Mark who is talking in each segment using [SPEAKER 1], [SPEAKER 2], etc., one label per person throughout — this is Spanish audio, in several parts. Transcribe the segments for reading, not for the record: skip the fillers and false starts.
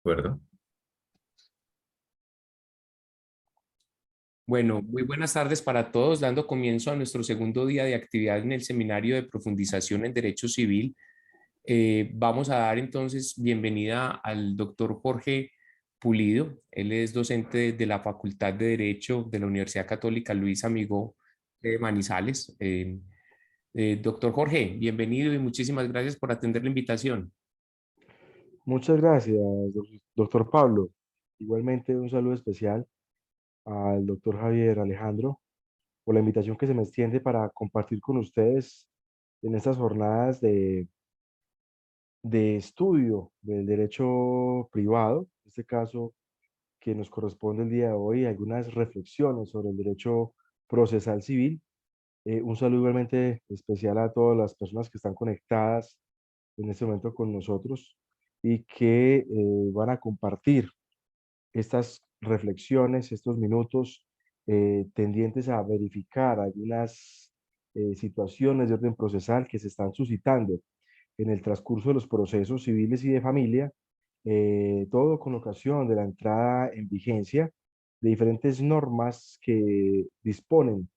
[SPEAKER 1] ¿Acuerdo? Bueno, muy buenas tardes para todos, dando comienzo a nuestro segundo día de actividad en el Seminario de Profundización en Derecho Civil. Vamos a dar entonces bienvenida al doctor Jorge Pulido. Él es docente de la Facultad de Derecho de la Universidad Católica Luis Amigó de Manizales. Doctor Jorge, bienvenido y muchísimas gracias por atender la invitación.
[SPEAKER 2] Muchas gracias, doctor Pablo. Igualmente un saludo especial al doctor Javier Alejandro por la invitación que se me extiende para compartir con ustedes en estas jornadas de estudio del derecho privado, en este caso que nos corresponde el día de hoy, algunas reflexiones sobre el derecho procesal civil. Un saludo igualmente especial a todas las personas que están conectadas en este momento con nosotros y que van a compartir estas reflexiones, estos minutos tendientes a verificar algunas situaciones de orden procesal que se están suscitando en el transcurso de los procesos civiles y de familia, todo con ocasión de la entrada en vigencia de diferentes normas que disponen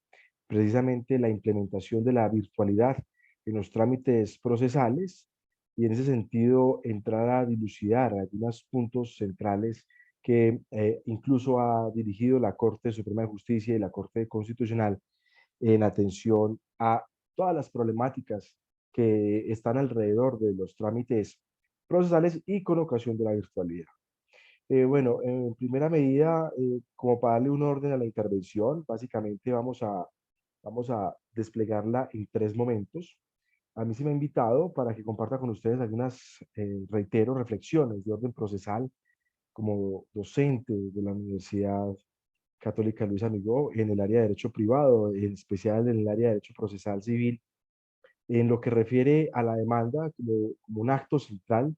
[SPEAKER 2] precisamente la implementación de la virtualidad en los trámites procesales y en ese sentido entrar a dilucidar algunos puntos centrales que incluso ha dirigido la Corte Suprema de Justicia y la Corte Constitucional en atención a todas las problemáticas que están alrededor de los trámites procesales y con ocasión de la virtualidad. Bueno, en primera medida, como para darle un orden a la intervención, básicamente vamos a desplegarla en tres momentos. A mí se me ha invitado para que comparta con ustedes algunas, reitero, reflexiones de orden procesal como docente de la Universidad Católica Luis Amigó en el área de Derecho Privado, en especial en el área de Derecho Procesal Civil, en lo que refiere a la demanda como un acto central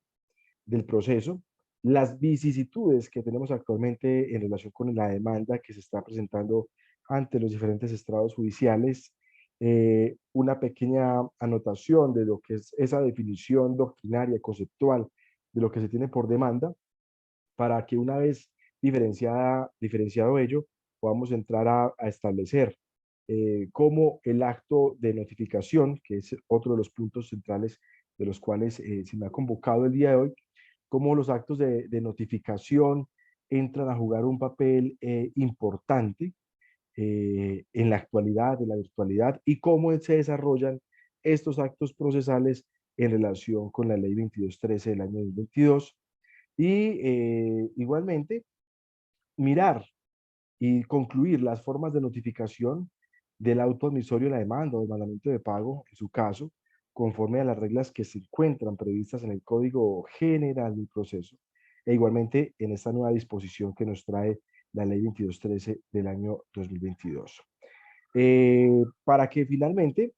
[SPEAKER 2] del proceso, las vicisitudes que tenemos actualmente en relación con la demanda que se está presentando ante los diferentes estrados judiciales, una pequeña anotación de lo que es esa definición doctrinaria, conceptual, de lo que se tiene por demanda, para que una vez diferenciado ello, podamos entrar a establecer cómo el acto de notificación, que es otro de los puntos centrales de los cuales se me ha convocado el día de hoy, cómo los actos de notificación entran a jugar un papel importante en la actualidad, en la virtualidad, y cómo se desarrollan estos actos procesales en relación con la ley 2213 del año 2022. Y igualmente, mirar y concluir las formas de notificación del auto admisorio de la demanda o del mandamiento de pago, en su caso, conforme a las reglas que se encuentran previstas en el Código General del Proceso, e igualmente en esta nueva disposición que nos trae la Ley 2213 del año 2022. Para que finalmente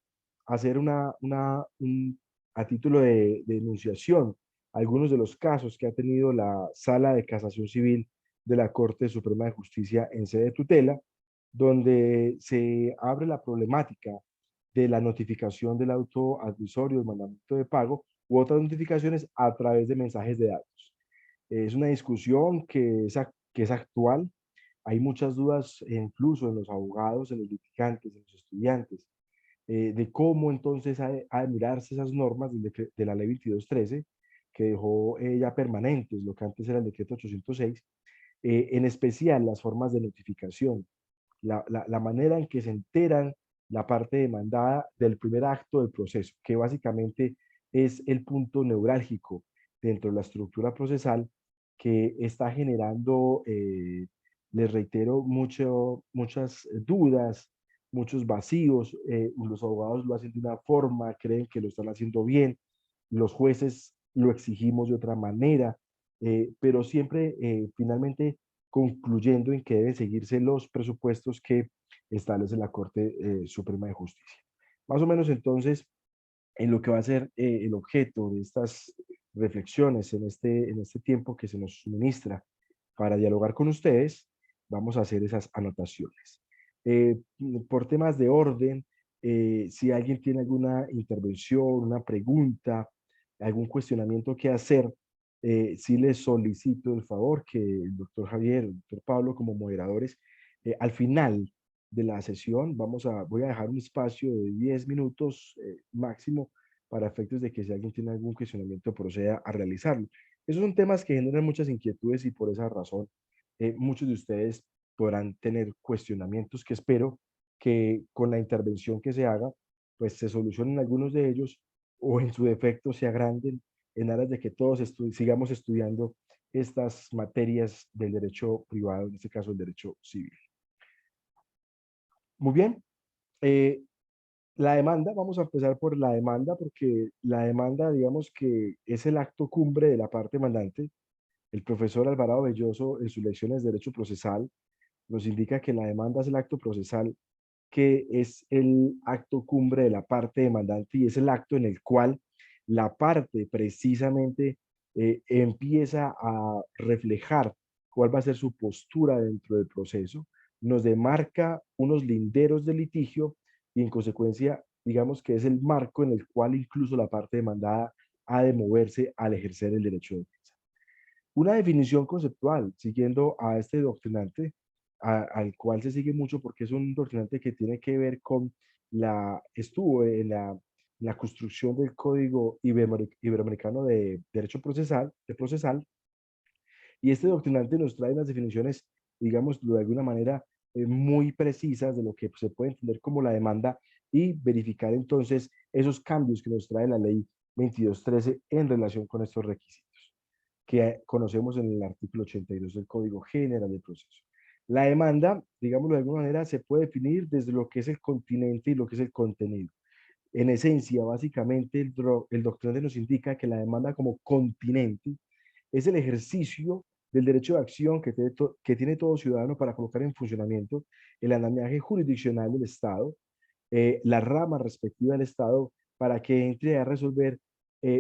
[SPEAKER 2] hacer a título de enunciación algunos de los casos que ha tenido la Sala de Casación Civil de la Corte Suprema de Justicia en sede de tutela, donde se abre la problemática de la notificación del auto admisorio, el mandamiento de pago u otras notificaciones a través de mensajes de datos. Es una discusión que es actual. Hay muchas dudas, incluso en los abogados, en los litigantes, en los estudiantes, de cómo entonces ha de mirarse esas normas de la ley 2213, que dejó ya permanentes lo que antes era el decreto 806, en especial las formas de notificación, la manera en que se enteran la parte demandada del primer acto del proceso, que básicamente es el punto neurálgico dentro de la estructura procesal que está generando, les reitero, muchas dudas, muchos vacíos. Los abogados lo hacen de una forma, creen que lo están haciendo bien, los jueces lo exigimos de otra manera, pero siempre finalmente concluyendo en que deben seguirse los presupuestos que establece la Corte Suprema de Justicia. Más o menos entonces, en lo que va a ser el objeto de estas reflexiones en este tiempo que se nos suministra para dialogar con ustedes, vamos a hacer esas anotaciones. Eh, por temas de orden, si alguien tiene alguna intervención, una pregunta, algún cuestionamiento que hacer, sí les solicito el favor que el doctor Javier, el doctor Pablo como moderadores, al final de la sesión voy a dejar un espacio de 10 minutos máximo para efectos de que si alguien tiene algún cuestionamiento proceda a realizarlo. Esos son temas que generan muchas inquietudes y por esa razón muchos de ustedes podrán tener cuestionamientos que espero que con la intervención que se haga, pues se solucionen algunos de ellos o en su defecto se agranden en aras de que todos sigamos estudiando estas materias del derecho privado, en este caso el derecho civil. Muy bien. eh, la demanda, vamos a empezar por la demanda, porque la demanda, digamos que es el acto cumbre de la parte mandante. El profesor Alvarado Belloso, en sus lecciones de Derecho Procesal, nos indica que la demanda es el acto procesal que es el acto cumbre de la parte demandante y es el acto en el cual la parte precisamente empieza a reflejar cuál va a ser su postura dentro del proceso, nos demarca unos linderos de litigio y en consecuencia, digamos que es el marco en el cual incluso la parte demandada ha de moverse al ejercer el derecho de defensa. Una definición conceptual, siguiendo a este doctrinante, al cual se sigue mucho porque es un doctrinante que tiene que ver con estuvo en la construcción del Código Iberoamericano de Derecho Procesal, y este doctrinante nos trae unas definiciones, digamos, de alguna manera muy precisas de lo que se puede entender como la demanda y verificar entonces esos cambios que nos trae la ley 2213 en relación con estos requisitos que conocemos en el artículo 82 del Código General del Proceso. La demanda, digámoslo de alguna manera, se puede definir desde lo que es el continente y lo que es el contenido. En esencia, básicamente, el doctrinario nos indica que la demanda como continente es el ejercicio del derecho de acción que tiene todo ciudadano para colocar en funcionamiento el andamiaje jurisdiccional del Estado, la rama respectiva del Estado, para que entre a resolver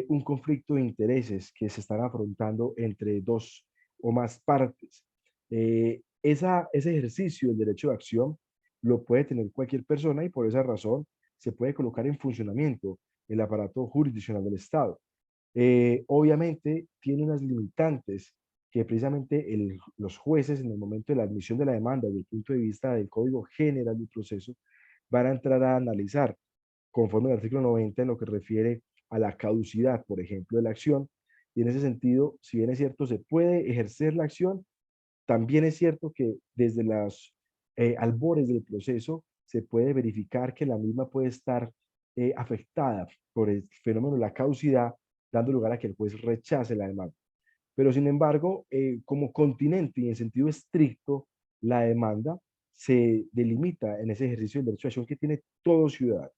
[SPEAKER 2] un conflicto de intereses que se están afrontando entre dos o más partes. Ese ejercicio del derecho de acción lo puede tener cualquier persona y por esa razón se puede colocar en funcionamiento el aparato jurisdiccional del Estado. Obviamente tiene unas limitantes que precisamente los jueces en el momento de la admisión de la demanda desde el punto de vista del Código General del Proceso van a entrar a analizar conforme al artículo 90 en lo que refiere a la caducidad, por ejemplo, de la acción. Y en ese sentido, si bien es cierto, se puede ejercer la acción, también es cierto que desde los albores del proceso se puede verificar que la misma puede estar afectada por el fenómeno de la caducidad, dando lugar a que el juez rechace la demanda. Pero sin embargo, como continente y en sentido estricto, la demanda se delimita en ese ejercicio del derecho de acción que tiene todo ciudadano.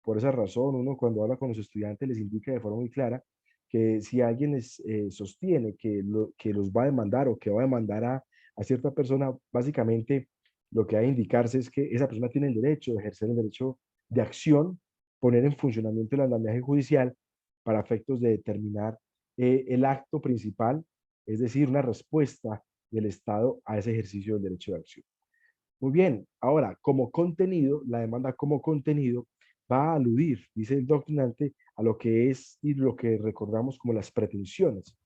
[SPEAKER 2] Por esa razón, uno cuando habla con los estudiantes les indica de forma muy clara que si alguien sostiene que los va a demandar o que va a demandar a cierta persona, básicamente lo que hay que indicarse es que esa persona tiene el derecho de ejercer el derecho de acción, poner en funcionamiento el andamiaje judicial para efectos de determinar el acto principal, es decir, una respuesta del Estado a ese ejercicio del derecho de acción. Muy bien, ahora, como contenido, la demanda como contenido va a aludir, dice el doctrinante, a lo que es y lo que recordamos como las pretensiones.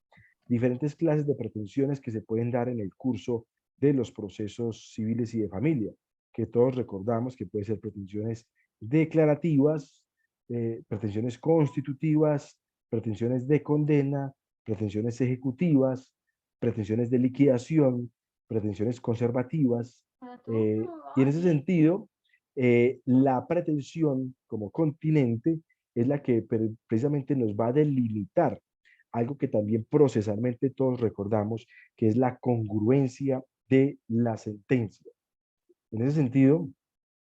[SPEAKER 2] Diferentes clases de pretensiones que se pueden dar en el curso de los procesos civiles y de familia, que todos recordamos que pueden ser pretensiones declarativas, pretensiones constitutivas, pretensiones de condena, pretensiones ejecutivas, pretensiones de liquidación, pretensiones conservativas. Y en ese sentido, la pretensión como continente es la que precisamente nos va a delimitar algo que también procesalmente todos recordamos, que es la congruencia de la sentencia. En ese sentido,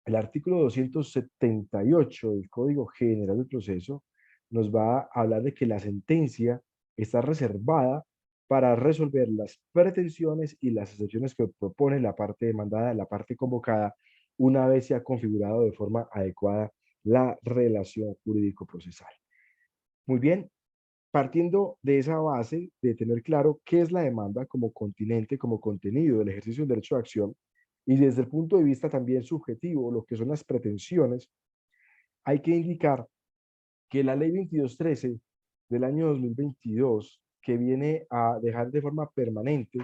[SPEAKER 2] el artículo 278 del Código General del Proceso nos va a hablar de que la sentencia está reservada para resolver las pretensiones y las excepciones que propone la parte demandada, la parte convocada, una vez se ha configurado de forma adecuada la relación jurídico-procesal. Muy bien, partiendo de esa base de tener claro qué es la demanda como continente, como contenido del ejercicio del derecho de acción, y desde el punto de vista también subjetivo, lo que son las pretensiones, hay que indicar que la ley 2213 del año 2022, que viene a dejar de forma permanente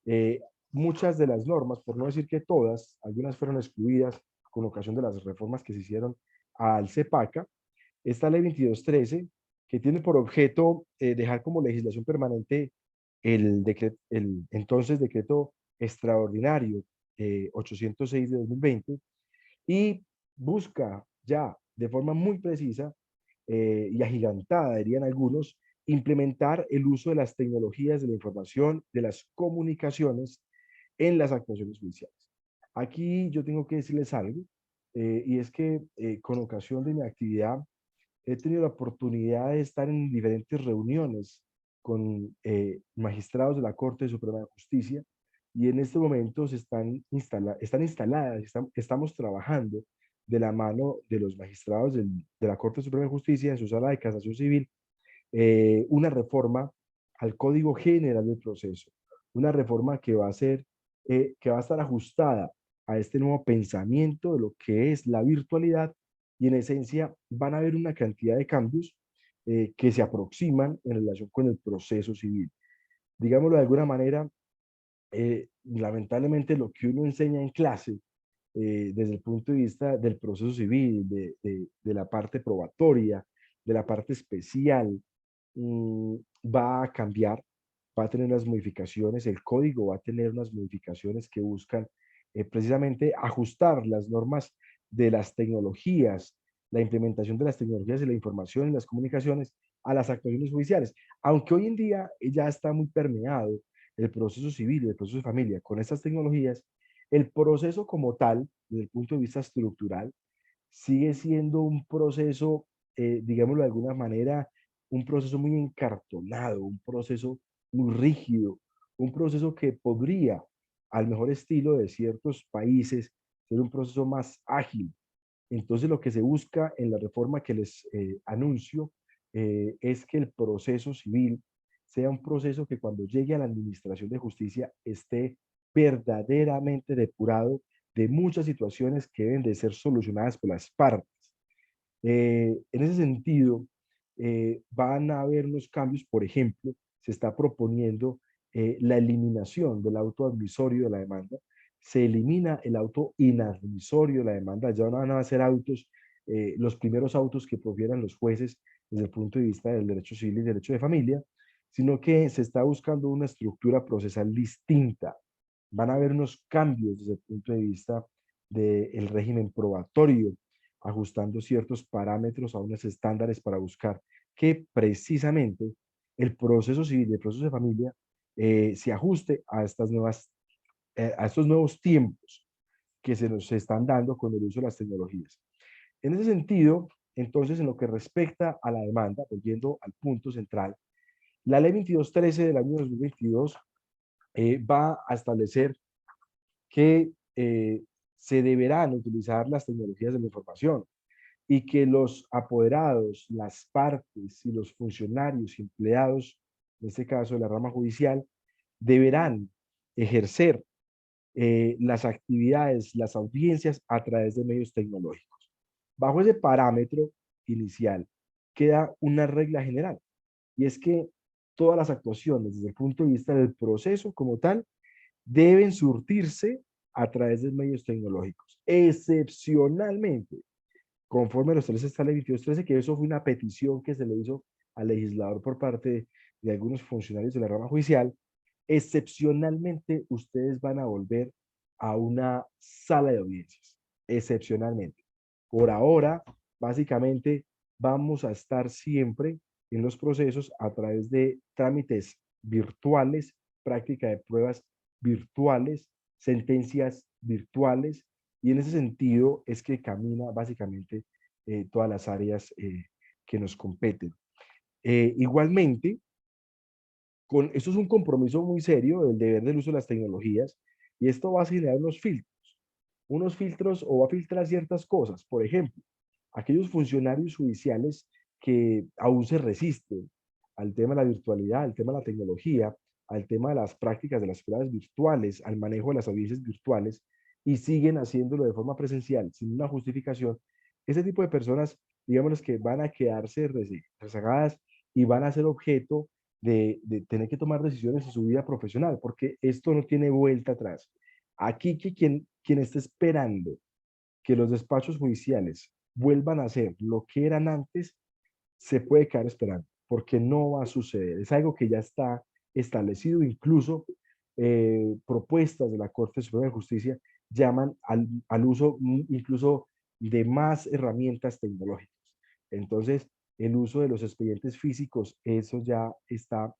[SPEAKER 2] eh, muchas de las normas, por no decir que todas, algunas fueron excluidas con ocasión de las reformas que se hicieron al CEPACA. Esta ley 2213, que tiene por objeto dejar como legislación permanente el entonces decreto extraordinario 806 de 2020 y busca ya de forma muy precisa y agigantada, dirían algunos, implementar el uso de las tecnologías de la información, de las comunicaciones en las actuaciones judiciales. Aquí yo tengo que decirles algo, y es que con ocasión de mi actividad he tenido la oportunidad de estar en diferentes reuniones con magistrados de la Corte Suprema de Justicia y en este momento están instaladas, estamos trabajando de la mano de los magistrados de la Corte Suprema de Justicia en su sala de casación civil, una reforma al Código General del Proceso, una reforma que va a ser, que va a estar ajustada a este nuevo pensamiento de lo que es la virtualidad y en esencia van a haber una cantidad de cambios que se aproximan en relación con el proceso civil. Digámoslo de alguna manera, lamentablemente lo que uno enseña en clase desde el punto de vista del proceso civil, de la parte probatoria, de la parte especial, mm, va a cambiar, va a tener unas modificaciones, el código va a tener unas modificaciones que buscan precisamente ajustar las normas de las tecnologías, la implementación de las tecnologías de la información y las comunicaciones a las actuaciones judiciales. Aunque hoy en día ya está muy permeado el proceso civil y el proceso de familia con estas tecnologías, el proceso como tal, desde el punto de vista estructural, sigue siendo un proceso, digámoslo de alguna manera, un proceso muy encartonado, un proceso muy rígido, un proceso que podría, al mejor estilo de ciertos países, ser un proceso más ágil. Entonces, lo que se busca en la reforma que les anuncio es que el proceso civil sea un proceso que cuando llegue a la administración de justicia esté verdaderamente depurado de muchas situaciones que deben de ser solucionadas por las partes. En ese sentido, van a haber unos cambios, por ejemplo, se está proponiendo la eliminación del auto admisorio de la demanda, se elimina el auto inadmisorio de la demanda, ya no van a ser autos, los primeros autos que profieran los jueces desde el punto de vista del derecho civil y derecho de familia, sino que se está buscando una estructura procesal distinta. Van a haber unos cambios desde el punto de vista del régimen probatorio, ajustando ciertos parámetros a unos estándares para buscar que precisamente el proceso civil y el proceso de familia se ajuste a a estos nuevos tiempos que se nos están dando con el uso de las tecnologías. En ese sentido, entonces, en lo que respecta a la demanda, volviendo al punto central, la ley 2213 del año 2022 va a establecer que se deberán utilizar las tecnologías de la información y que los apoderados, las partes y los funcionarios y empleados, en este caso de la rama judicial, deberán ejercer las actividades, las audiencias a través de medios tecnológicos. Bajo ese parámetro inicial queda una regla general y es que todas las actuaciones desde el punto de vista del proceso como tal deben surtirse a través de medios tecnológicos. Excepcionalmente, conforme a los 13 está la 2213, que eso fue una petición que se le hizo al legislador por parte de algunos funcionarios de la rama judicial, excepcionalmente ustedes van a volver a una sala de audiencias, excepcionalmente. Por ahora, básicamente, vamos a estar siempre en los procesos a través de trámites virtuales, práctica de pruebas virtuales, sentencias virtuales, y en ese sentido es que camina básicamente todas las áreas que nos competen. Igualmente, esto es un compromiso muy serio del deber del uso de las tecnologías y esto va a generar unos filtros o va a filtrar ciertas cosas. Por ejemplo, aquellos funcionarios judiciales que aún se resisten al tema de la virtualidad, al tema de la tecnología, al tema de las prácticas de las pruebas virtuales, al manejo de las audiencias virtuales y siguen haciéndolo de forma presencial sin una justificación, ese tipo de personas, digamos que van a quedarse rezagadas y van a ser objeto de tener que tomar decisiones en su vida profesional, porque esto no tiene vuelta atrás. Aquí que quien está esperando que los despachos judiciales vuelvan a ser lo que eran antes, se puede quedar esperando, porque no va a suceder. Es algo que ya está establecido, incluso propuestas de la Corte Suprema de Justicia llaman al uso incluso de más herramientas tecnológicas. Entonces, el uso de los expedientes físicos, eso ya está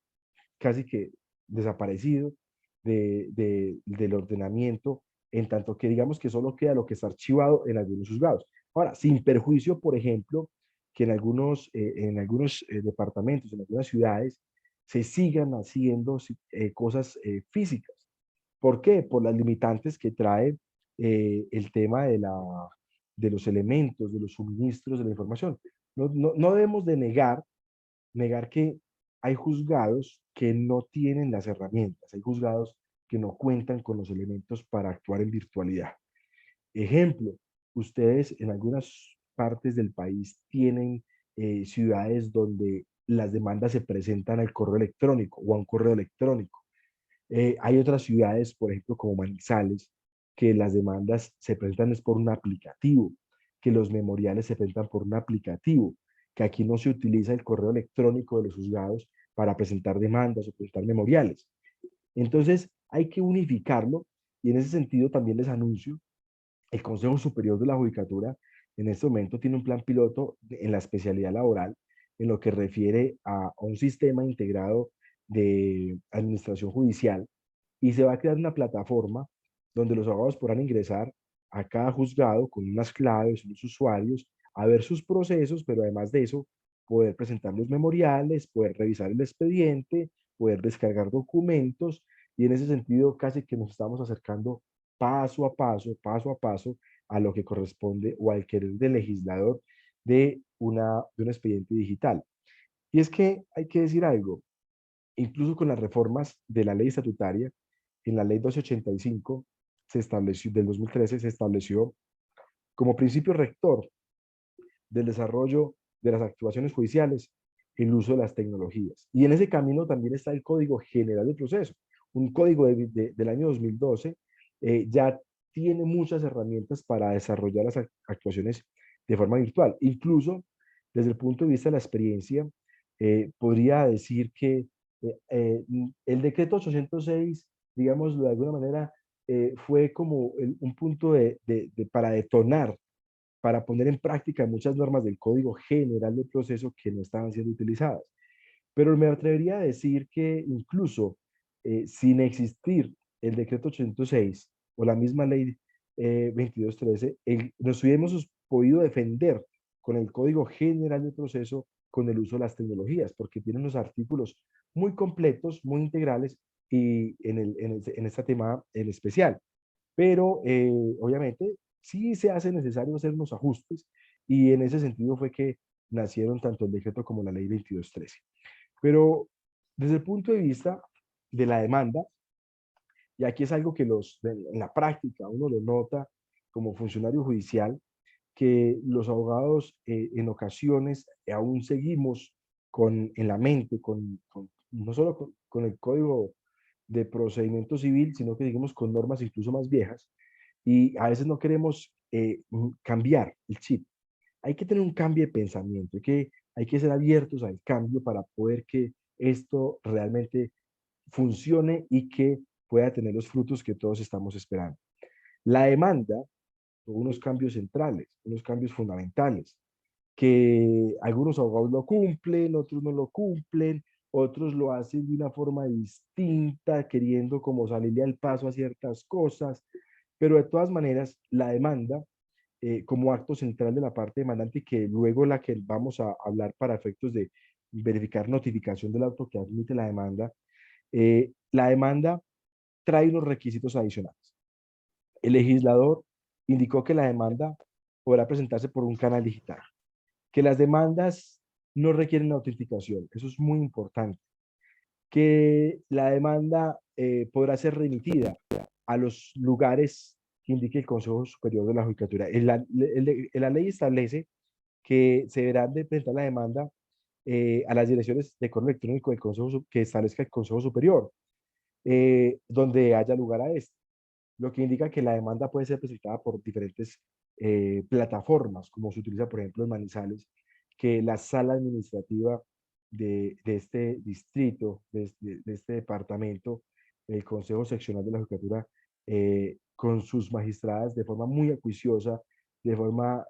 [SPEAKER 2] casi que desaparecido del ordenamiento, en tanto que digamos que solo queda lo que está archivado en algunos juzgados. Ahora, sin perjuicio, por ejemplo, que en algunos departamentos, en algunas ciudades, se sigan haciendo cosas físicas. ¿Por qué? Por las limitantes que trae el tema de los elementos, de los suministros de la información. No debemos de negar que hay juzgados que no tienen las herramientas, hay juzgados que no cuentan con los elementos para actuar en virtualidad. Ejemplo, ustedes en algunas partes del país tienen ciudades donde las demandas se presentan al correo electrónico o a un correo electrónico. Hay otras ciudades, por ejemplo, como Manizales, que las demandas se presentan es por un aplicativo, que los memoriales se presentan por un aplicativo, que aquí no se utiliza el correo electrónico de los juzgados para presentar demandas o presentar memoriales. Entonces, hay que unificarlo y en ese sentido también les anuncio, el Consejo Superior de la Judicatura en este momento tiene un plan piloto en la especialidad laboral en lo que refiere a un sistema integrado de administración judicial y se va a crear una plataforma donde los abogados podrán ingresar a cada juzgado con unas claves, unos usuarios, a ver sus procesos, pero además de eso, poder presentar los memoriales, poder revisar el expediente, poder descargar documentos y en ese sentido casi que nos estamos acercando paso a paso a lo que corresponde o al querer del legislador de un expediente digital. Y es que hay que decir algo, incluso con las reformas de la ley estatutaria, en la ley 1285 se estableció, del 2013 se estableció como principio rector del desarrollo de las actuaciones judiciales el uso de las tecnologías. Y en ese camino también está el Código General del Proceso, un código del año 2012, ya tiene muchas herramientas para desarrollar las actuaciones de forma virtual. Incluso desde el punto de vista de la experiencia, podría decir que el decreto 806, digámoslo de alguna manera, fue como un punto para detonar, para poner en práctica muchas normas del Código General del Proceso que no estaban siendo utilizadas. Pero me atrevería a decir que incluso sin existir el decreto 806 o la misma ley 2213, nos hubiéramos podido defender con el Código General del Proceso con el uso de las tecnologías, porque tiene unos artículos muy completos, muy integrales y en este tema en especial. Pero obviamente sí se hace necesario hacer unos ajustes y en ese sentido fue que nacieron tanto el decreto como la ley 2213. Pero desde el punto de vista de la demanda, y aquí es algo que en la práctica uno lo nota como funcionario judicial, que los abogados en ocasiones aún seguimos en la mente, no solo con el Código de Procedimiento Civil, sino que seguimos con normas incluso más viejas, y a veces no queremos cambiar el chip. Hay que tener un cambio de pensamiento, hay que ser abiertos al cambio para poder que esto realmente funcione y que pueda tener los frutos que todos estamos esperando. La demanda, unos cambios centrales, unos cambios fundamentales, que algunos abogados lo cumplen, otros no lo cumplen, otros lo hacen de una forma distinta, queriendo como salirle al paso a ciertas cosas, pero de todas maneras, la demanda, como acto central de la parte demandante, que luego la que vamos a hablar para efectos de verificar notificación del auto que admite la demanda trae unos requisitos adicionales. El legislador indicó que la demanda podrá presentarse por un canal digital, que las demandas no requieren autenticación, eso es muy importante, que la demanda podrá ser remitida a los lugares que indique el Consejo Superior de la Judicatura. La ley establece que se deberán de presentar la demanda a las direcciones de correo electrónico del Consejo que establezca el Consejo Superior, donde haya lugar a esto, lo que indica que la demanda puede ser presentada por diferentes plataformas, como se utiliza, por ejemplo, en Manizales, que la sala administrativa de este distrito, de este departamento, el Consejo Seccional de la Judicatura, con sus magistradas de forma muy acuiciosa, de forma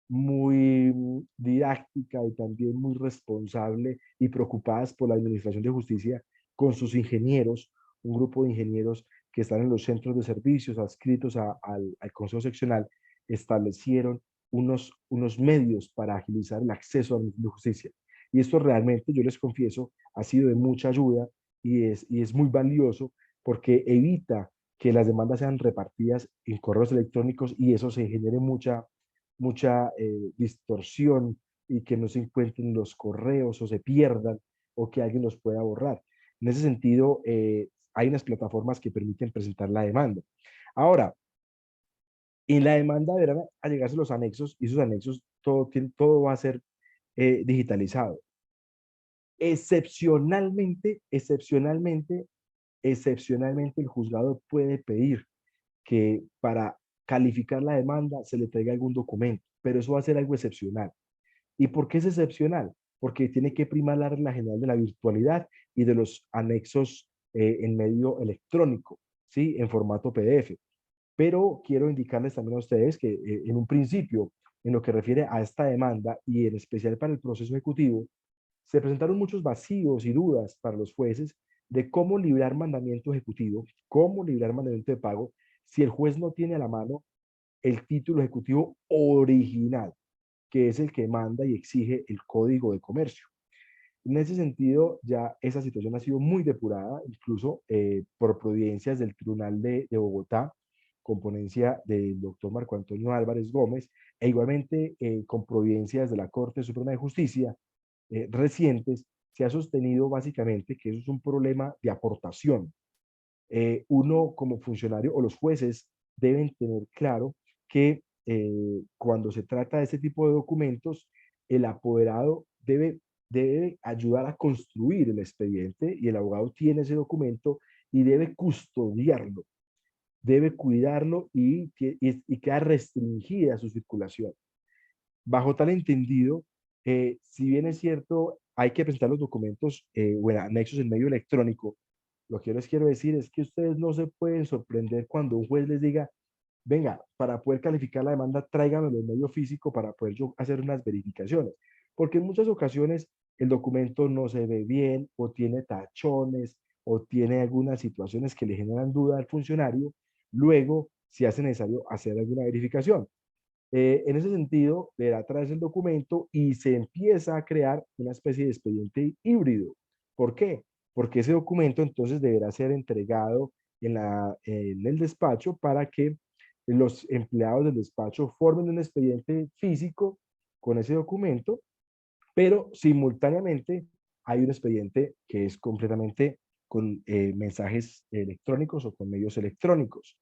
[SPEAKER 2] muy didáctica y también muy responsable y preocupadas por la administración de justicia, con sus ingenieros, un grupo de ingenieros que están en los centros de servicios adscritos al Consejo Seccional, establecieron unos medios para agilizar el acceso a la justicia. Y esto realmente, yo les confieso, ha sido de mucha ayuda y es muy valioso porque evita que las demandas sean repartidas en correos electrónicos y eso se genere mucha distorsión y que no se encuentren los correos o se pierdan o que alguien los pueda borrar. En ese sentido, hay unas plataformas que permiten presentar la demanda. Ahora, en la demanda deberán allegarse los anexos y esos anexos todo va a ser digitalizado. Excepcionalmente, el juzgado puede pedir que para calificar la demanda se le traiga algún documento, pero eso va a ser algo excepcional. ¿Y por qué es excepcional? Porque tiene que primar la regla general de la virtualidad y de los anexos en medio electrónico, ¿sí? En formato PDF. Pero quiero indicarles también a ustedes que en un principio, en lo que refiere a esta demanda y en especial para el proceso ejecutivo, se presentaron muchos vacíos y dudas para los jueces de cómo librar mandamiento ejecutivo, cómo librar mandamiento de pago, si el juez no tiene a la mano el título ejecutivo original, que es el que manda y exige el Código de Comercio. En ese sentido, ya esa situación ha sido muy depurada, incluso por providencias del Tribunal de Bogotá, con ponencia del doctor Marco Antonio Álvarez Gómez, e igualmente con providencias de la Corte Suprema de Justicia recientes, se ha sostenido básicamente que eso es un problema de aportación. Uno como funcionario o los jueces deben tener claro que cuando se trata de este tipo de documentos, el apoderado debe ayudar a construir el expediente y el abogado tiene ese documento y debe custodiarlo, debe cuidarlo y queda restringida su circulación. Bajo tal entendido, si bien es cierto, hay que presentar los documentos o en anexos en medio electrónico, lo que yo les quiero decir es que ustedes no se pueden sorprender cuando un juez les diga, venga, para poder calificar la demanda, tráigamelo en medio físico para poder yo hacer unas verificaciones. Porque en muchas ocasiones el documento no se ve bien o tiene tachones o tiene algunas situaciones que le generan duda al funcionario. Luego, si hace necesario hacer alguna verificación. En ese sentido, deberá traerse el documento y se empieza a crear una especie de expediente híbrido. ¿Por qué? Porque ese documento entonces deberá ser entregado en el despacho para que los empleados del despacho formen un expediente físico con ese documento, pero simultáneamente hay un expediente que es completamente con mensajes electrónicos o con medios electrónicos.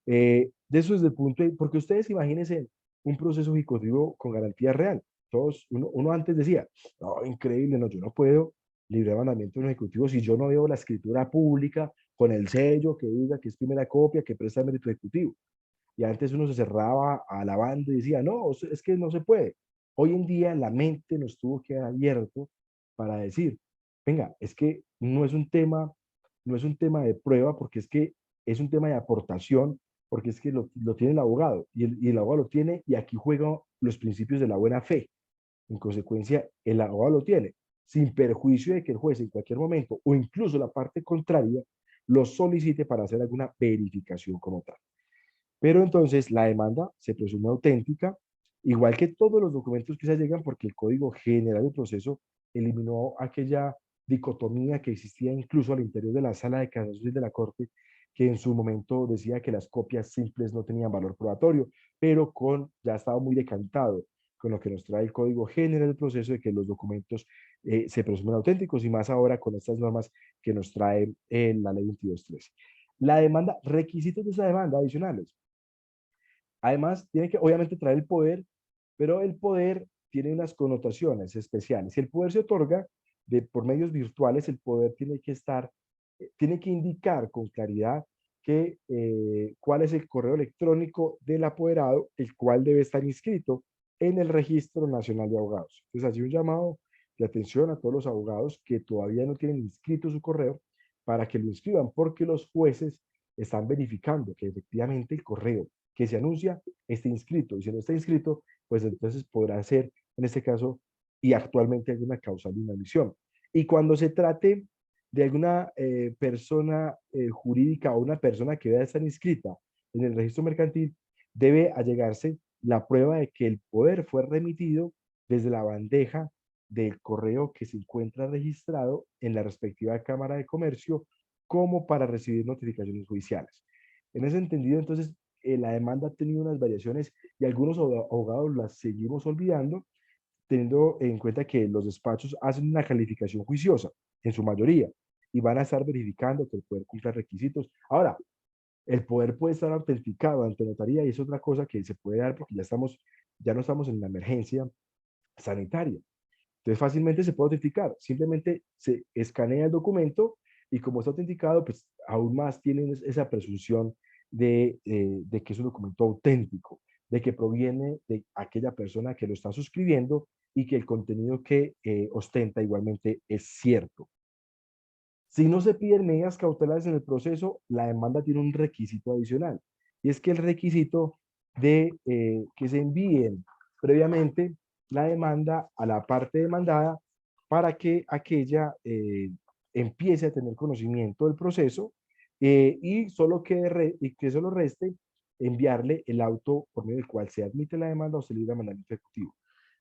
[SPEAKER 2] De eso es el punto, porque ustedes imagínense un proceso ejecutivo con garantía real. Uno antes decía, no, increíble, no, yo no puedo librar mandamiento de un ejecutivo si yo no veo la escritura pública con el sello que diga que es primera copia, que presta el mérito ejecutivo. Y antes uno se cerraba alabando y decía, no, es que no se puede. Hoy en día la mente nos tuvo que haber abierto para decir, venga, es que no es un tema de prueba, porque es que es un tema de aportación, porque es que lo tiene el abogado y el abogado lo tiene y aquí juegan los principios de la buena fe. En consecuencia, el abogado lo tiene, sin perjuicio de que el juez en cualquier momento o incluso la parte contraria lo solicite para hacer alguna verificación como tal. Pero entonces la demanda se presume auténtica, igual que todos los documentos que se llegan, porque el Código General del Proceso eliminó aquella dicotomía que existía incluso al interior de la sala de casación de la Corte, que en su momento decía que las copias simples no tenían valor probatorio, pero ya estaba muy decantado con lo que nos trae el Código General del Proceso de que los documentos se presumen auténticos y más ahora con estas normas que nos trae la Ley 22.13. La demanda, requisitos de esa demanda adicionales. Además, tiene que obviamente traer el poder, pero el poder tiene unas connotaciones especiales. Si el poder se otorga por medios virtuales, el poder tiene que estar, tiene que indicar con claridad que, cuál es el correo electrónico del apoderado, el cual debe estar inscrito en el Registro Nacional de Abogados. Entonces, así un llamado de atención a todos los abogados que todavía no tienen inscrito su correo para que lo inscriban, porque los jueces están verificando que efectivamente el correo que se anuncia esté inscrito, y si no está inscrito, pues entonces podrá ser, en este caso, y actualmente hay una causal de inadmisión. Y cuando se trate de alguna persona jurídica o una persona que debe estar inscrita en el registro mercantil, debe allegarse la prueba de que el poder fue remitido desde la bandeja del correo que se encuentra registrado en la respectiva Cámara de Comercio como para recibir notificaciones judiciales. En ese entendido, entonces, la demanda ha tenido unas variaciones y algunos abogados las seguimos olvidando, teniendo en cuenta que los despachos hacen una calificación juiciosa, en su mayoría, y van a estar verificando que el poder cumpla requisitos. Ahora, el poder puede estar autenticado ante notaría y es otra cosa que se puede dar porque ya no estamos en la emergencia sanitaria. Entonces fácilmente se puede autenticar, simplemente se escanea el documento y como está autenticado, pues aún más tienen esa presunción de que es un documento auténtico, de que proviene de aquella persona que lo está suscribiendo y que el contenido que ostenta igualmente es cierto. Si no se piden medidas cautelares en el proceso, la demanda tiene un requisito adicional, y es que el requisito de que se envíen previamente la demanda a la parte demandada para que aquella empiece a tener conocimiento del proceso y que solo reste enviarle el auto por medio del cual se admite la demanda o se libra mandamiento ejecutivo.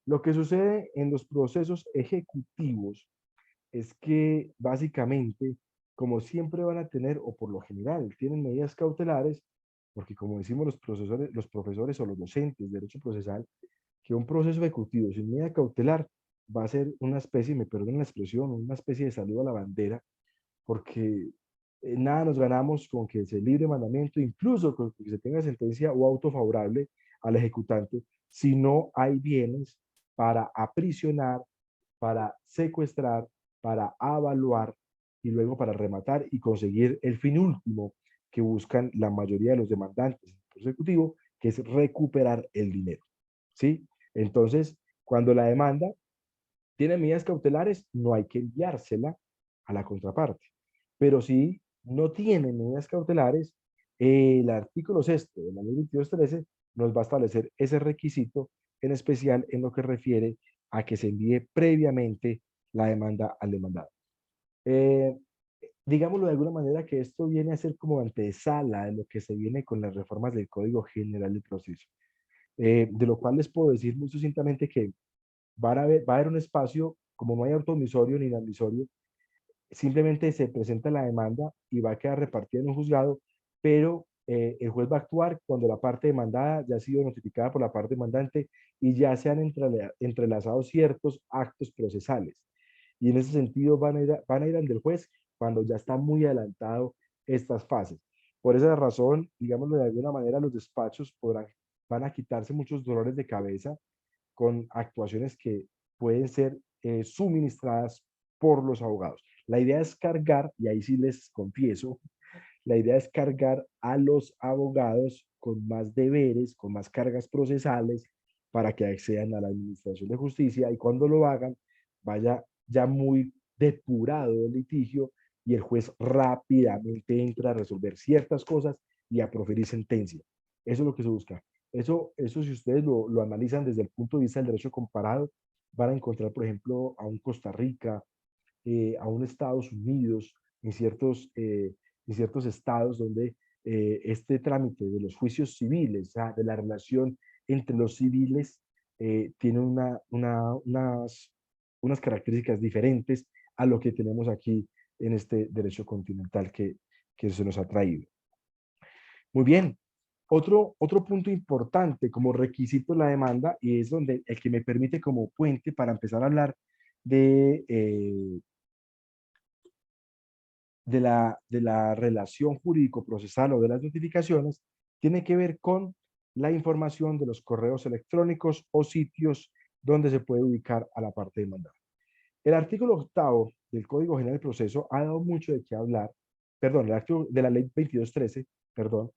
[SPEAKER 2] Lo que sucede en los procesos ejecutivos es que básicamente, como siempre van a tener, o por lo general, tienen medidas cautelares, porque como decimos los profesores o los docentes de derecho procesal, que un proceso ejecutivo sin medida cautelar va a ser una especie, me perdonen la expresión, una especie de saludo a la bandera, porque nada nos ganamos con que se libre mandamiento, incluso con que se tenga sentencia o auto favorable al ejecutante, si no hay bienes para aprisionar, para secuestrar, para avaluar y luego para rematar y conseguir el fin último que buscan la mayoría de los demandantes en el proceso ejecutivo, que es recuperar el dinero. ¿Sí? Entonces, cuando la demanda tiene medidas cautelares, no hay que enviársela a la contraparte. Pero si no tiene medidas cautelares, el artículo sexto de la ley 2213 nos va a establecer ese requisito, en especial en lo que refiere a que se envíe previamente la demanda al demandado. Eh, digámoslo de alguna manera que esto viene a ser como antesala de lo que se viene con las reformas del Código General del Proceso, de lo cual les puedo decir muy sucintamente que va a haber un espacio, como no hay automisorio ni inadmisorio, simplemente se presenta la demanda y va a quedar repartida en un juzgado, pero el juez va a actuar cuando la parte demandada ya ha sido notificada por la parte demandante y ya se han entrelazado ciertos actos procesales. Y en ese sentido van a ir ante el juez cuando ya está muy adelantado estas fases. Por esa razón, digámoslo de alguna manera, los despachos van a quitarse muchos dolores de cabeza con actuaciones que pueden ser suministradas por los abogados. La idea es cargar, y ahí sí les confieso, la idea es cargar a los abogados con más deberes, con más cargas procesales, para que accedan a la administración de justicia y cuando lo hagan, vaya ya muy depurado el litigio y el juez rápidamente entra a resolver ciertas cosas y a proferir sentencia. Eso es lo que se busca. Eso si ustedes lo analizan desde el punto de vista del derecho comparado, van a encontrar, por ejemplo, a un Costa Rica, a un Estados Unidos, en ciertos estados donde este trámite de los juicios civiles, o sea, de la relación entre los civiles, tiene unas características diferentes a lo que tenemos aquí en este derecho continental que se nos ha traído. Muy bien. Otro punto importante como requisito de la demanda, y es donde el que me permite como puente para empezar a hablar de, de la relación jurídico-procesal o de las notificaciones, tiene que ver con la información de los correos electrónicos o sitios donde se puede ubicar a la parte demandada. El artículo octavo del Código General del Proceso ha dado mucho de qué hablar, perdón, el artículo de la ley 2213, perdón,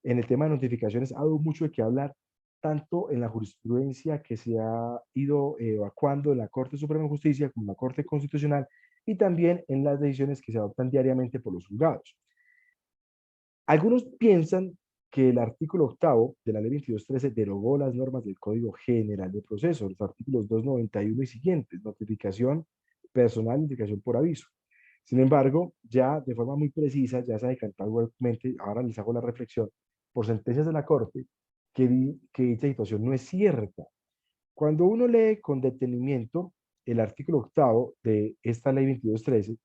[SPEAKER 2] en el tema de notificaciones ha dado mucho de qué hablar, tanto en la jurisprudencia que se ha ido evacuando en la Corte Suprema de Justicia como en la Corte Constitucional y también en las decisiones que se adoptan diariamente por los juzgados. Algunos piensan que el artículo octavo de la ley 2213 derogó las normas del Código General de Proceso, los artículos 291 y siguientes, notificación personal, notificación por aviso. Sin embargo, ya de forma muy precisa, ya se ha decantado igualmente, ahora les hago la reflexión, por sentencias de la Corte, que dicha situación no es cierta. Cuando uno lee con detenimiento el artículo octavo de esta ley 2213,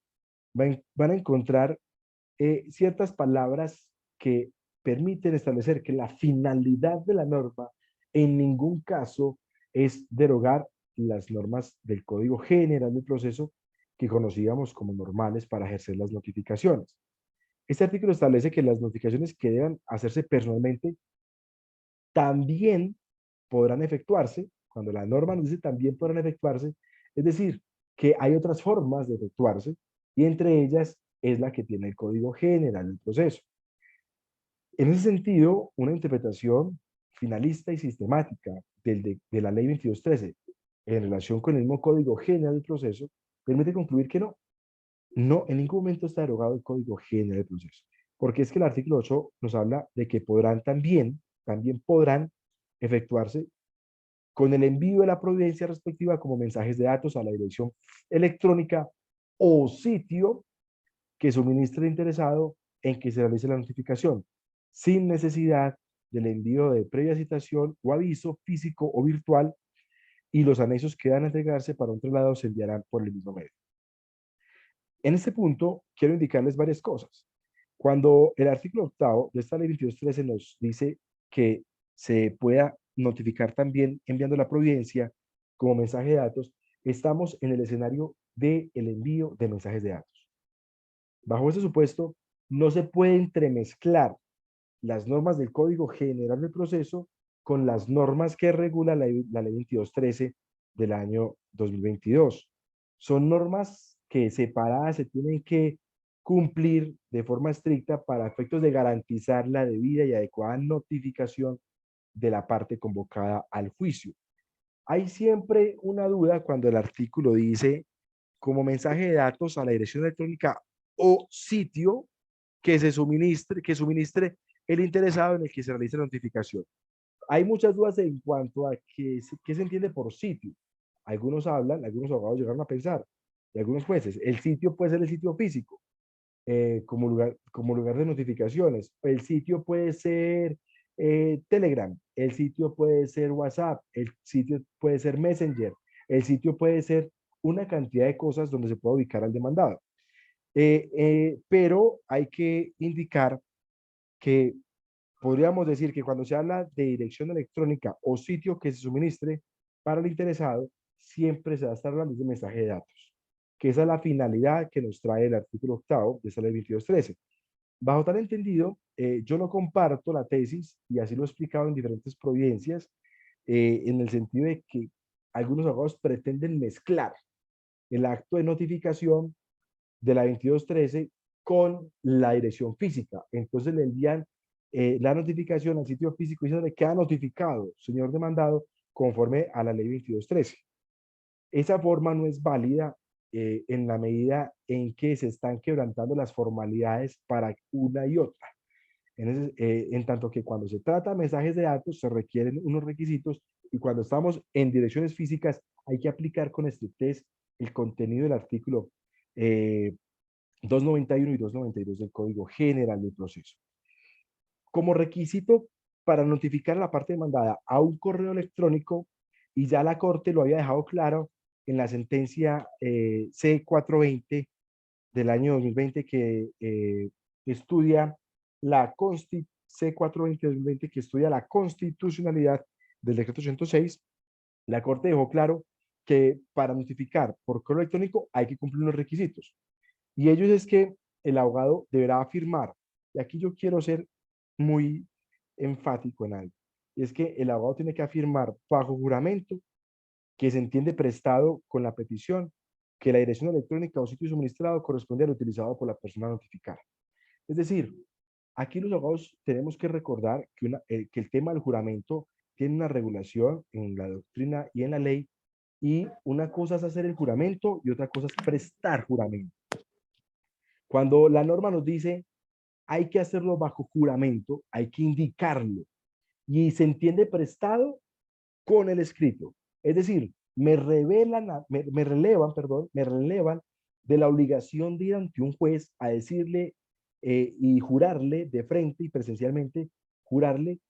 [SPEAKER 2] van a encontrar ciertas palabras que permiten establecer que la finalidad de la norma en ningún caso es derogar las normas del Código General del Proceso que conocíamos como normales para ejercer las notificaciones. Este artículo establece que las notificaciones que deban hacerse personalmente también podrán efectuarse, cuando la norma nos dice también podrán efectuarse, es decir, que hay otras formas de efectuarse y entre ellas es la que tiene el Código General del Proceso. En ese sentido, una interpretación finalista y sistemática de la Ley 2213 en relación con el mismo Código General del Proceso permite concluir que no, en ningún momento está derogado el Código General del Proceso, porque es que el artículo 8 nos habla de que podrán también podrán efectuarse con el envío de la providencia respectiva como mensajes de datos a la dirección electrónica o sitio que suministre el interesado en que se realice la notificación, sin necesidad del envío de previa citación o aviso físico o virtual, y los anexos que dan a entregarse para un traslado se enviarán por el mismo medio. En este punto, quiero indicarles varias cosas. Cuando el artículo octavo de esta ley 2213 nos dice que se pueda notificar también enviando la providencia como mensaje de datos, estamos en el escenario del envío de mensajes de datos. Bajo este supuesto, no se puede entremezclar las normas del Código General del Proceso con las normas que regula la ley 2213 del año 2022. Son normas que separadas se tienen que cumplir de forma estricta para efectos de garantizar la debida y adecuada notificación de la parte convocada al juicio. Hay siempre una duda cuando el artículo dice como mensaje de datos a la dirección electrónica o sitio que suministre el interesado en el que se realice la notificación. Hay muchas dudas en cuanto a qué se entiende por sitio. Algunos hablan, algunos abogados llegaron a pensar, y algunos jueces, el sitio puede ser el sitio físico, como lugar de notificaciones. El sitio puede ser Telegram, el sitio puede ser WhatsApp, el sitio puede ser Messenger, el sitio puede ser una cantidad de cosas donde se puede ubicar al demandado. Pero hay que indicar que podríamos decir que cuando se habla de dirección electrónica o sitio que se suministre para el interesado, siempre se va a estar hablando de mensaje de datos, que esa es la finalidad que nos trae el artículo octavo de esta ley 2213. Bajo tal entendido, yo no comparto la tesis, y así lo he explicado en diferentes providencias, en el sentido de que algunos abogados pretenden mezclar el acto de notificación de la 2213 con la dirección física. Entonces le envían la notificación al sitio físico y se le queda notificado, señor demandado, conforme a la ley 2213. Esa forma no es válida en la medida en que se están quebrantando las formalidades para una y otra. En tanto que cuando se trata de mensajes de datos se requieren unos requisitos y cuando estamos en direcciones físicas hay que aplicar con estrictez el contenido del artículo 291 y 292 del Código General del Proceso. Como requisito para notificar a la parte demandada a un correo electrónico, y ya la Corte lo había dejado claro en la sentencia C420 del año 2020 que estudia la C420 2020 que estudia la constitucionalidad del decreto 106, la Corte dejó claro que para notificar por correo electrónico hay que cumplir unos requisitos. Y ellos es que el abogado deberá afirmar, y aquí yo quiero ser muy enfático en algo, y es que el abogado tiene que afirmar bajo juramento que se entiende prestado con la petición que la dirección electrónica o sitio suministrado corresponde al utilizado por la persona notificada. Es decir, aquí los abogados tenemos que recordar que el tema del juramento tiene una regulación en la doctrina y en la ley, y una cosa es hacer el juramento y otra cosa es prestar juramento. Cuando la norma nos dice hay que hacerlo bajo juramento, hay que indicarlo, y se entiende prestado con el escrito. Es decir, me relevan de la obligación de ir ante un juez a decirle y jurarle de frente y presencialmente, jurarle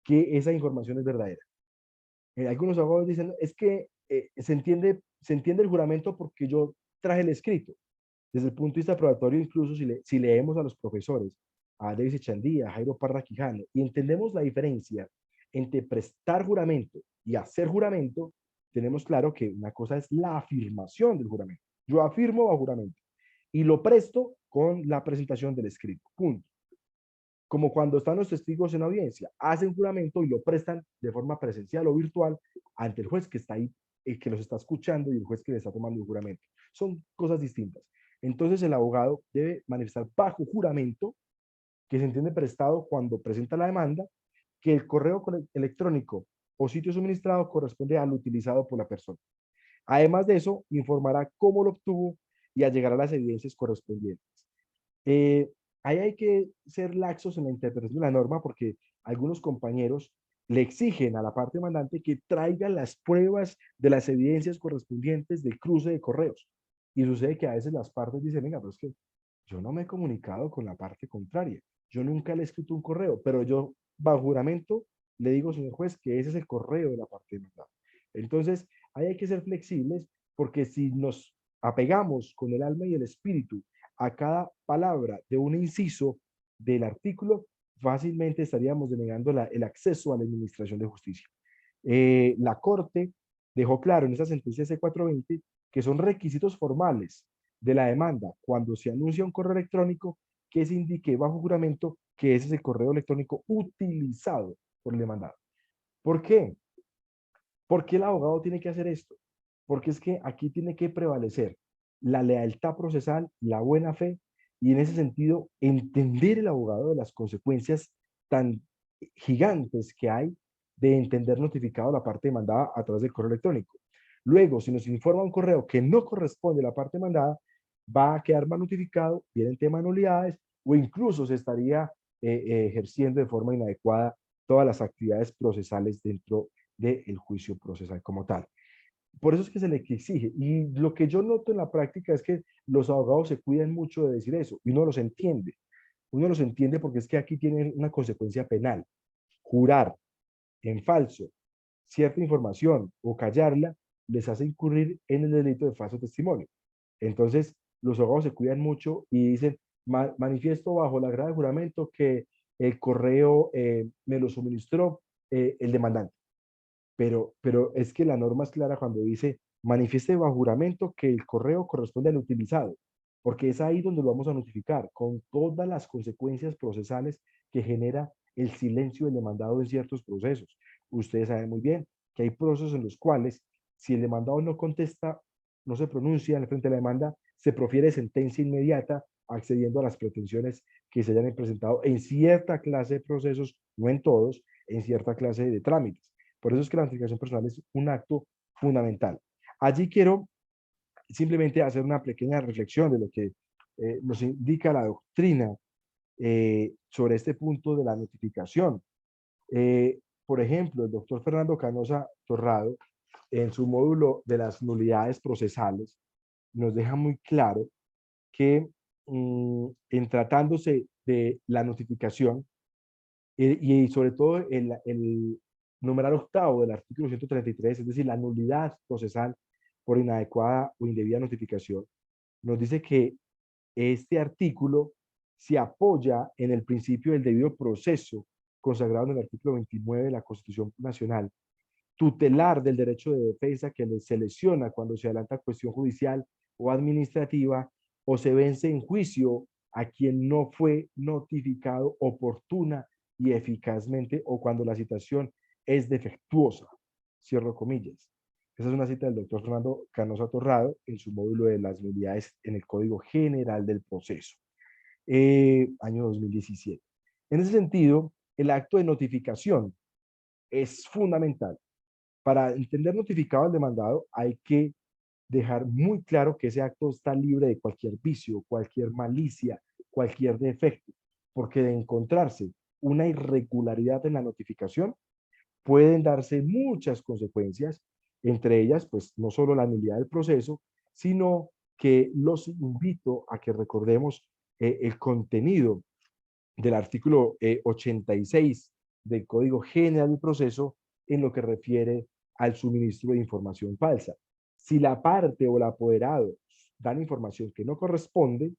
[SPEAKER 2] que esa información es verdadera. Algunos abogados dicen, es que se entiende el juramento porque yo traje el escrito. Desde el punto de vista probatorio, incluso si leemos a los profesores, a David Echandía, a Jairo Parra Quijano, y entendemos la diferencia entre prestar juramento y hacer juramento, tenemos claro que una cosa es la afirmación del juramento. Yo afirmo bajo juramento y lo presto con la presentación del escrito. Punto. Como cuando están los testigos en audiencia, hacen juramento y lo prestan de forma presencial o virtual ante el juez que está ahí, que los está escuchando, y el juez que le está tomando el juramento. Son cosas distintas. Entonces el abogado debe manifestar bajo juramento, que se entiende prestado cuando presenta la demanda, que el correo electrónico o sitio suministrado corresponde al utilizado por la persona. Además de eso, informará cómo lo obtuvo y allegará las evidencias correspondientes. Eh, Ahí hay que ser laxos en la interpretación de la norma, porque algunos compañeros le exigen a la parte mandante que traiga las pruebas de las evidencias correspondientes del cruce de correos. Y sucede que a veces las partes dicen, venga, pero es que yo no me he comunicado con la parte contraria. Yo nunca le he escrito un correo, pero yo, bajo juramento, le digo, señor juez, que ese es el correo de la parte demandada. Entonces, ahí hay que ser flexibles, porque si nos apegamos con el alma y el espíritu a cada palabra de un inciso del artículo, fácilmente estaríamos denegando el acceso a la administración de justicia. La Corte dejó claro en esa sentencia C420 que son requisitos formales de la demanda cuando se anuncia un correo electrónico que se indique bajo juramento que ese es el correo electrónico utilizado por el demandado. ¿Por qué? ¿Por qué el abogado tiene que hacer esto? Porque es que aquí tiene que prevalecer la lealtad procesal, la buena fe, y en ese sentido entender el abogado de las consecuencias tan gigantes que hay de entender notificado la parte demandada a través del correo electrónico. Luego, si nos informa un correo que no corresponde a la parte demandada, va a quedar mal notificado, viene el tema de nulidades, o incluso se estaría ejerciendo de forma inadecuada todas las actividades procesales dentro del juicio procesal como tal. Por eso es que se le exige. Y lo que yo noto en la práctica es que los abogados se cuidan mucho de decir eso, y uno los entiende. Uno los entiende porque es que aquí tienen una consecuencia penal. Jurar en falso cierta información o callarla les hace incurrir en el delito de falso testimonio. Entonces, los abogados se cuidan mucho y dicen, manifiesto bajo la grada de juramento que el correo me lo suministró el demandante. Pero es que la norma es clara cuando dice, manifieste bajo juramento que el correo corresponde al utilizado, porque es ahí donde lo vamos a notificar, con todas las consecuencias procesales que genera el silencio del demandado en ciertos procesos. Ustedes saben muy bien que hay procesos en los cuales, si el demandado no contesta, no se pronuncia en frente de la demanda, se profiere sentencia inmediata, accediendo a las pretensiones que se hayan presentado en cierta clase de procesos, no en todos, en cierta clase de trámites. Por eso es que la notificación personal es un acto fundamental. Allí quiero simplemente hacer una pequeña reflexión de lo que nos indica la doctrina sobre este punto de la notificación. Por ejemplo, el doctor Fernando Canosa Torrado, en su módulo de las nulidades procesales, nos deja muy claro que en tratándose de la notificación, y sobre todo el numeral octavo del artículo 133, es decir, la nulidad procesal por inadecuada o indebida notificación, nos dice que este artículo se apoya en el principio del debido proceso consagrado en el artículo 29 de la Constitución Nacional, tutelar del derecho de defensa que se lesiona cuando se adelanta cuestión judicial o administrativa o se vence en juicio a quien no fue notificado oportuna y eficazmente o cuando la citación es defectuosa. Cierro comillas. Esa es una cita del doctor Fernando Canosa Torrado en su módulo de las nulidades en el Código General del Proceso, año 2017. En ese sentido, el acto de notificación es fundamental. Para entender notificado al demandado hay que dejar muy claro que ese acto está libre de cualquier vicio, cualquier malicia, cualquier defecto, porque de encontrarse una irregularidad en la notificación, pueden darse muchas consecuencias, entre ellas, pues, no solo la nulidad del proceso, sino que los invito a que recordemos el contenido del artículo 86 del Código General del Proceso en lo que refiere al suministro de información falsa. Si la parte o el apoderado dan información que no corresponde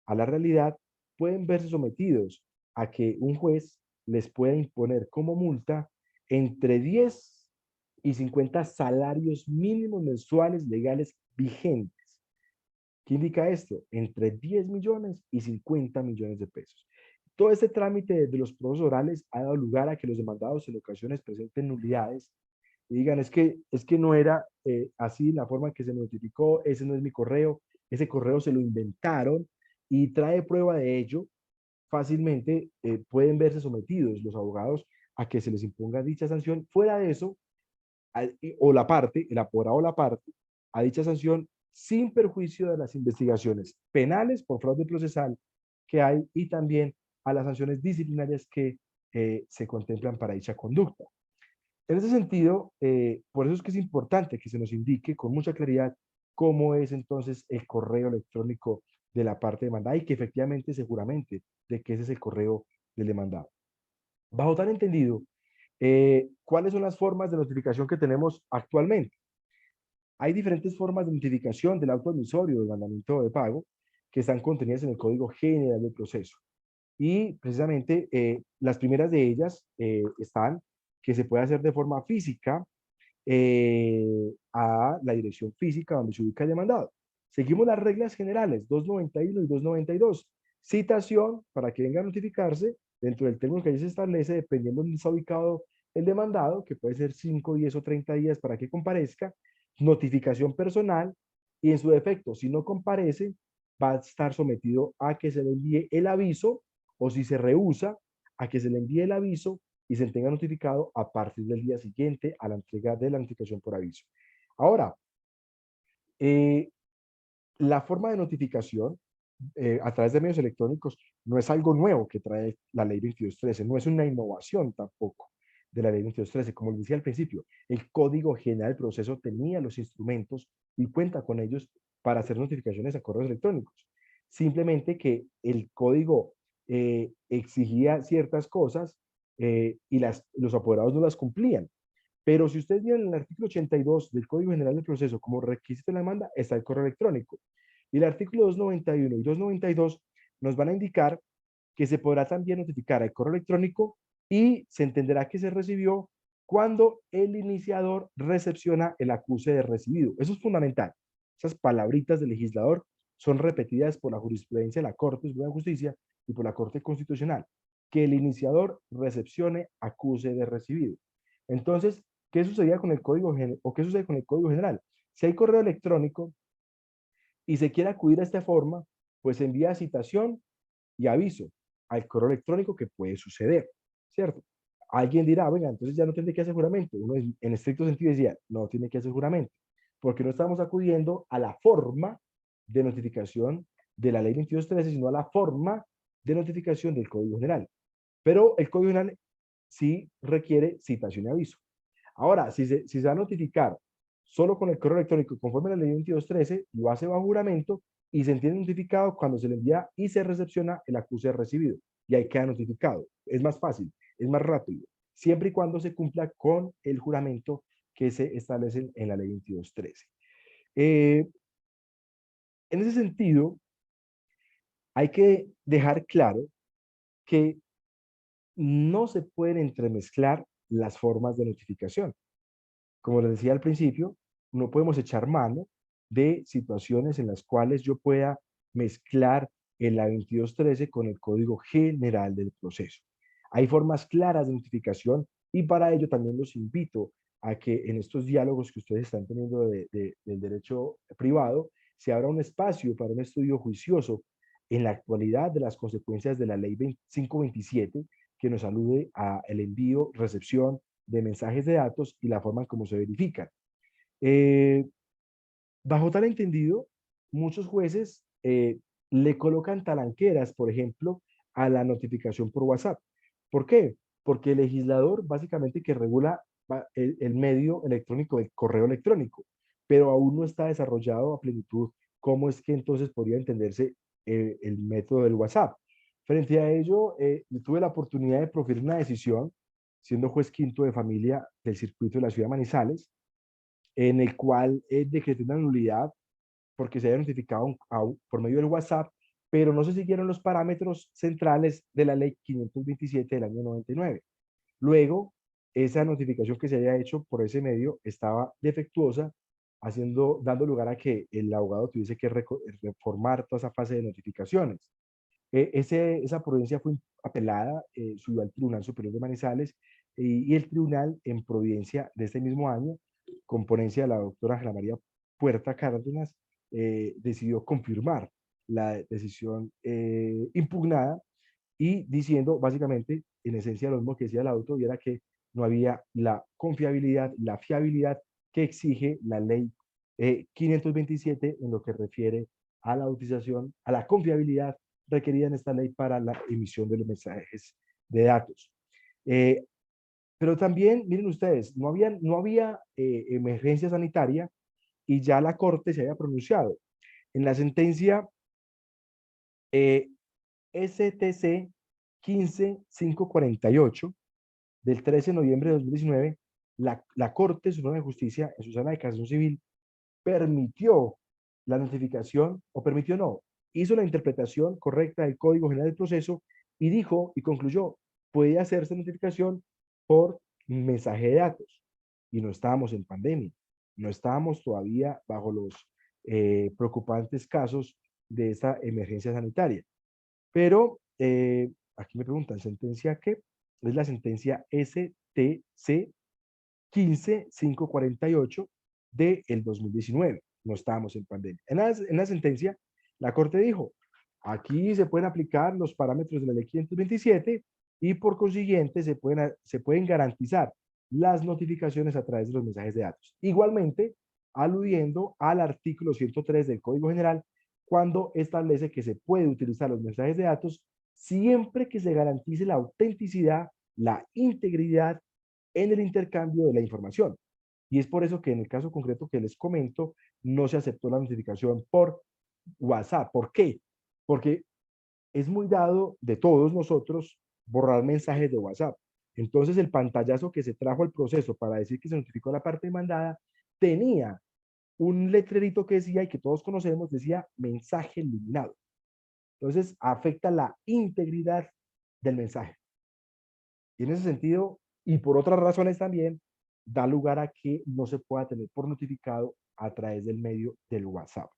[SPEAKER 2] a la realidad, pueden verse sometidos a que un juez les pueda imponer como multa entre 10 y 50 salarios mínimos mensuales legales vigentes. ¿Qué indica esto? Entre 10 millones y 50 millones de pesos. Todo este trámite de los procesos orales ha dado lugar a que los demandados en ocasiones presenten nulidades y digan, es que no era así la forma en que se notificó, ese no es mi correo, ese correo se lo inventaron y trae prueba de ello, fácilmente pueden verse sometidos los abogados a que se les imponga dicha sanción. Fuera de eso, o la parte, el apoderado o la parte, a dicha sanción sin perjuicio de las investigaciones penales por fraude procesal que hay y también a las sanciones disciplinarias que se contemplan para dicha conducta. En ese sentido, por eso es que es importante que se nos indique con mucha claridad cómo es entonces el correo electrónico de la parte demandada y que efectivamente se juramente de que ese es el correo del demandado. Bajo tal entendido, ¿cuáles son las formas de notificación que tenemos actualmente? Hay diferentes formas de notificación del auto admisorio del mandamiento de pago que están contenidas en el Código General del Proceso. Y precisamente las primeras de ellas están que se puede hacer de forma física a la dirección física donde se ubica el demandado. Seguimos las reglas generales 291 y 292. Citación para que venga a notificarse dentro del término que ahí se establece, dependiendo de dónde está ubicado el demandado, que puede ser 5, 10 o 30 días para que comparezca. Notificación personal y en su defecto, si no comparece, va a estar sometido a que se le envíe el aviso o si se rehúsa a que se le envíe el aviso y se tenga notificado a partir del día siguiente a la entrega de la notificación por aviso. Ahora, eh, la forma de notificación a través de medios electrónicos no es algo nuevo que trae la ley 2213, no es una innovación tampoco de la ley 2213. Como les decía al principio, el Código General del Proceso tenía los instrumentos y cuenta con ellos para hacer notificaciones a correos electrónicos. Simplemente que el código exigía ciertas cosas y los apoderados no las cumplían. Pero si ustedes miran el artículo 82 del Código General del Proceso como requisito de la demanda, está el correo electrónico. Y el artículo 291 y 292 nos van a indicar que se podrá también notificar al correo electrónico y se entenderá que se recibió cuando el iniciador recepciona el acuse de recibido. Eso es fundamental. Esas palabritas del legislador son repetidas por la jurisprudencia de la Corte Suprema de Justicia y por la Corte Constitucional. Que el iniciador recepcione acuse de recibido. Entonces, ¿qué sucedía con el código o qué sucede con el código general? Si hay correo electrónico y se quiere acudir a esta forma, pues envía citación y aviso al correo electrónico que puede suceder, ¿cierto? Alguien dirá, venga, entonces ya no tiene que hacer juramento. Uno en estricto sentido decía, no tiene que hacer juramento, porque no estamos acudiendo a la forma de notificación de la ley 2213, sino a la forma de notificación del Código General. Pero el Código General sí requiere citación y aviso. Ahora, si se va a notificar solo con el correo electrónico conforme a la ley 2213, lo hace bajo juramento y se entiende notificado cuando se le envía y se recepciona el acuse de recibido. Y ahí queda notificado. Es más fácil, es más rápido, siempre y cuando se cumpla con el juramento que se establece en la ley 2213. En ese sentido, hay que dejar claro que no se pueden entremezclar las formas de notificación. Como les decía al principio, no podemos echar mano de situaciones en las cuales yo pueda mezclar el la 2213 con el Código General del Proceso. Hay formas claras de notificación y para ello también los invito a que en estos diálogos que ustedes están teniendo del derecho privado, se abra un espacio para un estudio juicioso en la actualidad de las consecuencias de la ley 527, que nos alude a el envío, recepción de mensajes de datos y la forma en cómo se verifican. Eh, Bajo tal entendido, muchos jueces le colocan talanqueras, por ejemplo, a la notificación por WhatsApp. ¿Por qué? Porque el legislador básicamente que regula el medio electrónico, el correo electrónico, pero aún no está desarrollado a plenitud cómo es que entonces podría entenderse el método del WhatsApp. Frente a ello, tuve la oportunidad de proferir una decisión, siendo juez quinto de familia del circuito de la ciudad de Manizales, en el cual decreté una nulidad porque se había notificado por medio del WhatsApp, pero no se siguieron los parámetros centrales de la ley 527 del año 99. Luego, esa notificación que se había hecho por ese medio estaba defectuosa, dando lugar a que el abogado tuviese que reformar toda esa fase de notificaciones. Esa prudencia fue apelada, subió al Tribunal Superior de Manizales y el tribunal, en providencia de este mismo año, con ponencia de la doctora Ángela María Puerta Cárdenas, decidió confirmar la decisión impugnada y diciendo básicamente, en esencia, lo mismo que decía el auto, y era que no había la confiabilidad, la fiabilidad que exige la ley 527 en lo que refiere a la utilización, a la confiabilidad requerida en esta ley para la emisión de los mensajes de datos. Eh, pero también, miren ustedes, no había emergencia sanitaria y ya la Corte se había pronunciado. En la sentencia STC 15548 del 13 de noviembre de 2019, la Corte Suprema de Justicia, en su sala de casación civil, permitió la notificación, o permitió no, hizo la interpretación correcta del Código General del Proceso y dijo y concluyó, puede hacerse notificación por mensaje de datos. Y no estábamos en pandemia, no estábamos todavía bajo los preocupantes casos de esta emergencia sanitaria. Pero aquí me preguntan, ¿sentencia qué? Es la sentencia STC 15548 del 2019. No estábamos en pandemia. En la sentencia, la Corte dijo, aquí se pueden aplicar los parámetros de la ley 527 y por consiguiente se pueden garantizar las notificaciones a través de los mensajes de datos. Igualmente, aludiendo al artículo 103 del Código General, cuando establece que se puede utilizar los mensajes de datos siempre que se garantice la autenticidad, la integridad en el intercambio de la información. Y es por eso que en el caso concreto que les comento, no se aceptó la notificación por WhatsApp. ¿Por qué? Porque es muy dado de todos nosotros borrar mensajes de WhatsApp. Entonces el pantallazo que se trajo al proceso para decir que se notificó a la parte demandada tenía un letrerito que decía, y que todos conocemos, decía mensaje eliminado. Entonces afecta la integridad del mensaje. Y en ese sentido, y por otras razones también, da lugar a que no se pueda tener por notificado a través del medio del WhatsApp.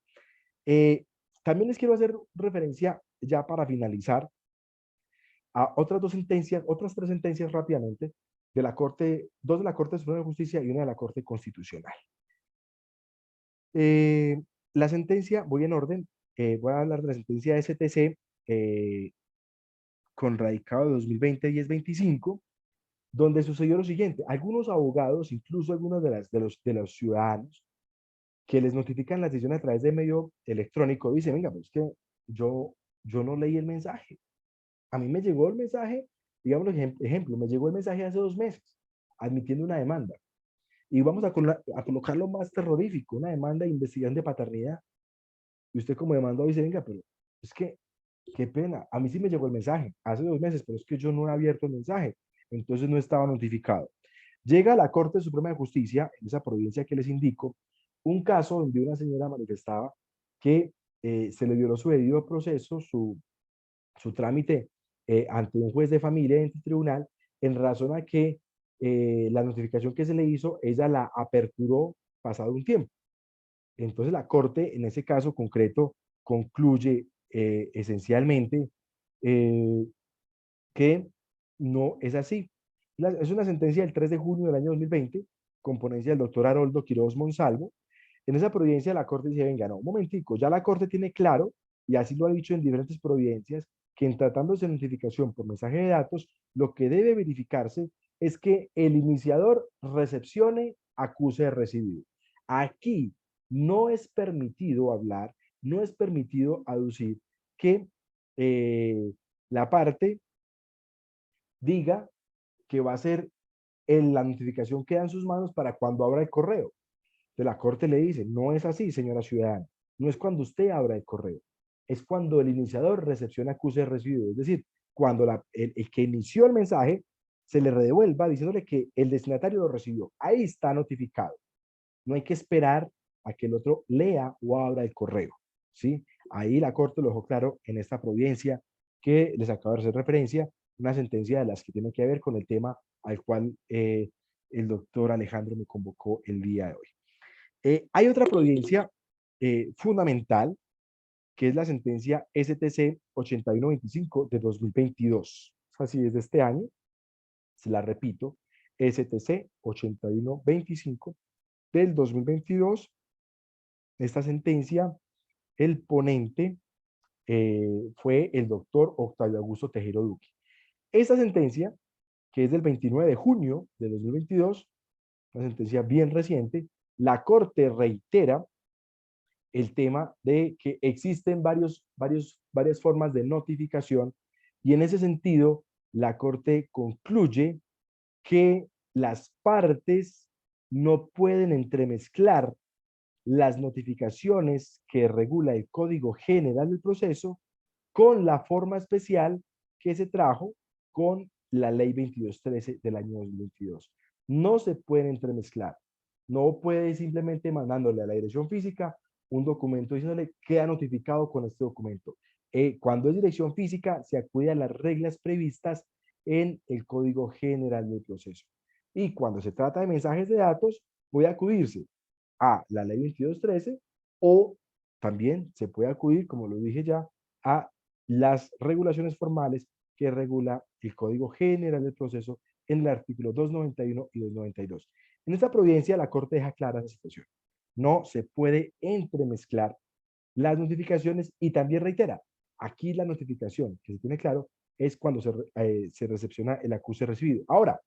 [SPEAKER 2] Eh, También les quiero hacer referencia, ya para finalizar, a otras dos sentencias, otras tres sentencias rápidamente, de la Corte, dos de la Corte Suprema de Justicia y una de la Corte Constitucional. Eh, la sentencia, voy en orden, voy a hablar de la sentencia STC con radicado de 2020-1025, donde sucedió lo siguiente. Algunos abogados, incluso algunos de los ciudadanos, que les notifican la decisión a través de medio electrónico, dicen, venga, pues que yo no leí el mensaje. A mí me llegó el mensaje, digamos, ejemplo, me llegó el mensaje hace 2 meses, admitiendo una demanda. Y vamos a colocar lo más terrorífico, una demanda de investigación de paternidad. Y usted como demandado dice, venga, pero es que, qué pena, a mí sí me llegó el mensaje hace 2 meses, pero es que yo no he abierto el mensaje, entonces no estaba notificado. Llega a la Corte Suprema de Justicia, en esa provincia que les indico, un caso donde una señora manifestaba que se le violó su debido proceso, su trámite ante un juez de familia en el tribunal, en razón a que la notificación que se le hizo, ella la aperturó pasado un tiempo. Entonces la Corte, en ese caso concreto, concluye esencialmente eh, que no es así. Es una sentencia del 3 de junio del año 2020, con ponencia del doctor Haroldo Quiroz Monsalvo. En esa providencia la Corte dice, venga, no, un momentico, ya la Corte tiene claro, y así lo ha dicho en diferentes providencias, que en tratándose de notificación por mensaje de datos, lo que debe verificarse es que el iniciador recepcione acuse de recibido. Aquí no es permitido hablar, no es permitido aducir que la parte diga que va a ser en la notificación queda en sus manos para cuando abra el correo. De la Corte le dice, no es así, señora ciudadana, no es cuando usted abra el correo, es cuando el iniciador recepciona acuse de recibido, es decir, cuando el que inició el mensaje se le redevuelva diciéndole que el destinatario lo recibió. Ahí está notificado. No hay que esperar a que el otro lea o abra el correo, ¿sí? Ahí la Corte lo dejó claro en esta providencia que les acabo de hacer referencia, una sentencia de las que tiene que ver con el tema al cual el doctor Alejandro me convocó el día de hoy. Hay otra providencia fundamental, que es la sentencia STC 8125 de 2022. Así es de este año, se la repito, STC 8125 del 2022. Esta sentencia, el ponente fue el doctor Octavio Augusto Tejero Duque. Esta sentencia, que es del 29 de junio de 2022, una sentencia bien reciente, la Corte reitera el tema de que existen varias formas de notificación y en ese sentido la Corte concluye que las partes no pueden entremezclar las notificaciones que regula el Código General del Proceso con la forma especial que se trajo con la Ley 2213 del año 2022. No se pueden entremezclar. No puede simplemente mandándole a la dirección física un documento diciéndole queda notificado con este documento. Cuando es dirección física, se acude a las reglas previstas en el Código General del Proceso. Y cuando se trata de mensajes de datos, puede acudirse a la ley 2213 o también se puede acudir, como lo dije ya, a las regulaciones formales que regula el Código General del Proceso en el artículo 291 y 292. En esta providencia la Corte deja clara la situación. No se puede entremezclar las notificaciones y también reitera, aquí la notificación que se tiene claro es cuando se recepciona el acuse recibido. Ahora,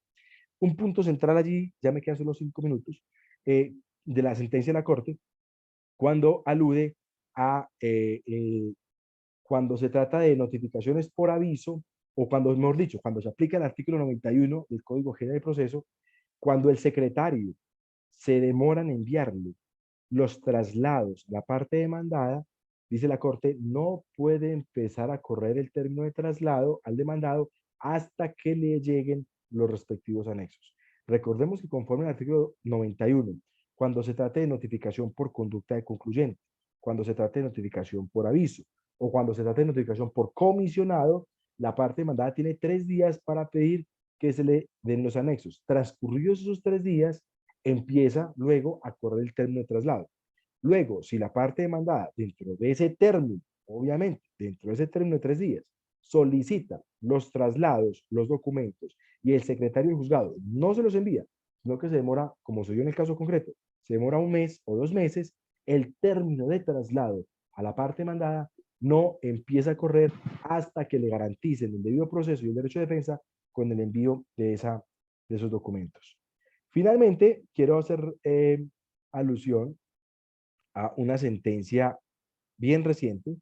[SPEAKER 2] un punto central allí, ya me quedan solo 5 minutos, de la sentencia de la Corte, cuando alude a cuando se trata de notificaciones por aviso, o cuando, mejor dicho, cuando se aplica el artículo 91 del Código General de Proceso, cuando el secretario se demora en enviarle los traslados, la parte demandada, dice la Corte, no puede empezar a correr el término de traslado al demandado hasta que le lleguen los respectivos anexos. Recordemos que conforme al artículo 91, cuando se trate de notificación por conducta de concluyente, cuando se trate de notificación por aviso o cuando se trate de notificación por comisionado, la parte demandada tiene 3 días para pedir que se le den los anexos. Transcurridos esos 3 días, empieza luego a correr el término de traslado. Luego, si la parte demandada dentro de ese término, obviamente, dentro de ese término de 3 días, solicita los traslados, los documentos, y el secretario del juzgado no se los envía, sino que se demora, como soy yo en el caso concreto, se demora 1 mes o 2 meses, el término de traslado a la parte demandada no empieza a correr hasta que le garanticen el debido proceso y el derecho de defensa con el envío de esos documentos. Finalmente, quiero hacer alusión a una sentencia bien reciente,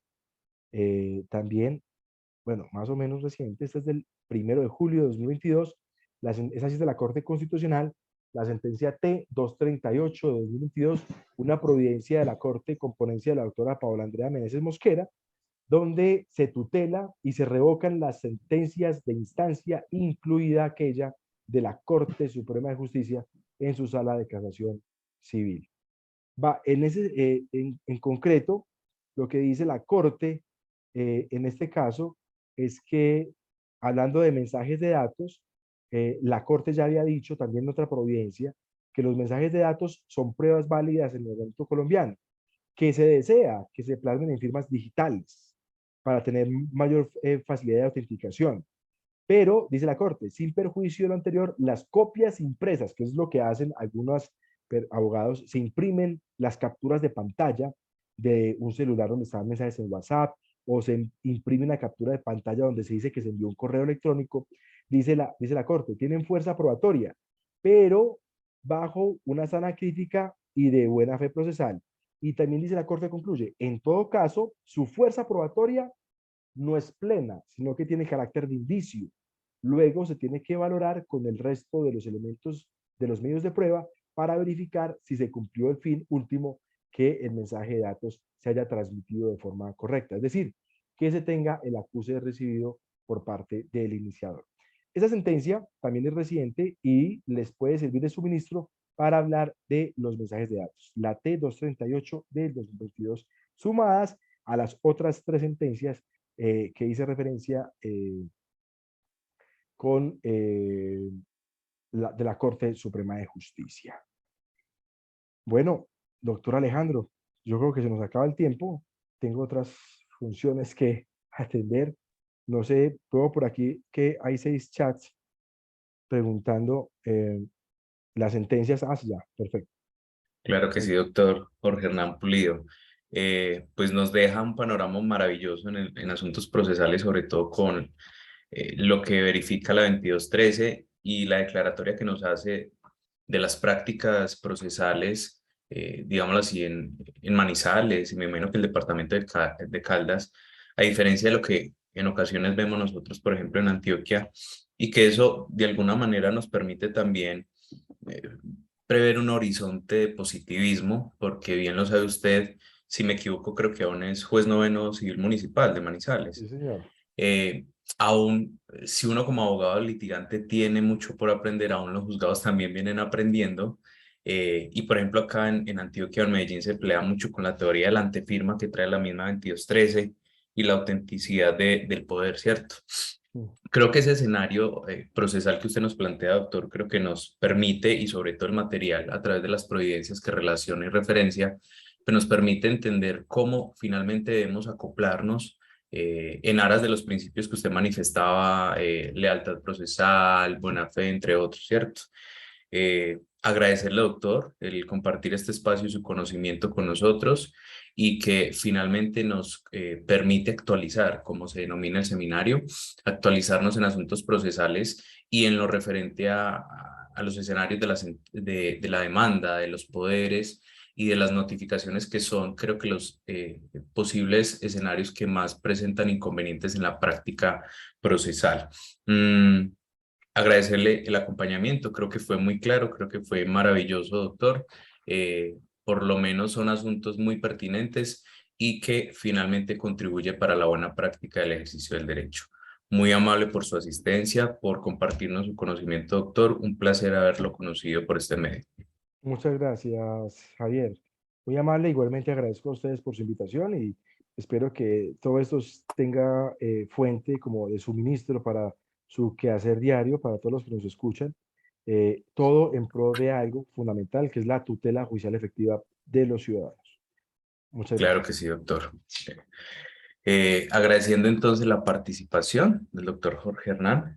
[SPEAKER 2] también, bueno, más o menos reciente, esta es del 1 de julio de 2022, esa sí es de la Corte Constitucional, la sentencia T-238 de 2022, una providencia de la Corte con ponencia de la doctora Paola Andrea Meneses Mosquera, donde se tutela y se revocan las sentencias de instancia, incluida aquella de la Corte Suprema de Justicia en su sala de casación civil. En concreto, lo que dice la Corte en este caso es que, hablando de mensajes de datos, la Corte ya había dicho también en otra providencia que los mensajes de datos son pruebas válidas en el derecho colombiano, que se desea que se plasmen en firmas digitales para tener mayor facilidad de autenticación. Pero, dice la Corte, sin perjuicio de lo anterior, las copias impresas, que es lo que hacen algunos abogados, se imprimen las capturas de pantalla de un celular donde estaban mensajes en WhatsApp, o se imprime una captura de pantalla donde se dice que se envió un correo electrónico, dice la Corte, tienen fuerza probatoria, pero bajo una sana crítica y de buena fe procesal. Y también dice la Corte, concluye, en todo caso, su fuerza probatoria no es plena, sino que tiene carácter de indicio. Luego se tiene que valorar con el resto de los elementos de los medios de prueba para verificar si se cumplió el fin último, que el mensaje de datos se haya transmitido de forma correcta. Es decir, que se tenga el acuse recibido por parte del iniciador. Esa sentencia también es reciente y les puede servir de suministro para hablar de los mensajes de datos. La T238 del 2022, sumadas a las otras tres sentencias que hice referencia con de la Corte Suprema de Justicia. Bueno, doctor Alejandro, yo creo que se nos acaba el tiempo. Tengo otras funciones que atender. No sé, veo por aquí que hay 6 chats preguntando las sentencias. Ah, sí, ya, perfecto.
[SPEAKER 3] Claro que sí, doctor Jorge Hernán Pulido. Pues nos deja un panorama maravilloso en asuntos procesales, sobre todo con lo que verifica la 2213 y la declaratoria que nos hace de las prácticas procesales, digámoslo así, en Manizales, y me imagino que el departamento de Caldas, a diferencia de lo que en ocasiones vemos nosotros, por ejemplo, en Antioquia, y que eso de alguna manera nos permite también eh, prever un horizonte de positivismo, porque bien lo sabe usted, si me equivoco, creo que aún es juez noveno civil municipal de
[SPEAKER 2] Sí,
[SPEAKER 3] Manizales.
[SPEAKER 2] señor.
[SPEAKER 3] Aún si uno como abogado litigante tiene mucho por aprender, aún los juzgados también vienen aprendiendo. Y por ejemplo acá en Antioquia o en Medellín se pelea mucho con la teoría de la antefirma que trae la misma 2213 y la autenticidad del poder, ¿cierto?
[SPEAKER 2] Mm.
[SPEAKER 3] Creo que ese escenario procesal que usted nos plantea, doctor, creo que nos permite, y sobre todo el material a través de las providencias que relaciona y referencia, pues nos permite entender cómo finalmente debemos acoplarnos en aras de los principios que usted manifestaba, lealtad procesal, buena fe, entre otros, ¿cierto? Agradecerle, doctor, el compartir este espacio y su conocimiento con nosotros y que finalmente nos permite actualizar, como se denomina el seminario, actualizarnos en asuntos procesales y en lo referente a los escenarios de la demanda, de los poderes y de las notificaciones que son, creo que los posibles escenarios que más presentan inconvenientes en la práctica procesal. Agradecerle el acompañamiento, creo que fue muy claro, creo que fue maravilloso, doctor. Por lo menos son asuntos muy pertinentes y que finalmente contribuye para la buena práctica del ejercicio del derecho. Muy amable por su asistencia, por compartirnos su conocimiento, doctor. Un placer haberlo conocido por este medio.
[SPEAKER 2] Muchas gracias, Javier. Muy amable. Igualmente agradezco a ustedes por su invitación y espero que todo esto tenga fuente como de suministro para su quehacer diario, para todos los que nos escuchan. Todo en pro de algo fundamental, que es la tutela judicial efectiva de los ciudadanos. Muchas
[SPEAKER 3] Claro
[SPEAKER 2] gracias.
[SPEAKER 3] que sí, doctor. Agradeciendo entonces la participación del doctor Jorge Hernán.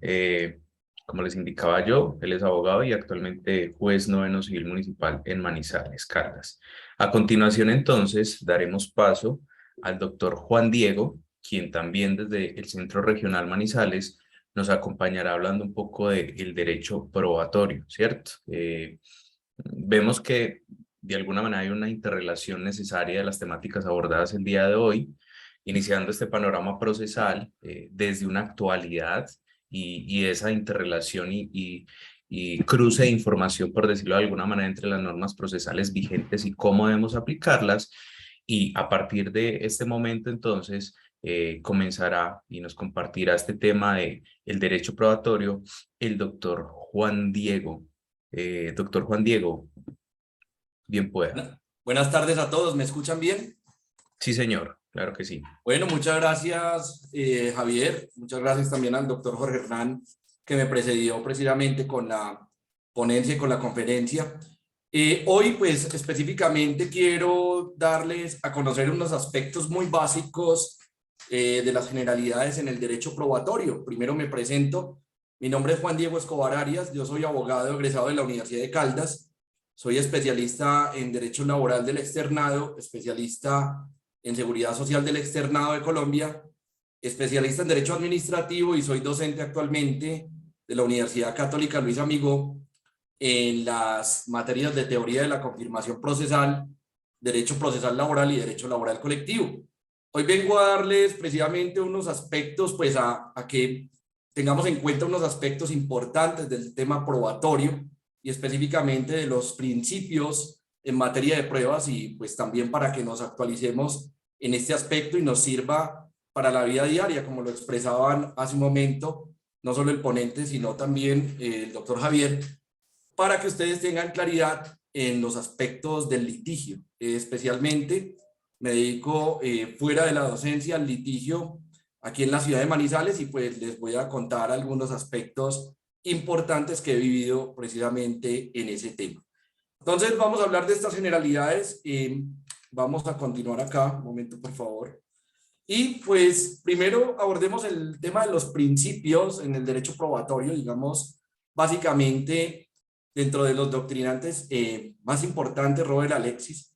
[SPEAKER 3] Como les indicaba yo, él es abogado y actualmente juez noveno civil municipal en Manizales, Caldas. A continuación, entonces, daremos paso al doctor Juan Diego, quien también desde el Centro Regional Manizales nos acompañará hablando un poco del derecho probatorio, ¿cierto? Vemos que de alguna manera hay una interrelación necesaria de las temáticas abordadas el día de hoy, iniciando este panorama procesal desde una actualidad y esa interrelación y cruce de información, por decirlo de alguna manera, entre las normas procesales vigentes y cómo debemos aplicarlas. Y a partir de este momento, entonces, comenzará y nos compartirá este tema de el derecho probatorio el doctor Juan Diego. Doctor Juan Diego, bien pueda.
[SPEAKER 4] Buenas tardes a todos, ¿me escuchan bien?
[SPEAKER 3] Sí, señor, claro que sí.
[SPEAKER 4] Bueno, muchas gracias, Javier. Muchas gracias también al doctor Jorge Hernán, que me precedió precisamente con la ponencia y con la conferencia. Hoy, pues, específicamente quiero darles a conocer unos aspectos muy básicos de las generalidades en el derecho probatorio. Primero me presento. Mi nombre es Juan Diego Escobar Arias. Yo soy abogado egresado de la Universidad de Caldas. Soy especialista en Derecho Laboral del Externado, especialista en Seguridad Social del Externado de Colombia, especialista en Derecho Administrativo y soy docente actualmente de la Universidad Católica Luis Amigó en las materias de Teoría de la Confirmación Procesal, Derecho Procesal Laboral y Derecho Laboral Colectivo. Hoy vengo a darles precisamente unos aspectos, pues a que tengamos en cuenta unos aspectos importantes del tema probatorio y específicamente de los principios en materia de pruebas y pues también para que nos actualicemos en este aspecto y nos sirva para la vida diaria, como lo expresaban hace un momento, no solo el ponente, sino también el doctor Javier, para que ustedes tengan claridad en los aspectos del litigio. Especialmente me dedico fuera de la docencia al litigio aquí en la ciudad de Manizales y pues les voy a contar algunos aspectos importantes que he vivido precisamente en ese tema. Entonces vamos a hablar de estas generalidades. Vamos a continuar acá, un momento por favor. Y pues primero abordemos el tema de los principios en el derecho probatorio, digamos, básicamente dentro de los doctrinantes más importantes, Robert Alexis.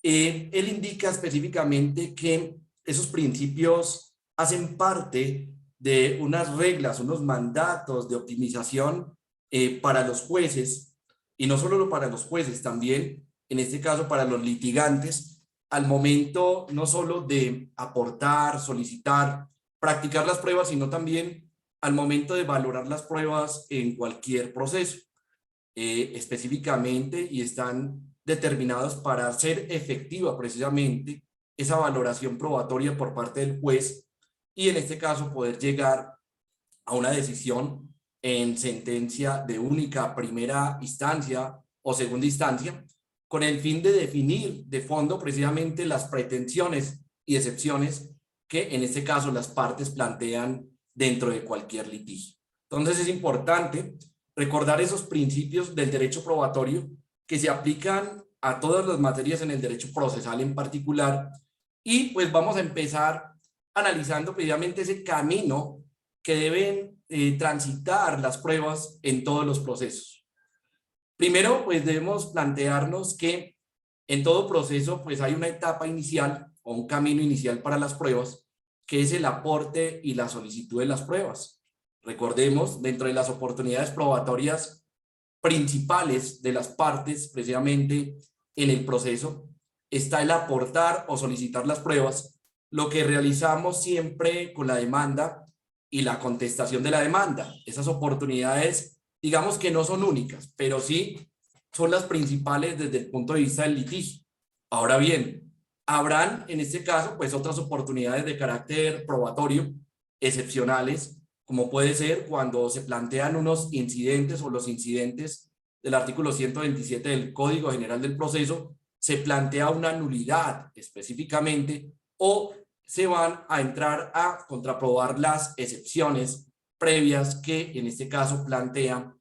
[SPEAKER 4] Él indica específicamente que esos principios hacen parte de unas reglas, unos mandatos de optimización para los jueces, y no solo para los jueces, también en este caso para los litigantes, al momento no solo de aportar, solicitar, practicar las pruebas, sino también al momento de valorar las pruebas en cualquier proceso. Específicamente, y están determinados para hacer efectiva precisamente esa valoración probatoria por parte del juez y en este caso poder llegar a una decisión en sentencia de única primera instancia o segunda instancia con el fin de definir de fondo precisamente las pretensiones y excepciones que en este caso las partes plantean dentro de cualquier litigio. Entonces es importante recordar esos principios del derecho probatorio que se aplican a todas las materias en el derecho procesal en particular y pues vamos a empezar analizando precisamente ese camino que deben transitar las pruebas en todos los procesos. Primero, pues debemos plantearnos que en todo proceso pues hay una etapa inicial o un camino inicial para las pruebas, que es el aporte y la solicitud de las pruebas. Recordemos, dentro de las oportunidades probatorias principales de las partes, precisamente en el proceso, está el aportar o solicitar las pruebas, lo que realizamos siempre con la demanda y la contestación de la demanda. Esas oportunidades, digamos que no son únicas, pero sí son las principales desde el punto de vista del litigio. Ahora bien, habrán en este caso pues otras oportunidades de carácter probatorio excepcionales, como puede ser cuando se plantean unos incidentes o los incidentes del artículo 127 del Código General del Proceso, se plantea una nulidad específicamente o se van a entrar a contraprobar las excepciones previas que en este caso plantean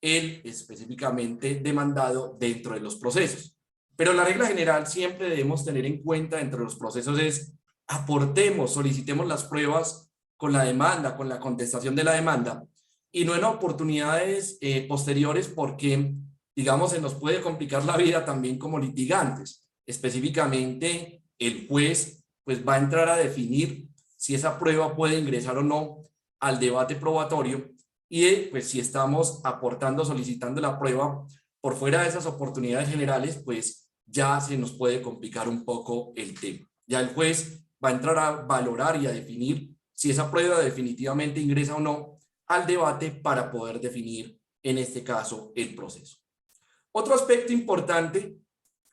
[SPEAKER 4] el específicamente demandado dentro de los procesos. Pero la regla general siempre debemos tener en cuenta dentro de los procesos es aportemos, solicitemos las pruebas con la demanda, con la contestación de la demanda y no en oportunidades posteriores porque, digamos, se nos puede complicar la vida también como litigantes. Específicamente, el juez pues va a entrar a definir si esa prueba puede ingresar o no al debate probatorio y pues si estamos aportando, solicitando la prueba por fuera de esas oportunidades generales, pues ya se nos puede complicar un poco el tema. Ya el juez va a entrar a valorar y a definir si esa prueba definitivamente ingresa o no al debate para poder definir, en este caso, el proceso. Otro aspecto importante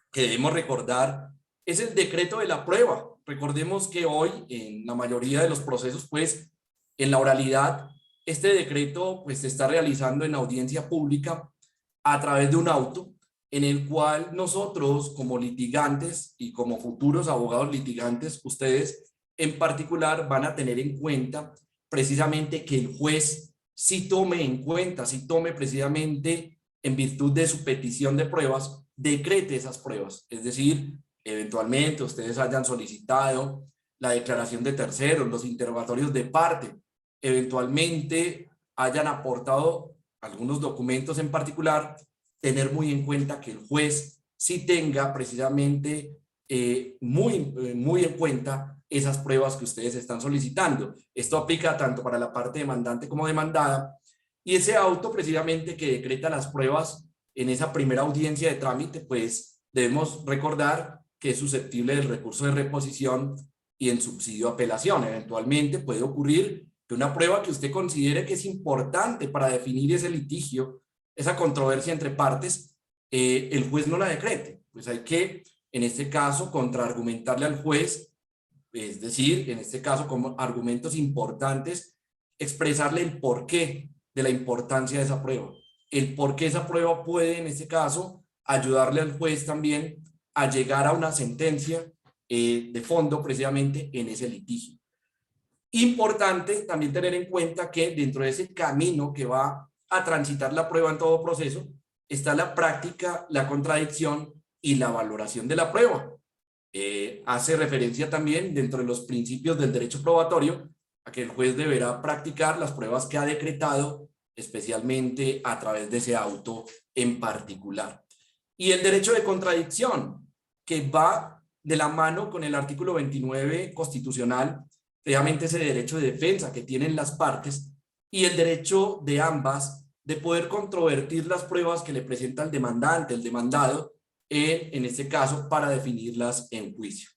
[SPEAKER 4] que debemos recordar es el decreto de la prueba. Recordemos que hoy, en la mayoría de los procesos, pues, en la oralidad, este decreto, pues, se está realizando en audiencia pública a través de un auto, en el cual nosotros, como litigantes y como futuros abogados litigantes, ustedes en particular van a tener en cuenta precisamente que el juez sí tome en cuenta, sí tome precisamente en virtud de su petición de pruebas, decrete esas pruebas. Es decir, eventualmente ustedes hayan solicitado la declaración de terceros, los interrogatorios de parte, eventualmente hayan aportado algunos documentos en particular, tener muy en cuenta que el juez sí tenga precisamente muy en cuenta esas pruebas que ustedes están solicitando. Esto aplica tanto para la parte demandante como demandada, y ese auto precisamente que decreta las pruebas en esa primera audiencia de trámite, pues debemos recordar que es susceptible del recurso de reposición y en subsidio de apelación. Eventualmente puede ocurrir que una prueba que usted considere que es importante para definir ese litigio, esa controversia entre partes, el juez no la decrete. Pues hay que, en este caso, contraargumentarle al juez, es decir, en este caso, como argumentos importantes, expresarle el porqué de la importancia de esa prueba, el por qué esa prueba puede, en este caso, ayudarle al juez también a llegar a una sentencia de fondo precisamente en ese litigio. Importante también tener en cuenta que dentro de ese camino que va a transitar la prueba en todo proceso está la práctica, la contradicción y la valoración de la prueba. Hace referencia también dentro de los principios del derecho probatorio a que el juez deberá practicar las pruebas que ha decretado, especialmente a través de ese auto en particular. Y el derecho de contradicción, que va de la mano con el artículo 29 constitucional, precisamente ese derecho de defensa que tienen las partes y el derecho de ambas de poder controvertir las pruebas que le presenta el demandante, el demandado, en este caso, para definirlas en juicio.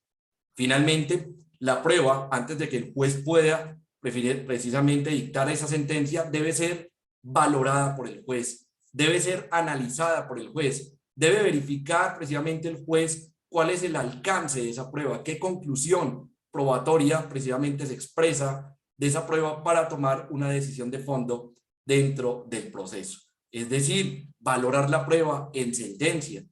[SPEAKER 4] Finalmente, la prueba, antes de que el juez pueda precisamente dictar esa sentencia, debe ser valorada por el juez, debe ser analizada por el juez, debe verificar precisamente el juez cuál es el alcance de esa prueba, qué conclusión probatoria precisamente se expresa de esa prueba para tomar una decisión de fondo dentro del proceso. Es decir, valorar la prueba en sentencia.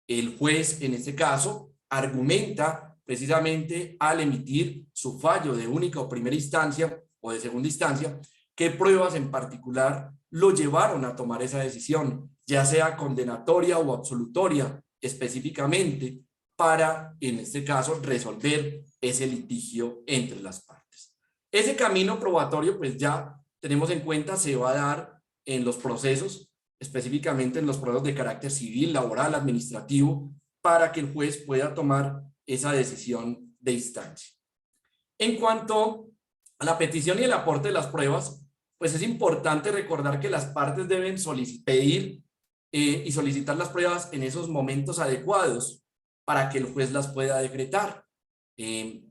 [SPEAKER 4] El juez, en este caso, argumenta precisamente al emitir su fallo de única o primera instancia o de segunda instancia, qué pruebas en particular lo llevaron a tomar esa decisión, ya sea condenatoria o absolutoria específicamente, para, en este caso, resolver ese litigio entre las partes. Ese camino probatorio, pues ya tenemos en cuenta, se va a dar en los procesos, específicamente en los procesos de carácter civil, laboral, administrativo, para que el juez pueda tomar esa decisión de instancia. En cuanto a la petición y el aporte de las pruebas, pues es importante recordar que las partes deben pedir y solicitar las pruebas en esos momentos adecuados para que el juez las pueda decretar.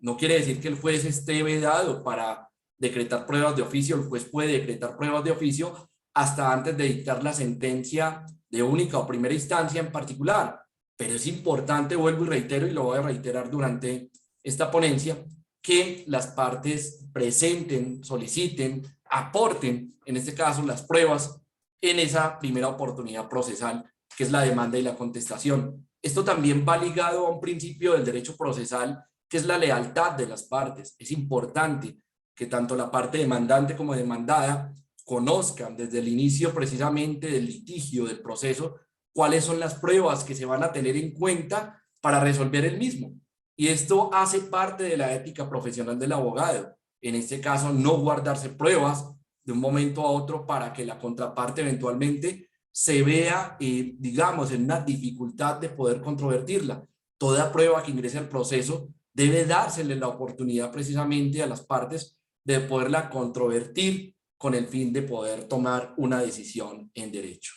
[SPEAKER 4] No quiere decir que el juez esté vedado para decretar pruebas de oficio. El juez puede decretar pruebas de oficio hasta antes de dictar la sentencia de única o primera instancia en particular. Pero es importante, vuelvo y reitero, y lo voy a reiterar durante esta ponencia, que las partes presenten, soliciten, aporten, en este caso, las pruebas en esa primera oportunidad procesal, que es la demanda y la contestación. Esto también va ligado a un principio del derecho procesal, que es la lealtad de las partes. Es importante que tanto la parte demandante como demandada conozcan desde el inicio precisamente del litigio, del proceso, cuáles son las pruebas que se van a tener en cuenta para resolver el mismo. Y esto hace parte de la ética profesional del abogado. En este caso, no guardarse pruebas de un momento a otro para que la contraparte eventualmente se vea, digamos, en una dificultad de poder controvertirla. Toda prueba que ingrese al proceso debe dársele la oportunidad precisamente a las partes de poderla controvertir con el fin de poder tomar una decisión en derecho.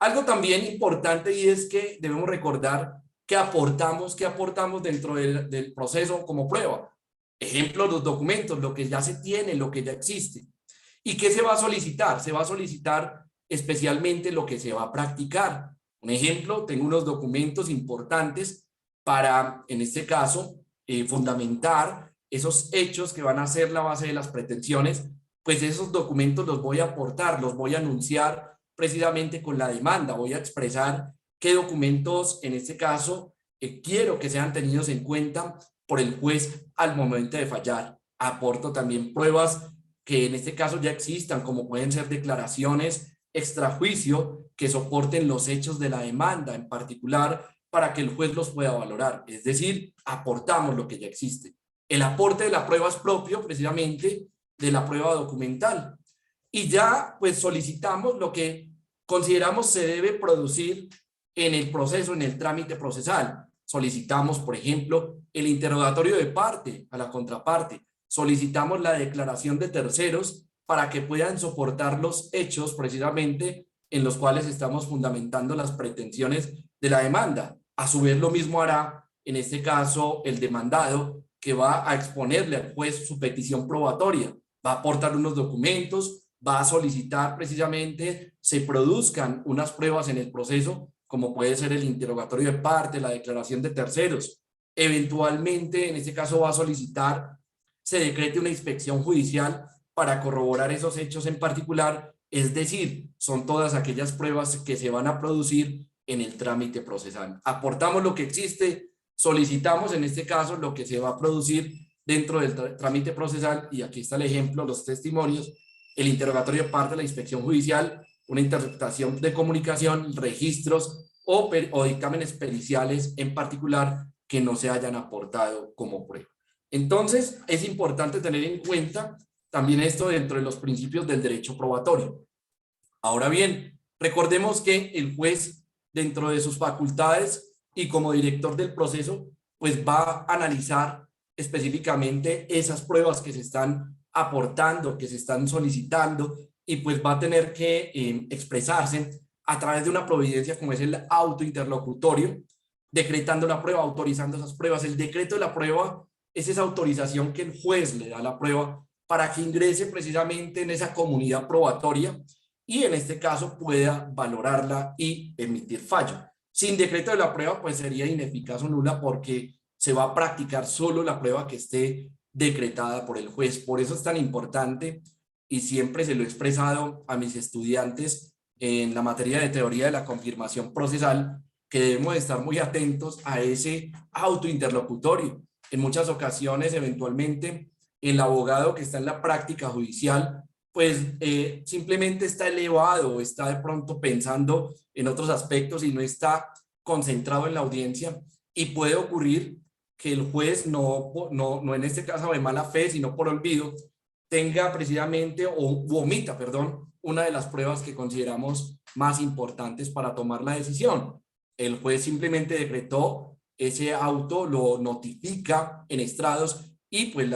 [SPEAKER 4] Algo también importante, y es que debemos recordar qué aportamos dentro del proceso como prueba. Ejemplo, los documentos, lo que ya se tiene, lo que ya existe. ¿Y qué se va a solicitar? Se va a solicitar especialmente lo que se va a practicar. Un ejemplo, tengo unos documentos importantes para, en este caso, fundamentar esos hechos que van a ser la base de las pretensiones. Pues esos documentos los voy a aportar, los voy a anunciar precisamente con la demanda. Voy a expresar qué documentos, en este caso, quiero que sean tenidos en cuenta por el juez al momento de fallar. Aporto también pruebas que en este caso ya existan, como pueden ser declaraciones extrajuicio que soporten los hechos de la demanda en particular, para que el juez los pueda valorar. Es decir, aportamos lo que ya existe. El aporte de la prueba es propio precisamente de la prueba documental. Y ya pues solicitamos lo que consideramos se debe producir en el proceso, en el trámite procesal. Solicitamos, por ejemplo, el interrogatorio de parte a la contraparte. Solicitamos la declaración de terceros para que puedan soportar los hechos precisamente en los cuales estamos fundamentando las pretensiones de la demanda. A su vez, lo mismo hará en este caso el demandado, que va a exponerle al juez su petición probatoria, va a aportar unos documentos, va a solicitar precisamente se produzcan unas pruebas en el proceso, como puede ser el interrogatorio de parte, la declaración de terceros. Eventualmente, en este caso, va a solicitar se decrete una inspección judicial para corroborar esos hechos en particular, es decir, son todas aquellas pruebas que se van a producir en el trámite procesal. Aportamos lo que existe, solicitamos en este caso lo que se va a producir dentro del trámite procesal, y aquí está el ejemplo, los testimonios, el interrogatorio de parte, la inspección judicial, una interpretación de comunicación, registros o dictámenes periciales en particular que no se hayan aportado como prueba. Entonces, es importante tener en cuenta también esto dentro de los principios del derecho probatorio. Ahora bien, recordemos que el juez, dentro de sus facultades y como director del proceso, pues va a analizar específicamente esas pruebas que se están aportando, que se están solicitando, y pues va a tener que expresarse a través de una providencia como es el auto interlocutorio, decretando la prueba, autorizando esas pruebas. El decreto de la prueba es esa autorización que el juez le da a la prueba para que ingrese precisamente en esa comunidad probatoria y en este caso pueda valorarla y emitir fallo. Sin decreto de la prueba pues sería ineficaz o nula, porque se va a practicar solo la prueba que esté decretada por el juez. Por eso es tan importante, y siempre se lo he expresado a mis estudiantes en la materia de teoría de la confirmación procesal, que debemos estar muy atentos a ese autointerlocutorio. En muchas ocasiones, eventualmente, el abogado que está en la práctica judicial, pues simplemente está elevado, está de pronto pensando en otros aspectos y no está concentrado en la audiencia, y puede ocurrir que el juez no en este caso de mala fe, sino por olvido, tenga precisamente o omita, perdón, una de las pruebas que consideramos más importantes para tomar la decisión. El juez simplemente decretó ese auto, lo notifica en estrados y pues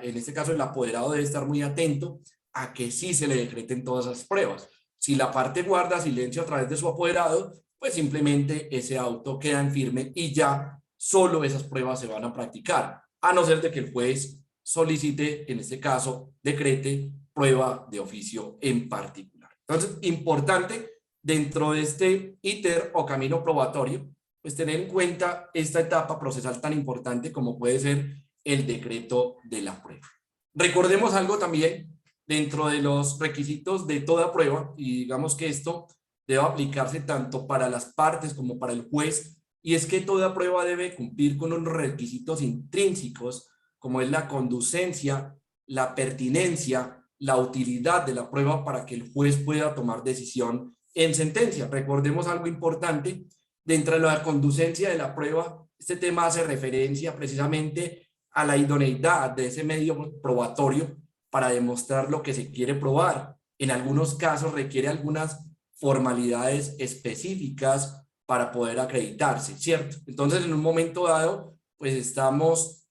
[SPEAKER 4] en este caso el apoderado debe estar muy atento a que sí se le decreten todas esas pruebas. Si la parte guarda silencio a través de su apoderado, pues simplemente ese auto queda en firme y ya solo esas pruebas se van a practicar, a no ser de que el juez solicite, en este caso, decrete prueba de oficio en particular. Entonces, importante dentro de este íter o camino probatorio, pues tener en cuenta esta etapa procesal tan importante como puede ser el decreto de la prueba. Recordemos algo también dentro de los requisitos de toda prueba, y digamos que esto debe aplicarse tanto para las partes como para el juez, y es que toda prueba debe cumplir con unos requisitos intrínsecos, como es la conducencia, la pertinencia, la utilidad de la prueba para que el juez pueda tomar decisión en sentencia. Recordemos algo importante, dentro de la conducencia de la prueba, este tema hace referencia precisamente a la idoneidad de ese medio probatorio para demostrar lo que se quiere probar. En algunos casos requiere algunas formalidades específicas para poder acreditarse, ¿cierto? Entonces, en un momento dado, pues estamos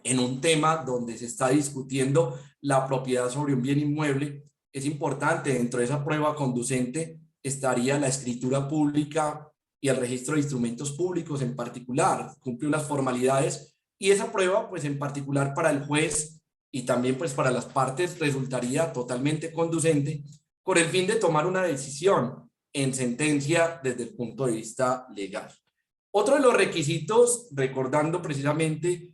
[SPEAKER 4] en un tema donde se está discutiendo la propiedad sobre un bien inmueble. Es importante, dentro de esa prueba conducente estaría la escritura pública y el registro de instrumentos públicos en particular, cumple unas formalidades, y esa prueba, pues en particular para el juez y también pues para las partes, resultaría totalmente conducente con el fin de tomar una decisión en sentencia desde el punto de vista legal. Otro de los requisitos, recordando precisamente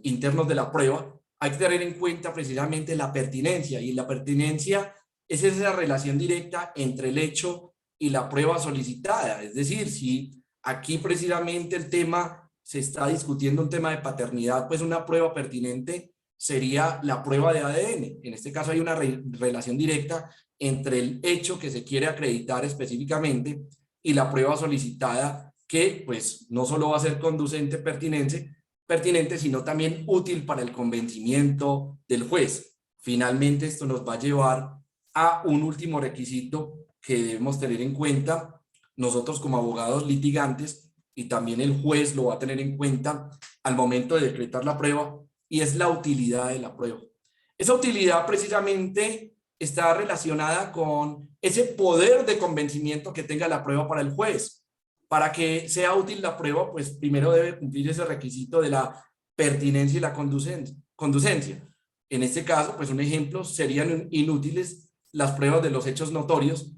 [SPEAKER 4] internos de la prueba, hay que tener en cuenta precisamente la pertinencia, y la pertinencia es esa relación directa entre el hecho y la prueba solicitada. Es decir, si aquí precisamente el tema se está discutiendo un tema de paternidad, pues una prueba pertinente sería la prueba de ADN. En este caso hay una relación directa entre el hecho que se quiere acreditar específicamente y la prueba solicitada, que pues no solo va a ser conducente, pertinente, pertinente, sino también útil para el convencimiento del juez. Finalmente, esto nos va a llevar a un último requisito que debemos tener en cuenta nosotros como abogados litigantes, y también el juez lo va a tener en cuenta al momento de decretar la prueba, y es la utilidad de la prueba. Esa utilidad precisamente está relacionada con ese poder de convencimiento que tenga la prueba para el juez. Para que sea útil la prueba, pues primero debe cumplir ese requisito de la pertinencia y la conducencia. En este caso, pues un ejemplo, serían inútiles las pruebas de los hechos notorios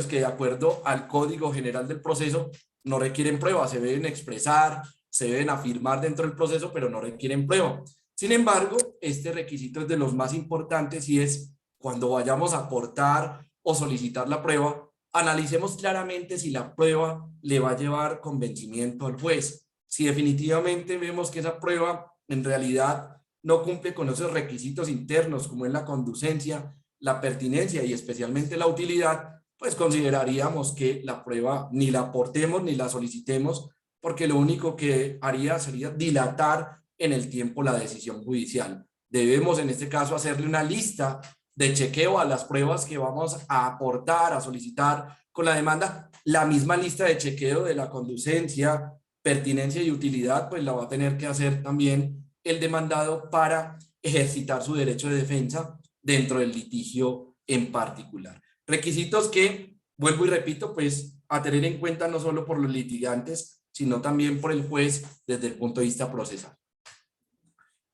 [SPEAKER 4] que de acuerdo al Código General del Proceso no requieren prueba, se deben expresar, se deben afirmar dentro del proceso, pero no requieren prueba. Sin embargo, este requisito es de los más importantes, y es cuando vayamos a aportar o solicitar la prueba, analicemos claramente si la prueba le va a llevar convencimiento al juez. Si definitivamente vemos que esa prueba en realidad no cumple con esos requisitos internos, como es la conducencia, la pertinencia y especialmente la utilidad, pues consideraríamos que la prueba ni la aportemos ni la solicitemos, porque lo único que haría sería dilatar en el tiempo la decisión judicial. Debemos en este caso hacerle una lista de chequeo a las pruebas que vamos a aportar, a solicitar con la demanda. La misma lista de chequeo de la conducencia, pertinencia y utilidad, pues la va a tener que hacer también el demandado para ejercitar su derecho de defensa dentro del litigio en particular. Requisitos que, vuelvo y repito, pues a tener en cuenta no solo por los litigantes, sino también por el juez desde el punto de vista procesal.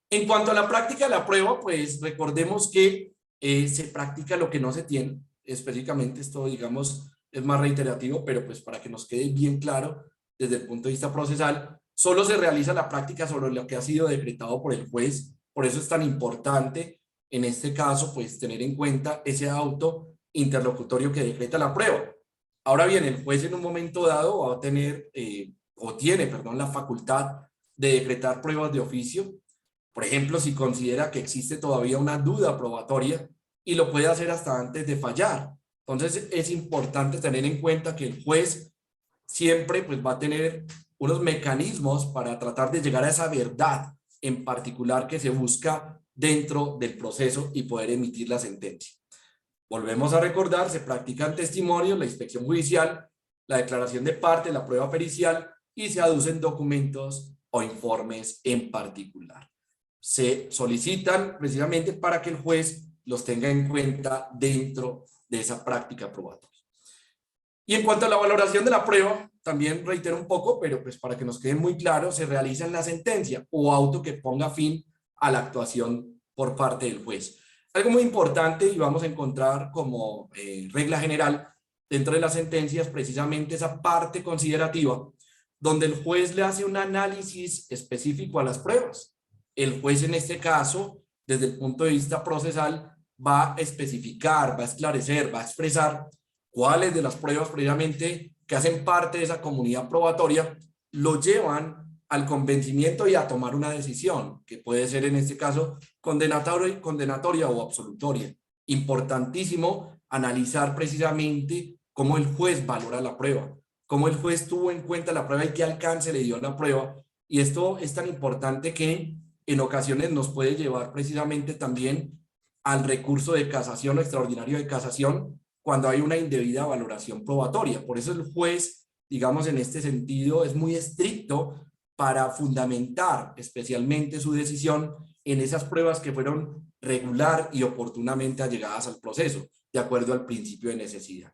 [SPEAKER 4] En cuanto a la práctica de la prueba, pues recordemos que se practica lo que no se tiene. Específicamente esto, digamos, es más reiterativo, pero pues para que nos quede bien claro desde el punto de vista procesal, solo se realiza la práctica sobre lo que ha sido decretado por el juez. Por eso es tan importante en este caso, pues tener en cuenta ese auto interlocutorio que decreta la prueba. Ahora bien, el juez en un momento dado va a tener, tiene la facultad de decretar pruebas de oficio. Por ejemplo, si considera que existe todavía una duda probatoria, y lo puede hacer hasta antes de fallar. Entonces es importante tener en cuenta que el juez siempre pues va a tener unos mecanismos para tratar de llegar a esa verdad en particular que se busca dentro del proceso y poder emitir la sentencia. Volvemos a recordar, se practican testimonios, la inspección judicial, la declaración de parte, la prueba pericial, y se aducen documentos o informes en particular. Se solicitan precisamente para que el juez los tenga en cuenta dentro de esa práctica probatoria. Y en cuanto a la valoración de la prueba, también reitero un poco, pero pues para que nos quede muy claro, se realiza en la sentencia o auto que ponga fin a la actuación por parte del juez. Algo muy importante, y vamos a encontrar como regla general dentro de las sentencias, precisamente esa parte considerativa, donde el juez le hace un análisis específico a las pruebas. El juez en este caso, desde el punto de vista procesal, va a especificar, va a esclarecer, va a expresar cuáles de las pruebas previamente que hacen parte de esa comunidad probatoria lo llevan al convencimiento y a tomar una decisión, que puede ser en este caso condenatoria o absolutoria. Importantísimo analizar precisamente cómo el juez valora la prueba, cómo el juez tuvo en cuenta la prueba y qué alcance le dio a la prueba. Y esto es tan importante que en ocasiones nos puede llevar precisamente también al recurso de casación o extraordinario de casación cuando hay una indebida valoración probatoria. Por eso el juez, digamos en este sentido, es muy estricto para fundamentar especialmente su decisión en esas pruebas que fueron regular y oportunamente allegadas al proceso, de acuerdo al principio de necesidad.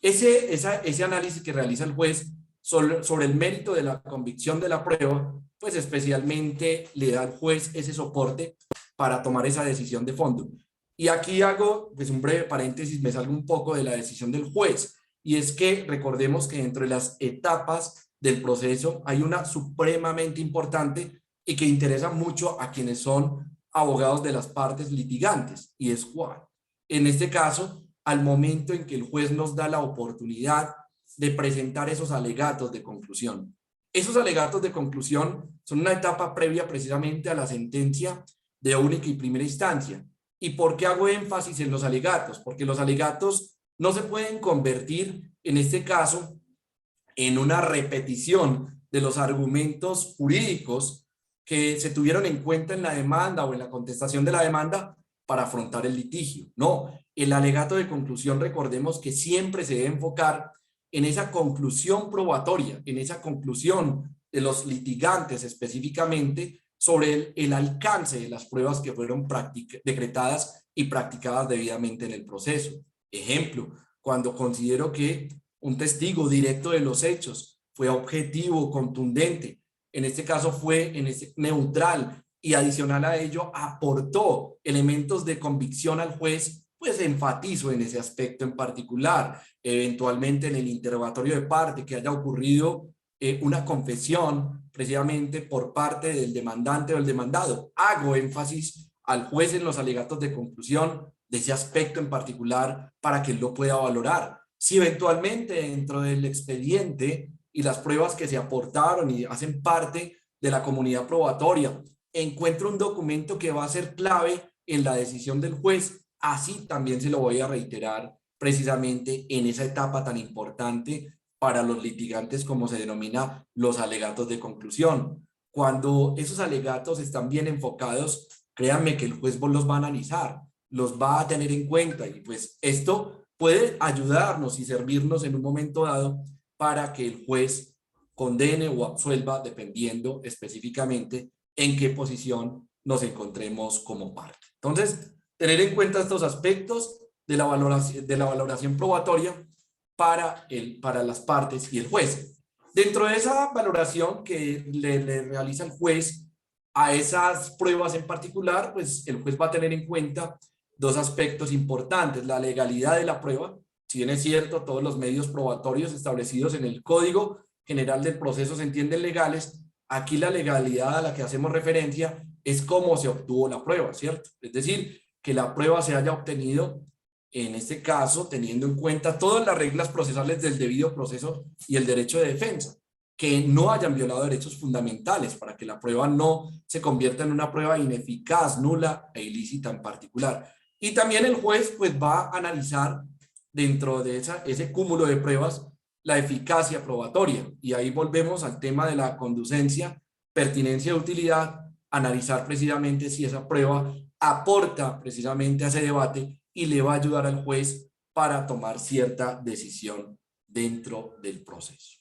[SPEAKER 4] Ese análisis que realiza el juez sobre el mérito de la convicción de la prueba, pues especialmente le da al juez ese soporte para tomar esa decisión de fondo. Y aquí hago pues un breve paréntesis, me salgo un poco de la decisión del juez, y es que recordemos que dentro de las etapas del proceso hay una supremamente importante y que interesa mucho a quienes son abogados de las partes litigantes, y es cuál. En este caso, al momento en que el juez nos da la oportunidad de presentar esos alegatos de conclusión. Esos alegatos de conclusión son una etapa previa precisamente a la sentencia de única y primera instancia. ¿Y por qué hago énfasis en los alegatos? Porque los alegatos no se pueden convertir, en este caso, en una repetición de los argumentos jurídicos que se tuvieron en cuenta en la demanda o en la contestación de la demanda para afrontar el litigio. No, el alegato de conclusión, recordemos que siempre se debe enfocar en esa conclusión probatoria, en esa conclusión de los litigantes específicamente sobre el alcance de las pruebas que fueron decretadas y practicadas debidamente en el proceso. Ejemplo, cuando considero que un testigo directo de los hechos fue objetivo, contundente, en este caso fue neutral y adicional a ello aportó elementos de convicción al juez, pues enfatizo en ese aspecto en particular. Eventualmente en el interrogatorio de parte que haya ocurrido una confesión precisamente por parte del demandante o el demandado, hago énfasis al juez en los alegatos de conclusión de ese aspecto en particular para que él lo pueda valorar. Si eventualmente dentro del expediente y las pruebas que se aportaron y hacen parte de la comunidad probatoria, encuentro un documento que va a ser clave en la decisión del juez, así también se lo voy a reiterar precisamente en esa etapa tan importante para los litigantes como se denomina los alegatos de conclusión. Cuando esos alegatos están bien enfocados, créanme que el juez los va a analizar, los va a tener en cuenta y pues esto puede ayudarnos y servirnos en un momento dado para que el juez condene o absuelva dependiendo específicamente en qué posición nos encontremos como parte. Entonces, tener en cuenta estos aspectos de la valoración probatoria para las partes y el juez. Dentro de esa valoración que le realiza el juez a esas pruebas en particular, pues el juez va a tener en cuenta dos aspectos importantes: la legalidad de la prueba. Si bien es cierto, todos los medios probatorios establecidos en el Código General del Proceso se entienden legales, aquí la legalidad a la que hacemos referencia es cómo se obtuvo la prueba, ¿cierto? Es decir, que la prueba se haya obtenido, en este caso, teniendo en cuenta todas las reglas procesales del debido proceso y el derecho de defensa, que no hayan violado derechos fundamentales para que la prueba no se convierta en una prueba ineficaz, nula e ilícita en particular. Y también el juez pues va a analizar dentro de ese cúmulo de pruebas la eficacia probatoria. Y ahí volvemos al tema de la conducencia, pertinencia y utilidad, analizar precisamente si esa prueba aporta precisamente a ese debate y le va a ayudar al juez para tomar cierta decisión dentro del proceso.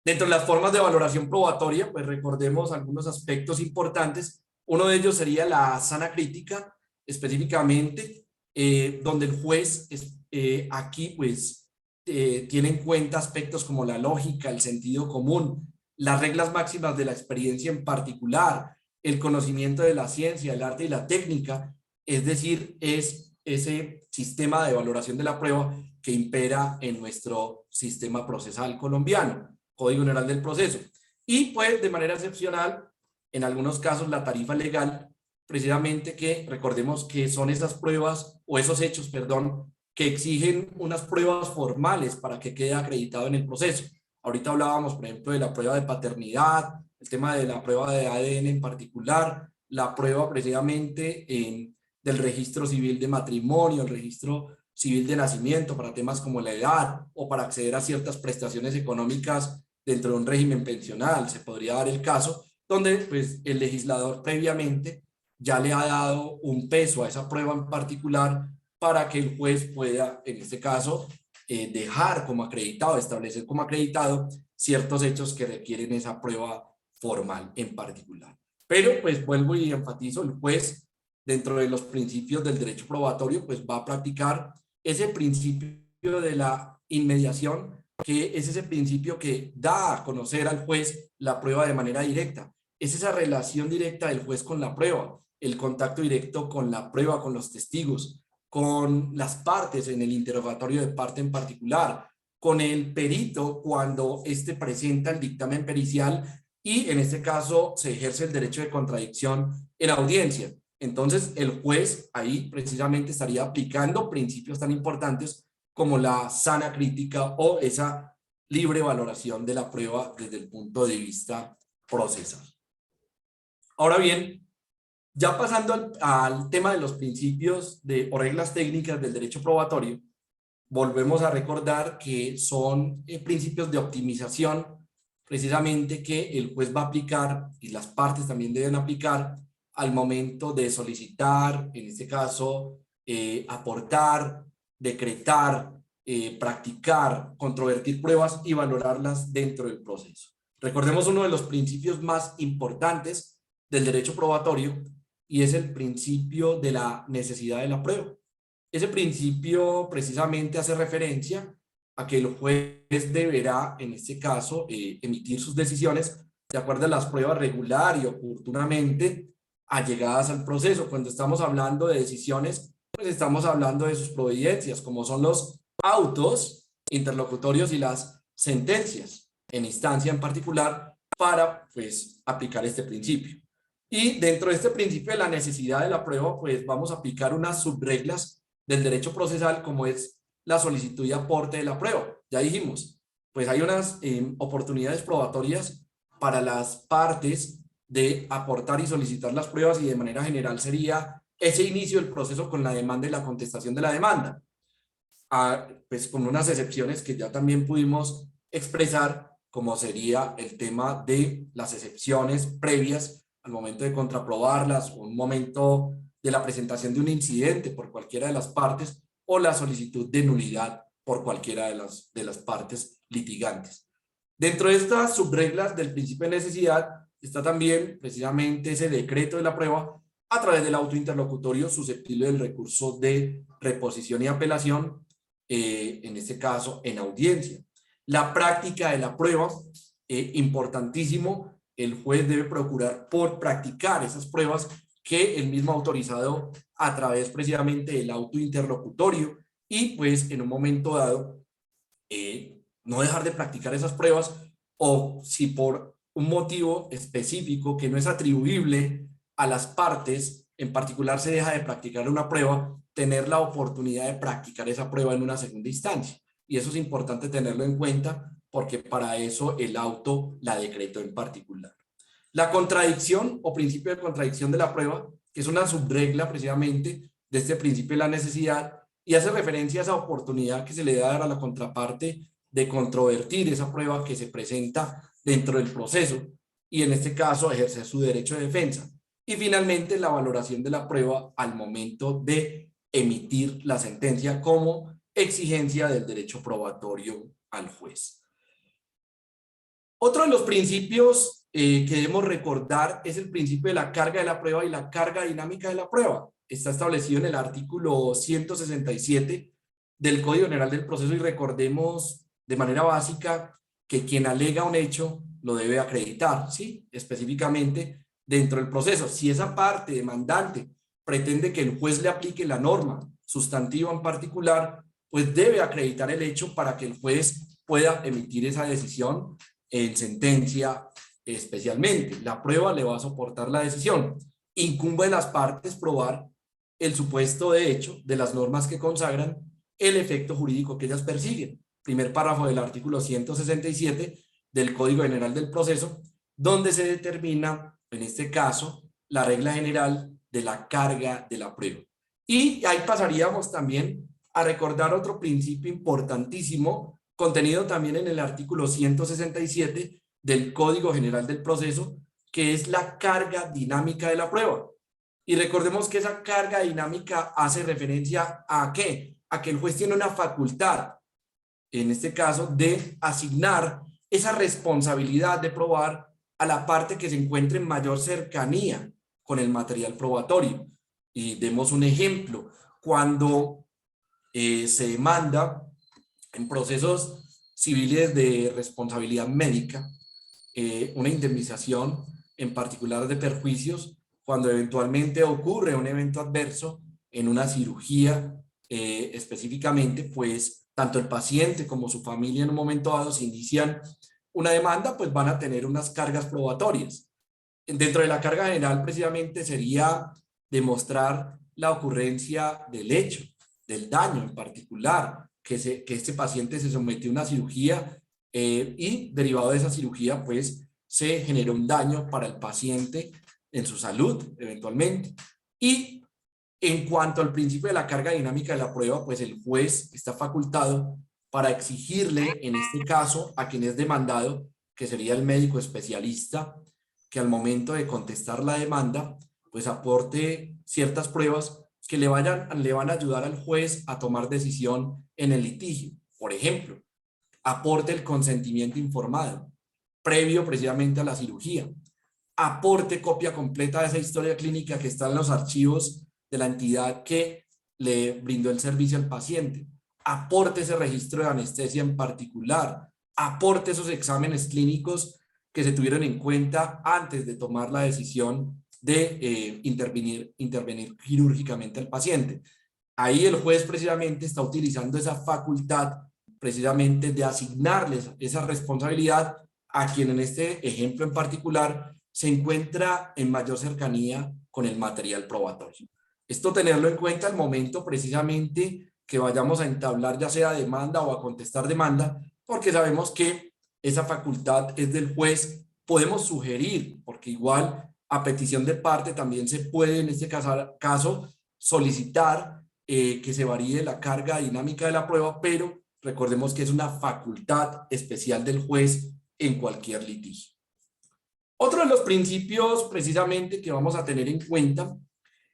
[SPEAKER 4] Dentro de las formas de valoración probatoria, pues recordemos algunos aspectos importantes. Uno de ellos sería la sana crítica, específicamente, donde el juez aquí pues tiene en cuenta aspectos como la lógica, el sentido común, las reglas máximas de la experiencia en particular, el conocimiento de la ciencia, el arte y la técnica, es decir, es ese sistema de valoración de la prueba que impera en nuestro sistema procesal colombiano, Código General del Proceso. Y pues de manera excepcional, en algunos casos la tarifa legal, precisamente que recordemos que son esas pruebas o esos hechos, perdón, que exigen unas pruebas formales para que quede acreditado en el proceso. Ahorita hablábamos, por ejemplo, de la prueba de paternidad, el tema de la prueba de ADN en particular, la prueba precisamente del registro civil de matrimonio, el registro civil de nacimiento para temas como la edad o para acceder a ciertas prestaciones económicas dentro de un régimen pensional. Se podría dar el caso donde pues, el legislador previamente ya le ha dado un peso a esa prueba en particular para que el juez pueda, en este caso, dejar como acreditado, establecer como acreditado ciertos hechos que requieren esa prueba formal en particular. Pero pues vuelvo y enfatizo, el juez dentro de los principios del derecho probatorio pues va a practicar ese principio de la inmediación, que es ese principio que da a conocer al juez la prueba de manera directa. Es esa relación directa del juez con la prueba, el contacto directo con la prueba, con los testigos, con las partes en el interrogatorio de parte en particular, con el perito cuando éste presenta el dictamen pericial y en este caso se ejerce el derecho de contradicción en audiencia. Entonces el juez ahí precisamente estaría aplicando principios tan importantes como la sana crítica o esa libre valoración de la prueba desde el punto de vista procesal. Ahora bien, ya pasando al tema de los principios o reglas técnicas del derecho probatorio, volvemos a recordar que son principios de optimización precisamente que el juez va a aplicar y las partes también deben aplicar al momento de solicitar, en este caso, aportar, decretar, practicar, controvertir pruebas y valorarlas dentro del proceso. Recordemos uno de los principios más importantes del derecho probatorio y es el principio de la necesidad de la prueba. Ese principio precisamente hace referencia a que el juez deberá, en este caso, emitir sus decisiones de acuerdo a las pruebas regular y oportunamente allegadas al proceso. Cuando estamos hablando de decisiones, pues estamos hablando de sus providencias, como son los autos interlocutorios y las sentencias en instancia en particular para, pues, aplicar este principio. Y dentro de este principio de la necesidad de la prueba, pues vamos a aplicar unas subreglas del derecho procesal, como es la solicitud y aporte de la prueba. Ya dijimos, pues hay unas oportunidades probatorias para las partes de aportar y solicitar las pruebas, y de manera general sería ese inicio del proceso con la demanda y la contestación de la demanda. Pues con unas excepciones que ya también pudimos expresar, como sería el tema de las excepciones previas al momento de contraprobarlas, o un momento de la presentación de un incidente por cualquiera de las partes, o la solicitud de nulidad por cualquiera de las partes litigantes. Dentro de estas subreglas del principio de necesidad está también precisamente ese decreto de la prueba a través del auto interlocutorio susceptible del recurso de reposición y apelación, en este caso en audiencia. La práctica de la prueba, importantísimo, el juez debe procurar por practicar esas pruebas que el mismo autorizado a través precisamente del auto interlocutorio, y pues en un momento dado no dejar de practicar esas pruebas, o si por un motivo específico que no es atribuible a las partes en particular se deja de practicar una prueba, tener la oportunidad de practicar esa prueba en una segunda instancia. Y eso es importante tenerlo en cuenta, porque para eso el auto la decretó en particular. La contradicción o principio de contradicción de la prueba, que es una subregla precisamente de este principio de la necesidad, y hace referencia a esa oportunidad que se le da a la contraparte de controvertir esa prueba que se presenta dentro del proceso, y en este caso ejercer su derecho de defensa. Y finalmente la valoración de la prueba al momento de emitir la sentencia como exigencia del derecho probatorio al juez. Otro de los principios que debemos recordar es el principio de la carga de la prueba y la carga dinámica de la prueba. Está establecido en el artículo 167 del Código General del Proceso, y recordemos de manera básica que quien alega un hecho lo debe acreditar, ¿sí? Específicamente dentro del proceso. Si esa parte demandante pretende que el juez le aplique la norma sustantiva en particular, pues debe acreditar el hecho para que el juez pueda emitir esa decisión en sentencia. Especialmente, la prueba le va a soportar la decisión. Incumbe de las partes probar el supuesto de hecho de las normas que consagran el efecto jurídico que ellas persiguen. Primer párrafo del artículo 167 del Código General del Proceso, donde se determina, en este caso, la regla general de la carga de la prueba. Y ahí pasaríamos también a recordar otro principio importantísimo, contenido también en el artículo 167 del Código General del Proceso, que es la carga dinámica de la prueba. Y recordemos que esa carga dinámica hace referencia ¿a qué? A que el juez tiene una facultad, en este caso, de asignar esa responsabilidad de probar a la parte que se encuentre en mayor cercanía con el material probatorio. Y demos un ejemplo. Cuando se demanda en procesos civiles de responsabilidad médica, una indemnización en particular de perjuicios, cuando eventualmente ocurre un evento adverso en una cirugía específicamente, pues tanto el paciente como su familia en un momento dado se inician una demanda, pues van a tener unas cargas probatorias. Dentro de la carga general precisamente sería demostrar la ocurrencia del hecho, del daño en particular, que este paciente se sometió a una cirugía y derivado de esa cirugía pues se generó un daño para el paciente en su salud eventualmente. Y en cuanto al principio de la carga dinámica de la prueba, pues el juez está facultado para exigirle, en este caso, a quien es demandado, que sería el médico especialista, que al momento de contestar la demanda, pues aporte ciertas pruebas que le van a ayudar al juez a tomar decisión en el litigio. Por ejemplo, aporte el consentimiento informado, previo precisamente a la cirugía, aporte copia completa de esa historia clínica que está en los archivos de la entidad que le brindó el servicio al paciente, aporte ese registro de anestesia en particular, aporte esos exámenes clínicos que se tuvieron en cuenta antes de tomar la decisión de intervenir quirúrgicamente al paciente. Ahí el juez precisamente está utilizando esa facultad precisamente de asignarles esa responsabilidad a quien en este ejemplo en particular se encuentra en mayor cercanía con el material probatorio. Esto tenerlo en cuenta al momento precisamente que vayamos a entablar ya sea demanda o a contestar demanda, porque sabemos que esa facultad es del juez. Podemos sugerir, porque igual a petición de parte también se puede en este caso solicitar que se varíe la carga dinámica de la prueba, pero recordemos que es una facultad especial del juez en cualquier litigio. Otro de los principios precisamente que vamos a tener en cuenta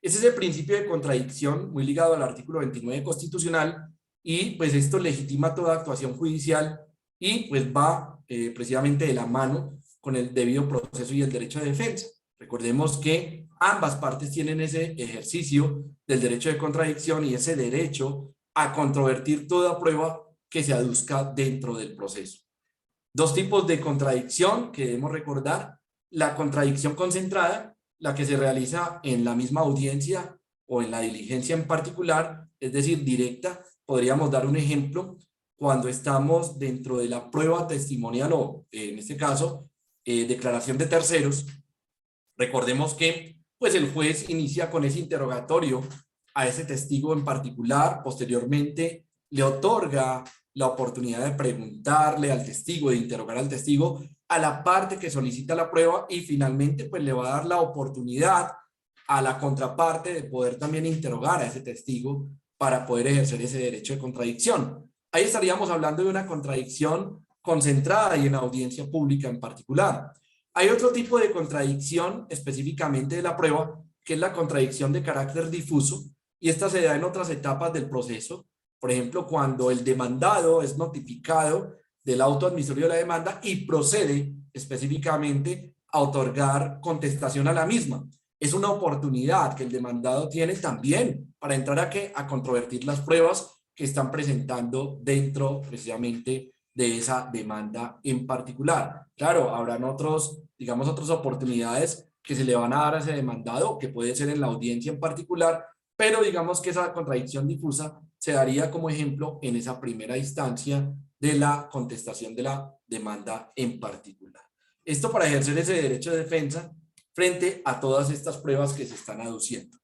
[SPEAKER 4] es ese principio de contradicción muy ligado al artículo 29 constitucional, y pues esto legitima toda actuación judicial y pues va precisamente de la mano con el debido proceso y el derecho de defensa. Recordemos que ambas partes tienen ese ejercicio del derecho de contradicción y ese derecho a controvertir toda prueba que se aduzca dentro del proceso. Dos tipos de contradicción que debemos recordar: la contradicción concentrada, la que se realiza en la misma audiencia o en la diligencia en particular, es decir, directa. Podríamos dar un ejemplo cuando estamos dentro de la prueba testimonial o, en este caso, declaración de terceros. Recordemos que pues el juez inicia con ese interrogatorio a ese testigo en particular, posteriormente le otorga la oportunidad de preguntarle al testigo, de interrogar al testigo, a la parte que solicita la prueba, y finalmente pues le va a dar la oportunidad a la contraparte de poder también interrogar a ese testigo para poder ejercer ese derecho de contradicción. Ahí estaríamos hablando de una contradicción concentrada y en audiencia pública en particular. Hay otro tipo de contradicción específicamente de la prueba, que es la contradicción de carácter difuso, y esta se da en otras etapas del proceso. Por ejemplo, cuando el demandado es notificado del auto admisorio de la demanda y procede específicamente a otorgar contestación a la misma. Es una oportunidad que el demandado tiene también para entrar a controvertir las pruebas que están presentando dentro precisamente de esa demanda en particular. Claro, habrán otras oportunidades que se le van a dar a ese demandado, que puede ser en la audiencia en particular, pero digamos que esa contradicción difusa se daría como ejemplo en esa primera instancia de la contestación de la demanda en particular. Esto para ejercer ese derecho de defensa frente a todas estas pruebas que se están aduciendo.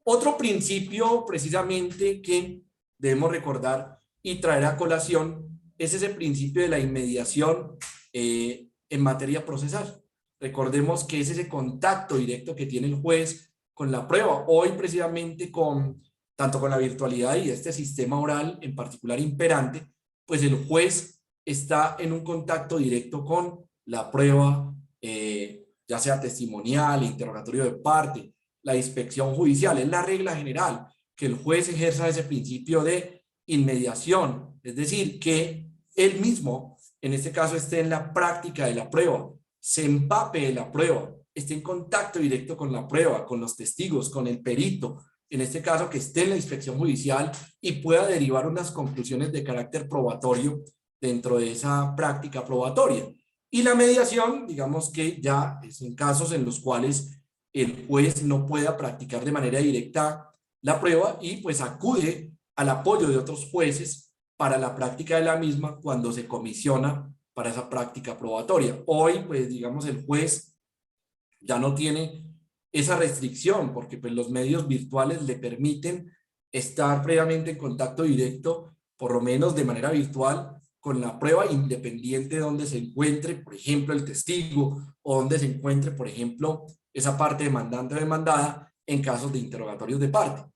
[SPEAKER 4] Otro principio precisamente que debemos recordar y traer a colación es ese principio de la inmediación en materia procesal. Recordemos que es ese contacto directo que tiene el juez con la prueba. Hoy precisamente tanto con la virtualidad y este sistema oral en particular imperante, pues el juez está en un contacto directo con la prueba, ya sea testimonial, interrogatorio de parte, la inspección judicial. Es la regla general que el juez ejerza ese principio de inmediación, es decir, que él mismo, en este caso, esté en la práctica de la prueba, se empape de la prueba, esté en contacto directo con la prueba, con los testigos, con el perito, en este caso que esté en la inspección judicial y pueda derivar unas conclusiones de carácter probatorio dentro de esa práctica probatoria. Y la mediación, digamos que ya es en casos en los cuales el juez no pueda practicar de manera directa la prueba y pues acude al apoyo de otros jueces para la práctica de la misma cuando se comisiona para esa práctica probatoria. Hoy, pues digamos, el juez ya no tiene esa restricción porque pues los medios virtuales le permiten estar previamente en contacto directo, por lo menos de manera virtual, con la prueba, independiente de donde se encuentre, por ejemplo, el testigo, o donde se encuentre, por ejemplo, esa parte demandante o demandada en casos de interrogatorios de parte.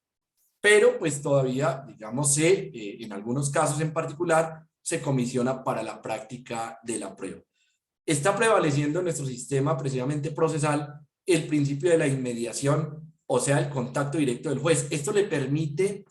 [SPEAKER 4] Pero pues todavía, digamos, en algunos casos en particular, se comisiona para la práctica de la prueba. está prevaleciendo en nuestro sistema precisamente procesal el principio de la inmediación, o sea, el contacto directo del juez. Esto le permite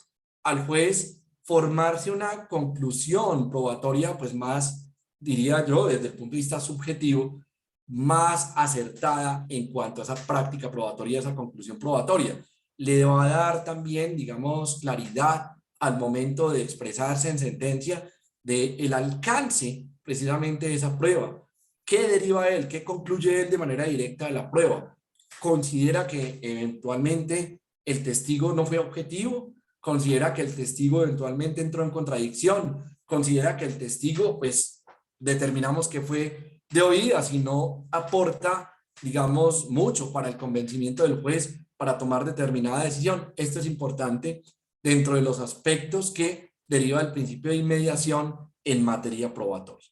[SPEAKER 4] al juez formarse una conclusión probatoria, pues más, diría yo, desde el punto de vista subjetivo, más acertada en cuanto a esa práctica probatoria, esa conclusión probatoria. Le va a dar también, digamos, claridad al momento de expresarse en sentencia del alcance precisamente de esa prueba. ¿Qué deriva él? ¿Qué concluye él de manera directa de la prueba? ¿Considera que eventualmente el testigo no fue objetivo? ¿Considera que el testigo eventualmente entró en contradicción? ¿Considera que el testigo, pues, determinamos que fue de oídas y no aporta, digamos, mucho para el convencimiento del juez para tomar determinada decisión? Esto es importante dentro de los aspectos que deriva del principio de inmediación en materia probatoria.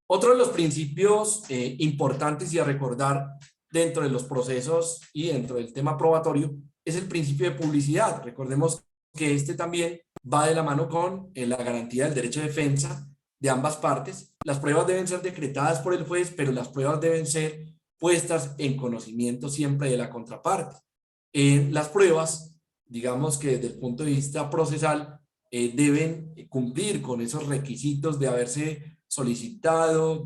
[SPEAKER 4] Otro de los principios importantes y a recordar dentro de los procesos y dentro del tema probatorio es el principio de publicidad. Recordemos que este también va de la mano con la garantía del derecho de defensa de ambas partes. Las pruebas deben ser decretadas por el juez, pero las pruebas deben ser puestas en conocimiento siempre de la contraparte. Las pruebas, digamos que desde el punto de vista procesal, deben cumplir con esos requisitos de haberse solicitado,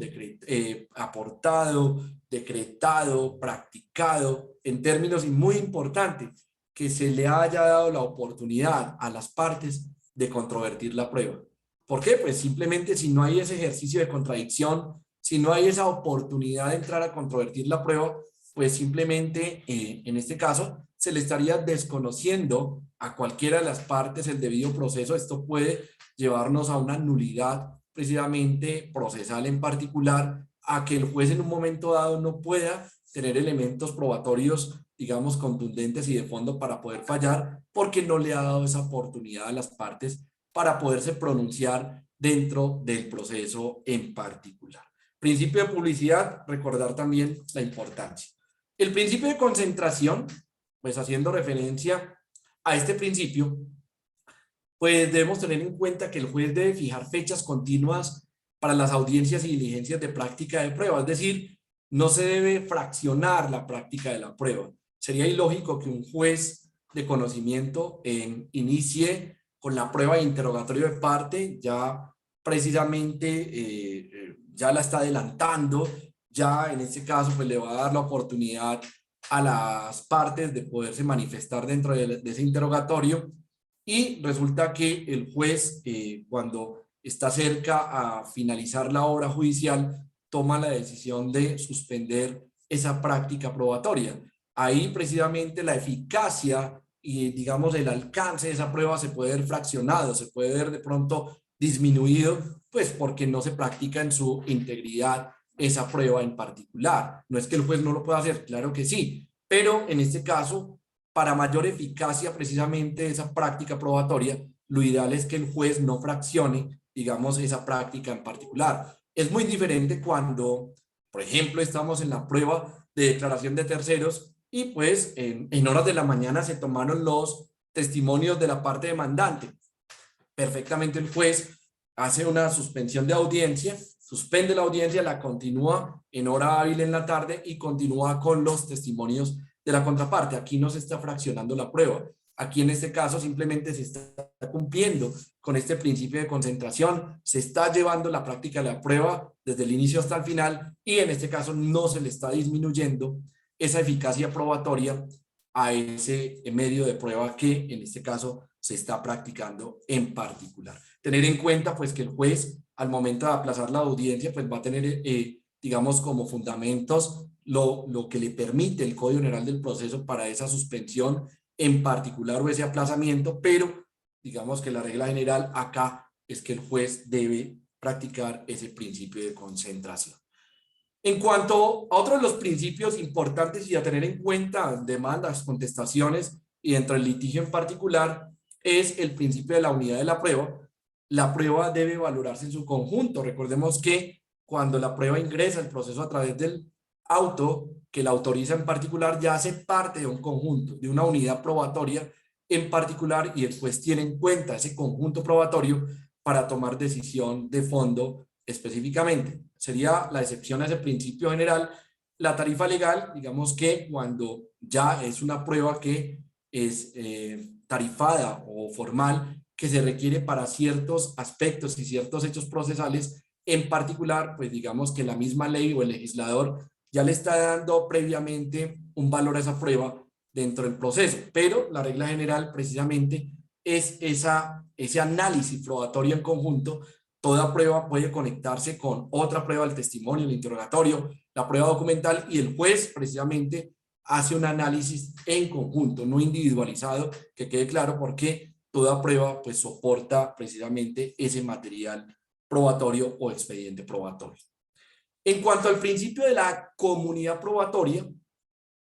[SPEAKER 4] aportado, decretado, practicado, en términos y muy importante, que se le haya dado la oportunidad a las partes de controvertir la prueba. ¿Por qué? Pues simplemente si no hay ese ejercicio de contradicción, si no hay esa oportunidad de entrar a controvertir la prueba, pues simplemente en este caso se le estaría desconociendo a cualquiera de las partes el debido proceso. Esto puede llevarnos a una nulidad precisamente procesal en particular, a que el juez en un momento dado no pueda tener elementos probatorios, digamos, contundentes y de fondo para poder fallar, porque no le ha dado esa oportunidad a las partes para poderse pronunciar dentro del proceso en particular. Principio de publicidad, recordar también la importancia. El principio de concentración, pues haciendo referencia a este principio, pues debemos tener en cuenta que el juez debe fijar fechas continuas para las audiencias y diligencias de práctica de prueba, es decir, no se debe fraccionar la práctica de la prueba. Sería ilógico que un juez de conocimiento inicie con la prueba de interrogatorio de parte, ya precisamente ya la está adelantando, ya en este caso pues le va a dar la oportunidad a las partes de poderse manifestar dentro de ese interrogatorio, y resulta que el juez cuando está cerca a finalizar la obra judicial toma la decisión de suspender esa práctica probatoria. Ahí precisamente la eficacia y digamos el alcance de esa prueba se puede ver fraccionado, se puede ver de pronto disminuido, pues porque no se practica en su integridad esa prueba en particular. No es que el juez no lo pueda hacer, claro que sí, pero en este caso, para mayor eficacia precisamente de esa práctica probatoria, lo ideal es que el juez no fraccione, digamos, esa práctica en particular. Es muy diferente cuando, por ejemplo, estamos en la prueba de declaración de terceros y pues en horas de la mañana se tomaron los testimonios de la parte demandante. Perfectamente el juez hace una suspensión de audiencia, suspende la audiencia, la continúa en hora hábil en la tarde y continúa con los testimonios de la contraparte. Aquí no se está fraccionando la prueba. Aquí en este caso simplemente se está cumpliendo con este principio de concentración, se está llevando la práctica de la prueba desde el inicio hasta el final y en este caso no se le está disminuyendo esa eficacia probatoria a ese medio de prueba que en este caso se está practicando en particular. Tener en cuenta pues que el juez al momento de aplazar la audiencia pues va a tener digamos como fundamentos lo que le permite el Código General del Proceso para esa suspensión en particular o ese aplazamiento, pero digamos que la regla general acá es que el juez debe practicar ese principio de concentración. En cuanto a otros de los principios importantes y a tener en cuenta demandas, contestaciones y dentro del litigio en particular, es el principio de la unidad de la prueba. La prueba debe valorarse en su conjunto. Recordemos que cuando la prueba ingresa al proceso a través del auto que la autoriza en particular, ya hace parte de un conjunto, de una unidad probatoria en particular, y el juez tiene en cuenta ese conjunto probatorio para tomar decisión de fondo específicamente. sería la excepción a ese principio general. La tarifa legal, digamos que cuando ya es una prueba que es tarifada o formal, que se requiere para ciertos aspectos y ciertos hechos procesales, en particular, pues digamos que la misma ley o el legislador ya le está dando previamente un valor a esa prueba dentro del proceso, pero la regla general precisamente es ese análisis probatorio en conjunto. Toda prueba puede conectarse con otra prueba, el testimonio, el interrogatorio, la prueba documental, y el juez precisamente hace un análisis en conjunto, no individualizado, que quede claro, porque toda prueba pues soporta precisamente ese material probatorio o expediente probatorio. En cuanto al principio de la comunidad probatoria,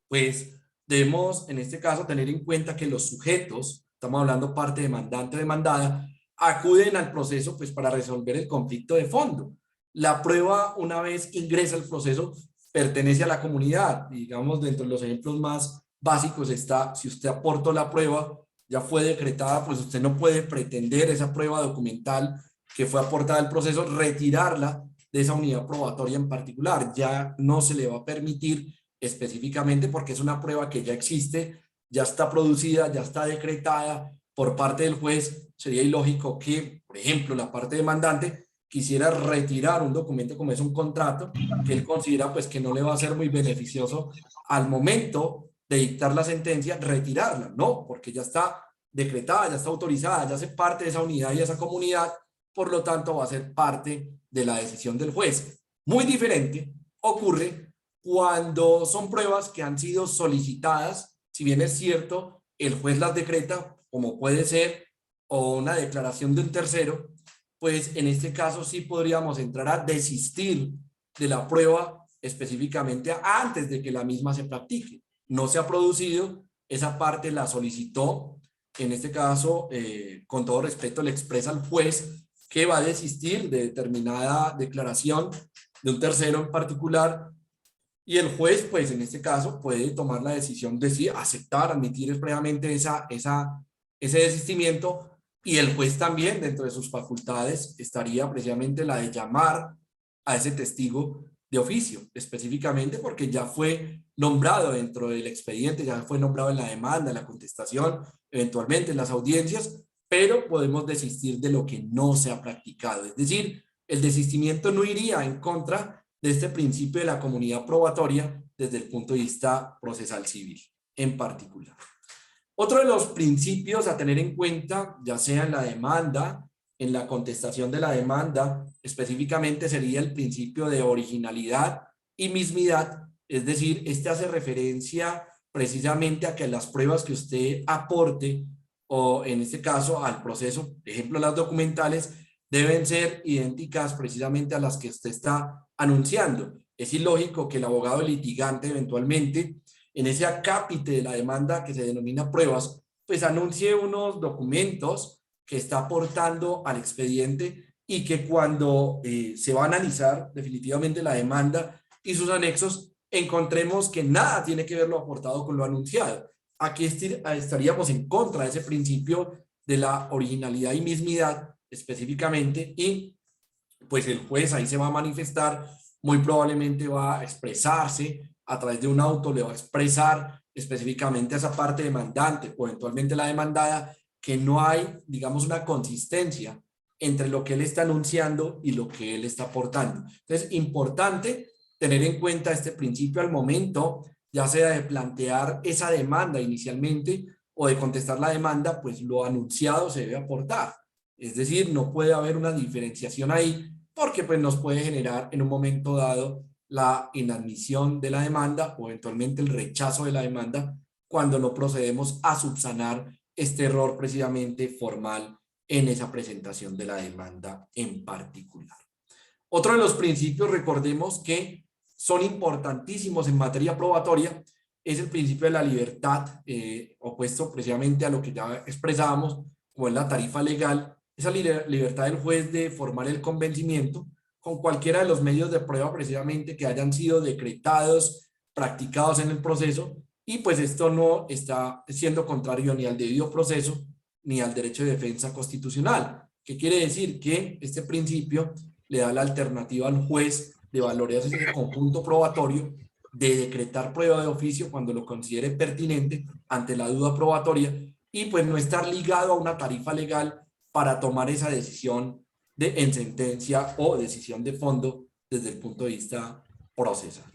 [SPEAKER 4] pues debemos en este caso tener en cuenta que los sujetos, estamos hablando parte demandante o demandada, acuden al proceso pues para resolver el conflicto de fondo. La prueba, una vez ingresa al proceso, pertenece a la comunidad. Digamos, dentro de los ejemplos más básicos está, si usted aportó la prueba, ya fue decretada, pues usted no puede pretender esa prueba documental que fue aportada al proceso, retirarla de esa unidad probatoria en particular. Ya no se le va a permitir específicamente, porque es una prueba que ya existe, ya está producida, ya está decretada por parte del juez. Sería ilógico que, por ejemplo, la parte demandante quisiera retirar un documento como es un contrato, que él considera pues que no le va a ser muy beneficioso al momento de dictar la sentencia, retirarla. No, porque ya está decretada, ya está autorizada, ya hace parte de esa unidad y esa comunidad, por lo tanto va a ser parte de la decisión del juez. Muy diferente ocurre cuando son pruebas que han sido solicitadas, si bien es cierto, el juez las decreta, como puede ser, o una declaración de un tercero, pues en este caso sí podríamos entrar a desistir de la prueba específicamente antes de que la misma se practique. No se ha producido, esa parte la solicitó, en este caso, con todo respeto, le expresa al juez que va a desistir de determinada declaración de un tercero en particular, y el juez, pues en este caso, puede tomar la decisión de si aceptar, admitir previamente ese desistimiento, y el juez también, dentro de sus facultades, estaría precisamente la de llamar a ese testigo de oficio, específicamente porque ya fue nombrado dentro del expediente, ya fue nombrado en la demanda, en la contestación, eventualmente en las audiencias, pero podemos desistir de lo que no se ha practicado. Es decir, el desistimiento no iría en contra de este principio de la comunidad probatoria desde el punto de vista procesal civil en particular. Otro de los principios a tener en cuenta, ya sea en la demanda, en la contestación de la demanda, específicamente sería el principio de originalidad y mismidad. Es decir, este hace referencia precisamente a que las pruebas que usted aporte, o en este caso al proceso, por ejemplo las documentales, deben ser idénticas precisamente a las que usted está anunciando. Es ilógico que el abogado litigante eventualmente, en ese acápite de la demanda que se denomina pruebas, pues anuncie unos documentos que está aportando al expediente, y que cuando se va a analizar definitivamente la demanda y sus anexos, encontremos que nada tiene que ver lo aportado con lo anunciado. Aquí estaríamos en contra de ese principio de la originalidad y mismidad específicamente, y pues el juez ahí se va a manifestar, muy probablemente va a expresarse a través de un auto, le va a expresar específicamente a esa parte demandante o eventualmente la demandada que no hay, digamos, una consistencia entre lo que él está anunciando y lo que él está aportando. Entonces, importante tener en cuenta este principio al momento, ya sea de plantear esa demanda inicialmente o de contestar la demanda, pues lo anunciado se debe aportar. Es decir, no puede haber una diferenciación ahí, porque pues nos puede generar en un momento dado la inadmisión de la demanda o eventualmente el rechazo de la demanda cuando no procedemos a subsanar este error precisamente formal en esa presentación de la demanda en particular. Otro de los principios, recordemos que son importantísimos en materia probatoria, es el principio de la libertad, opuesto precisamente a lo que ya expresábamos, como es la tarifa legal, esa libertad del juez de formar el convencimiento con cualquiera de los medios de prueba precisamente que hayan sido decretados, practicados en el proceso, y pues esto no está siendo contrario ni al debido proceso ni al derecho de defensa constitucional. ¿Qué quiere decir? Que este principio le da la alternativa al juez de valorar ese conjunto probatorio, de decretar prueba de oficio cuando lo considere pertinente ante la duda probatoria y pues no estar ligado a una tarifa legal para tomar esa decisión en sentencia o decisión de fondo desde el punto de vista procesal.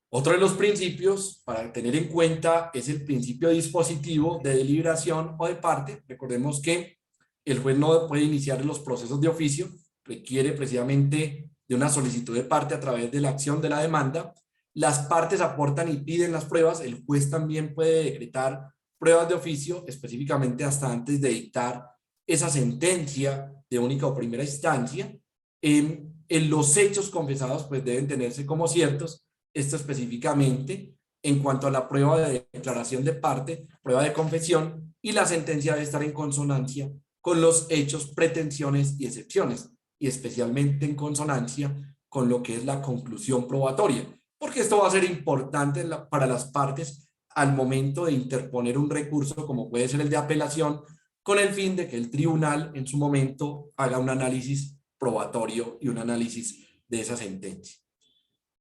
[SPEAKER 4] Otro de los principios para tener en cuenta es el principio dispositivo de deliberación o de parte. Recordemos que el juez no puede iniciar los procesos de oficio, requiere precisamente de una solicitud de parte a través de la acción de la demanda. Las partes aportan y piden las pruebas, el juez también puede decretar pruebas de oficio, específicamente hasta antes de dictar esa sentencia de única o primera instancia. En los hechos confesados pues deben tenerse como ciertos, esto específicamente en cuanto a la prueba de declaración de parte, prueba de confesión, y la sentencia debe estar en consonancia con los hechos, pretensiones y excepciones, y especialmente en consonancia con lo que es la conclusión probatoria, porque esto va a ser importante para las partes al momento de interponer un recurso, como puede ser el de apelación, con el fin de que el tribunal en su momento haga un análisis probatorio y un análisis de esa sentencia.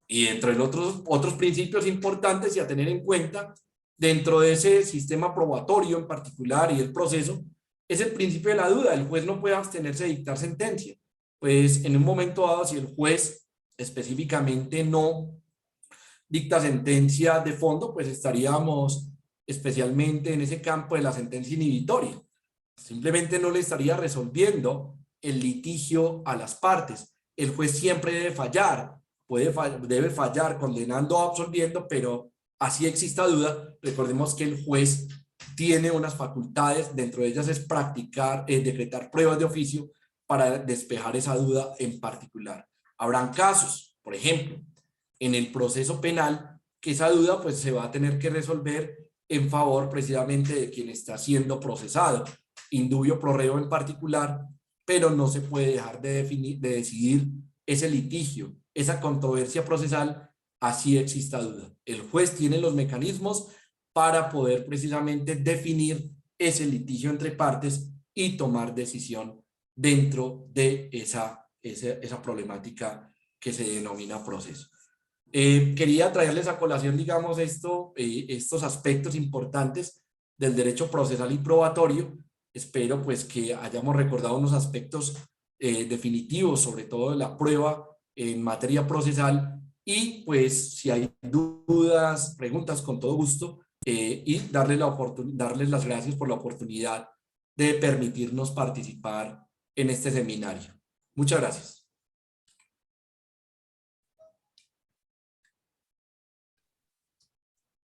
[SPEAKER 4] Y entre los otros principios importantes y a tener en cuenta dentro de ese sistema probatorio en particular y el proceso, es el principio de la duda. El juez no puede abstenerse de dictar sentencia. Pues en un momento dado, si el juez específicamente no dicta sentencia de fondo, pues estaríamos especialmente en ese campo de la sentencia inhibitoria. Simplemente no le estaría resolviendo el litigio a las partes. El juez siempre debe fallar, debe fallar condenando o absolviendo, pero así exista duda, recordemos que el juez tiene unas facultades, dentro de ellas es practicar, decretar pruebas de oficio para despejar esa duda en particular. Habrán casos, por ejemplo, en el proceso penal, que esa duda pues se va a tener que resolver en favor precisamente de quien está siendo procesado, indubio pro reo en particular, pero no se puede dejar de decidir ese litigio, esa controversia procesal, así exista duda. El juez tiene los mecanismos para poder precisamente definir ese litigio entre partes y tomar decisión dentro de esa problemática que se denomina proceso. Quería traerles a colación, digamos, estos aspectos importantes del derecho procesal y probatorio. Espero pues que hayamos recordado unos aspectos definitivos, sobre todo de la prueba en materia procesal, y pues si hay dudas, preguntas, con todo gusto, y darles las gracias por la oportunidad de permitirnos participar en este seminario. Muchas gracias.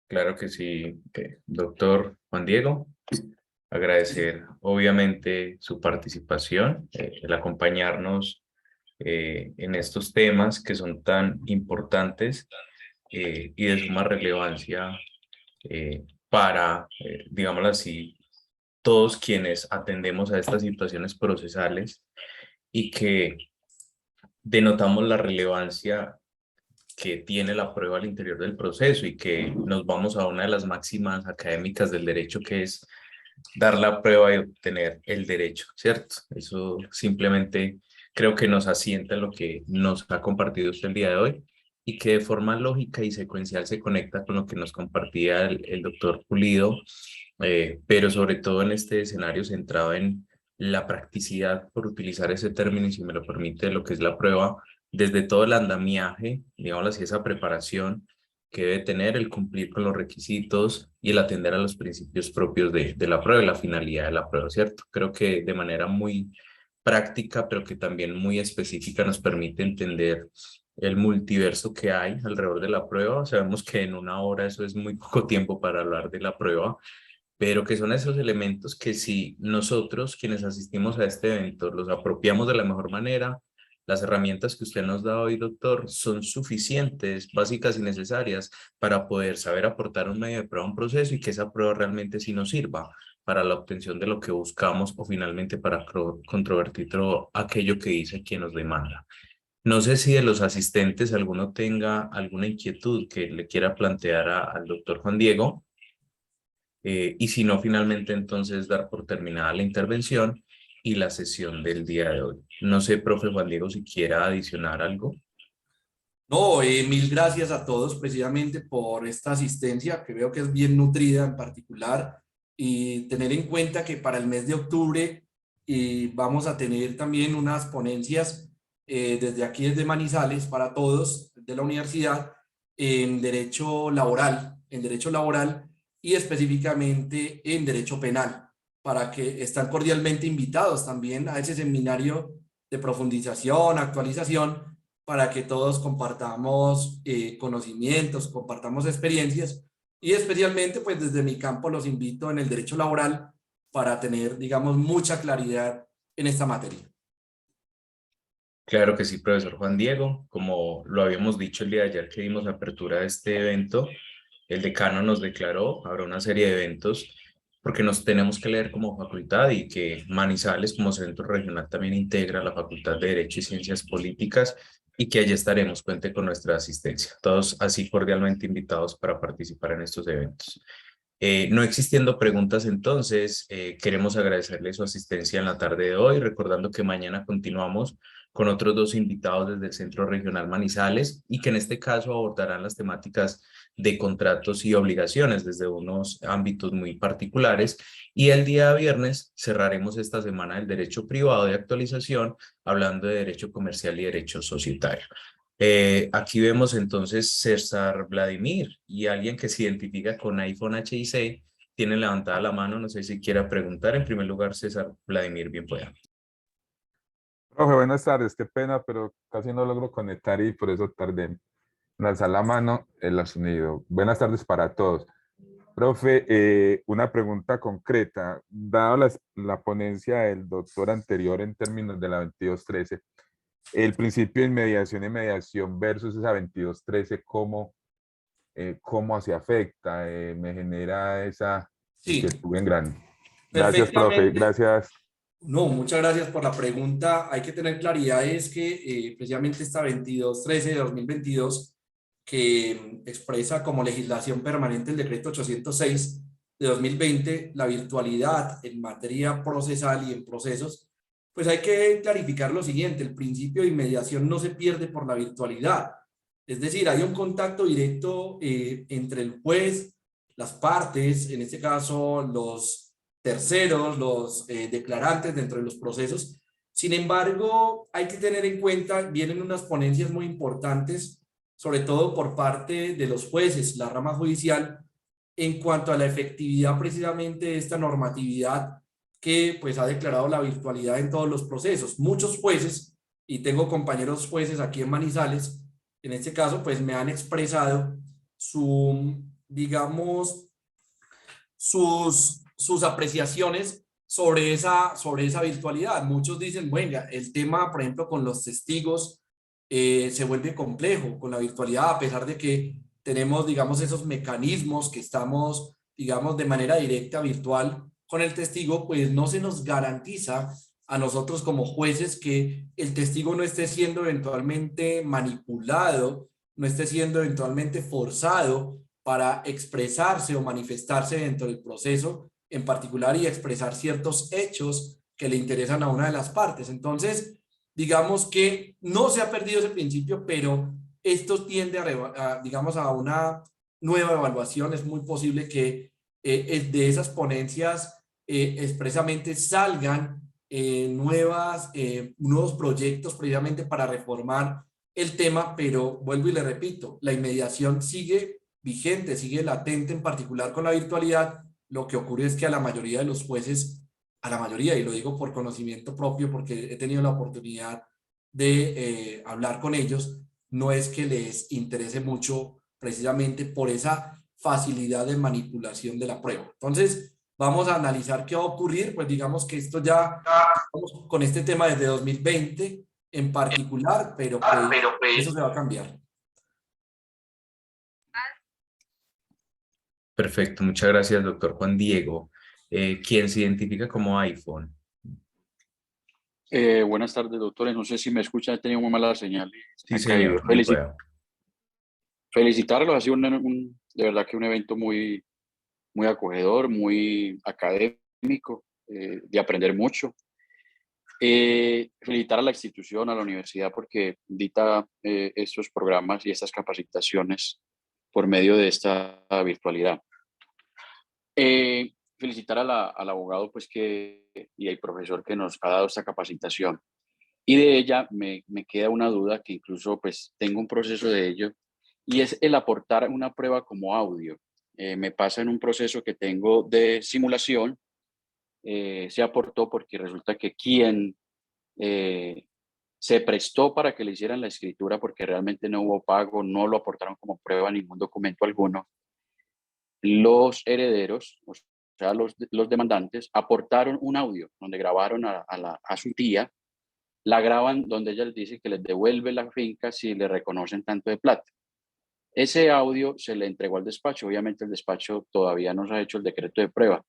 [SPEAKER 3] Claro que sí, doctor Juan Diego. Agradecer obviamente su participación, el acompañarnos en estos temas que son tan importantes y de suma relevancia para, digámoslo así, todos quienes atendemos a estas situaciones procesales y que denotamos la relevancia que tiene la prueba al interior del proceso y que nos vamos a una de las máximas académicas del derecho, que es dar la prueba y obtener el derecho, ¿cierto? Eso simplemente creo que nos asienta en lo que nos ha compartido usted el día de hoy y que de forma lógica y secuencial se conecta con lo que nos compartía el doctor Pulido, pero sobre todo en este escenario centrado en la practicidad, por utilizar ese término, y si me lo permite, lo que es la prueba, desde todo el andamiaje, digamos así, esa preparación que debe tener, el cumplir con los requisitos y el atender a los principios propios de la prueba y la finalidad de la prueba, ¿cierto? Creo que de manera muy práctica, pero que también muy específica, nos permite entender el multiverso que hay alrededor de la prueba. Sabemos que en una hora eso es muy poco tiempo para hablar de la prueba, pero que son esos elementos que si nosotros, quienes asistimos a este evento, los apropiamos de la mejor manera, las herramientas que usted nos da hoy, doctor, son suficientes, básicas y necesarias para poder saber aportar un medio de prueba a un proceso y que esa prueba realmente sí nos sirva para la obtención de lo que buscamos o finalmente para controvertir todo aquello que dice quien nos demanda. No sé si de los asistentes alguno tenga alguna inquietud que le quiera plantear al doctor Juan Diego. Y si no, finalmente entonces dar por terminada la intervención y la sesión del día de hoy. No sé, profe Juan Diego, si quiera adicionar algo.
[SPEAKER 4] No, mil gracias a todos precisamente por esta asistencia, que veo que es bien nutrida en particular, y tener en cuenta que para el mes de octubre vamos a tener también unas ponencias desde aquí, desde Manizales, para todos de la universidad, en derecho laboral y específicamente en derecho penal, para que están cordialmente invitados también a ese seminario de profundización, actualización, para que todos compartamos conocimientos, compartamos experiencias y especialmente pues desde mi campo los invito en el derecho laboral para tener, digamos, mucha claridad en esta materia.
[SPEAKER 3] Claro que sí, profesor Juan Diego. Como lo habíamos dicho el día de ayer que dimos apertura a este evento, el decano nos declaró, habrá una serie de eventos, porque nos tenemos que leer como facultad y que Manizales como centro regional también integra la Facultad de Derecho y Ciencias Políticas y que allí estaremos, cuente con nuestra asistencia. Todos así cordialmente invitados para participar en estos eventos. No existiendo preguntas, entonces, queremos agradecerle su asistencia en la tarde de hoy, recordando que mañana continuamos con otros dos invitados desde el Centro Regional Manizales y que en este caso abordarán las temáticas de contratos y obligaciones desde unos ámbitos muy particulares. Y el día viernes cerraremos esta semana del derecho privado de actualización, hablando de derecho comercial y derecho societario. Aquí vemos entonces César Vladimir y alguien que se identifica con iPhone HIC tiene levantada la mano, no sé si quiera preguntar. En primer lugar, César Vladimir, bien pueda.
[SPEAKER 5] Profe, buenas tardes, qué pena, pero casi no logro conectar y por eso tardé en alzar la mano el sonido. Buenas tardes para todos. Profe, una pregunta concreta. Dado la ponencia del doctor anterior en términos de la 2213, el principio de inmediación y mediación versus esa 2213, ¿cómo se afecta? Me genera esa
[SPEAKER 4] Sí,
[SPEAKER 5] inquietud en grande. Gracias, profe.
[SPEAKER 4] perfectamente.
[SPEAKER 5] Gracias.
[SPEAKER 4] No, muchas gracias por la pregunta. Hay que tener claridad, es que precisamente esta 2213 de 2022, que expresa como legislación permanente el decreto 806 de 2020, la virtualidad en materia procesal y en procesos, pues hay que clarificar lo siguiente: el principio de inmediación no se pierde por la virtualidad. Es decir, hay un contacto directo entre el juez, las partes, en este caso los terceros, los declarantes dentro de los procesos. Sin embargo, hay que tener en cuenta, vienen unas ponencias muy importantes, sobre todo por parte de los jueces, la rama judicial, en cuanto a la efectividad precisamente de esta normatividad que pues ha declarado la virtualidad en todos los procesos. Muchos jueces, y tengo compañeros jueces aquí en Manizales, en este caso pues me han expresado su, digamos, sus apreciaciones sobre esa virtualidad. Muchos dicen, bueno, el tema, por ejemplo, con los testigos se vuelve complejo con la virtualidad, a pesar de que tenemos, digamos, esos mecanismos que estamos, digamos, de manera directa, virtual, con el testigo, pues no se nos garantiza a nosotros como jueces que el testigo no esté siendo eventualmente manipulado, no esté siendo eventualmente forzado para expresarse o manifestarse dentro del proceso en particular y expresar ciertos hechos que le interesan a una de las partes. Entonces, digamos que no se ha perdido ese principio, pero esto tiende digamos, a una nueva evaluación. Es muy posible que de esas ponencias expresamente salgan nuevos proyectos precisamente para reformar el tema, pero vuelvo y le repito, la inmediación sigue vigente, sigue latente, en particular con la virtualidad. Lo que ocurre es que a la mayoría de los jueces, a la mayoría, y lo digo por conocimiento propio porque he tenido la oportunidad de hablar con ellos, no es que les interese mucho precisamente por esa facilidad de manipulación de la prueba. Entonces, vamos a analizar qué va a ocurrir. Pues digamos que esto ya estamos con este tema desde 2020 en particular, pero pues eso se va a cambiar.
[SPEAKER 3] Perfecto, muchas gracias, doctor Juan Diego. ¿Quién se identifica como iPhone?
[SPEAKER 6] Buenas tardes, doctores. No sé si me escuchan, he tenido muy mala señal y se
[SPEAKER 3] Sí,
[SPEAKER 6] me ha caído.
[SPEAKER 3] señor, bien pueda.
[SPEAKER 6] Felicitarlos, ha sido de verdad que un evento muy, muy acogedor, muy académico, de aprender mucho. Felicitar a la institución, a la universidad, porque dicta estos programas y estas capacitaciones por medio de esta virtualidad. Felicitar al abogado pues y al profesor que nos ha dado esta capacitación. Y de ella me queda una duda que incluso pues tengo un proceso de ello, y es el aportar una prueba como audio. Me pasa en un proceso que tengo de simulación, se aportó porque resulta que quien se prestó para que le hicieran la escritura, porque realmente no hubo pago, no lo aportaron como prueba ningún documento alguno, los herederos, o sea, los demandantes, aportaron un audio donde grabaron a su tía, la graban donde ella les dice que les devuelve la finca si le reconocen tanto de plata. Ese audio se le entregó al despacho. Obviamente el despacho todavía no se ha hecho el decreto de prueba.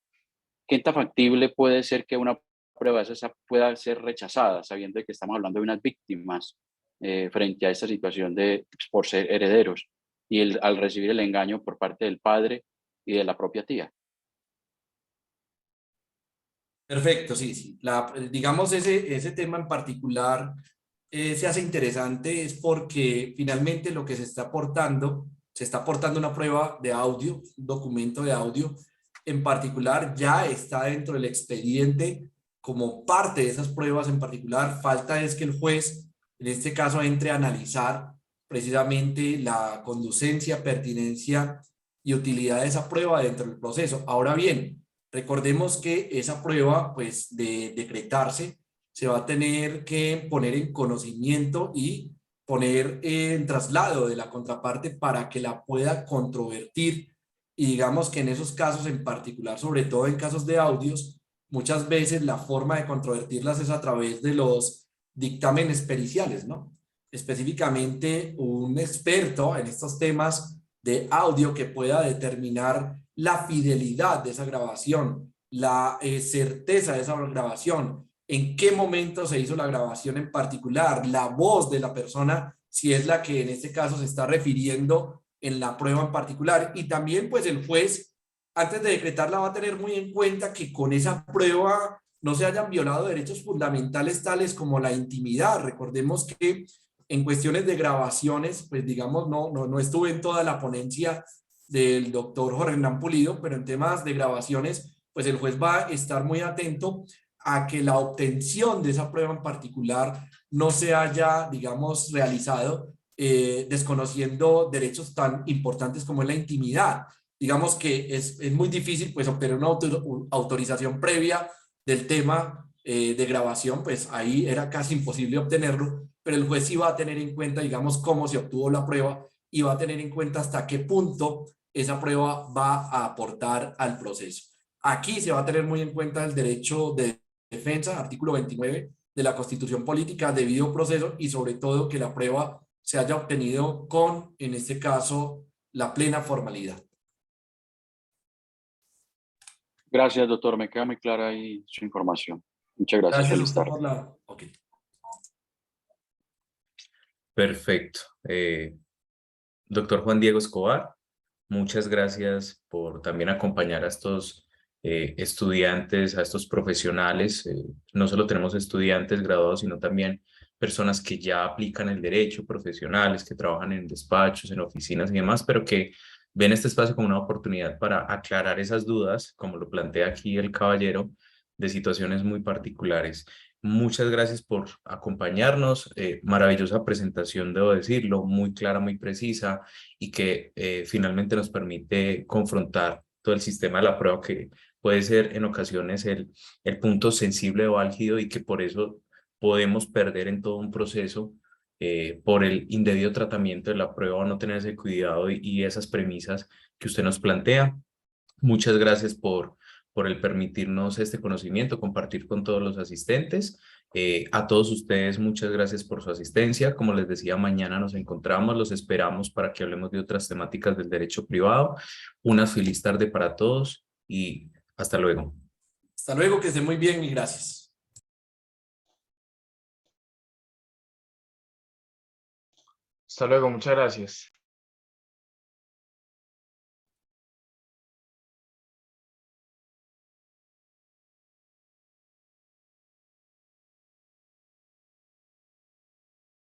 [SPEAKER 6] ¿Qué tan factible puede ser que una prueba de esa pueda ser rechazada, sabiendo que estamos hablando de unas víctimas frente a esta situación de por ser herederos y al recibir el engaño por parte del padre y de la propia tía?
[SPEAKER 4] Perfecto, sí, sí. Digamos, ese tema en particular se hace interesante es porque finalmente lo que se está aportando una prueba de audio, un documento de audio, en particular ya está dentro del expediente como parte de esas pruebas en particular. Falta es que el juez, en este caso, entre a analizar precisamente la conducencia, pertinencia y utilidad de esa prueba dentro del proceso. Ahora bien, recordemos que esa prueba, pues, de decretarse, se va a tener que poner en conocimiento y poner en traslado de la contraparte para que la pueda controvertir. Y digamos que en esos casos en particular, sobre todo en casos de audios, muchas veces la forma de controvertirlas es a través de los dictámenes periciales, ¿no? Específicamente un experto en estos temas de audio que pueda determinar la fidelidad de esa grabación, la certeza de esa grabación, en qué momento se hizo la grabación en particular, la voz de la persona, si es la que en este caso se está refiriendo en la prueba en particular. Y también pues el juez, antes de decretarla, va a tener muy en cuenta que con esa prueba no se hayan violado derechos fundamentales tales como la intimidad. Recordemos que en cuestiones de grabaciones, pues digamos, no estuve en toda la ponencia del doctor Jorge Hernán Pulido, pero en temas de grabaciones, pues el juez va a estar muy atento a que la obtención de esa prueba en particular no se haya, digamos, realizado desconociendo derechos tan importantes como es la intimidad. Digamos que es muy difícil pues obtener una autorización previa del tema de grabación, pues ahí era casi imposible obtenerlo, pero el juez sí va a tener en cuenta, digamos, cómo se obtuvo la prueba y va a tener en cuenta hasta qué punto esa prueba va a aportar al proceso. Aquí se va a tener muy en cuenta el derecho de defensa, artículo 29 de la Constitución Política, debido proceso y sobre todo que la prueba se haya obtenido con, en este caso, la plena formalidad.
[SPEAKER 6] Gracias, doctor. Me queda muy clara ahí su información. Muchas gracias.
[SPEAKER 4] Gracias a
[SPEAKER 6] Feliz
[SPEAKER 4] usted
[SPEAKER 6] tarde.
[SPEAKER 4] por la... Ok.
[SPEAKER 3] Perfecto. Doctor Juan Diego Escobar, muchas gracias por también acompañar a estos estudiantes, a estos profesionales. No solo tenemos estudiantes graduados, sino también personas que ya aplican el derecho, profesionales que trabajan en despachos, en oficinas y demás, pero que ven este espacio como una oportunidad para aclarar esas dudas, como lo plantea aquí el caballero, de situaciones muy particulares. Muchas gracias por acompañarnos. Maravillosa presentación, debo decirlo, muy clara, muy precisa y que finalmente nos permite confrontar todo el sistema de la prueba que puede ser en ocasiones el punto sensible o álgido y que por eso podemos perder en todo un proceso por el indebido tratamiento de la prueba o no tener ese cuidado y esas premisas que usted nos plantea. Muchas gracias por el permitirnos este conocimiento, compartir con todos los asistentes. A todos ustedes, muchas gracias por su asistencia. Como les decía, mañana nos encontramos, los esperamos para que hablemos de otras temáticas del derecho privado. Una feliz tarde para todos y hasta luego.
[SPEAKER 4] Hasta luego, que esté muy bien y gracias.
[SPEAKER 7] Hasta luego, muchas gracias.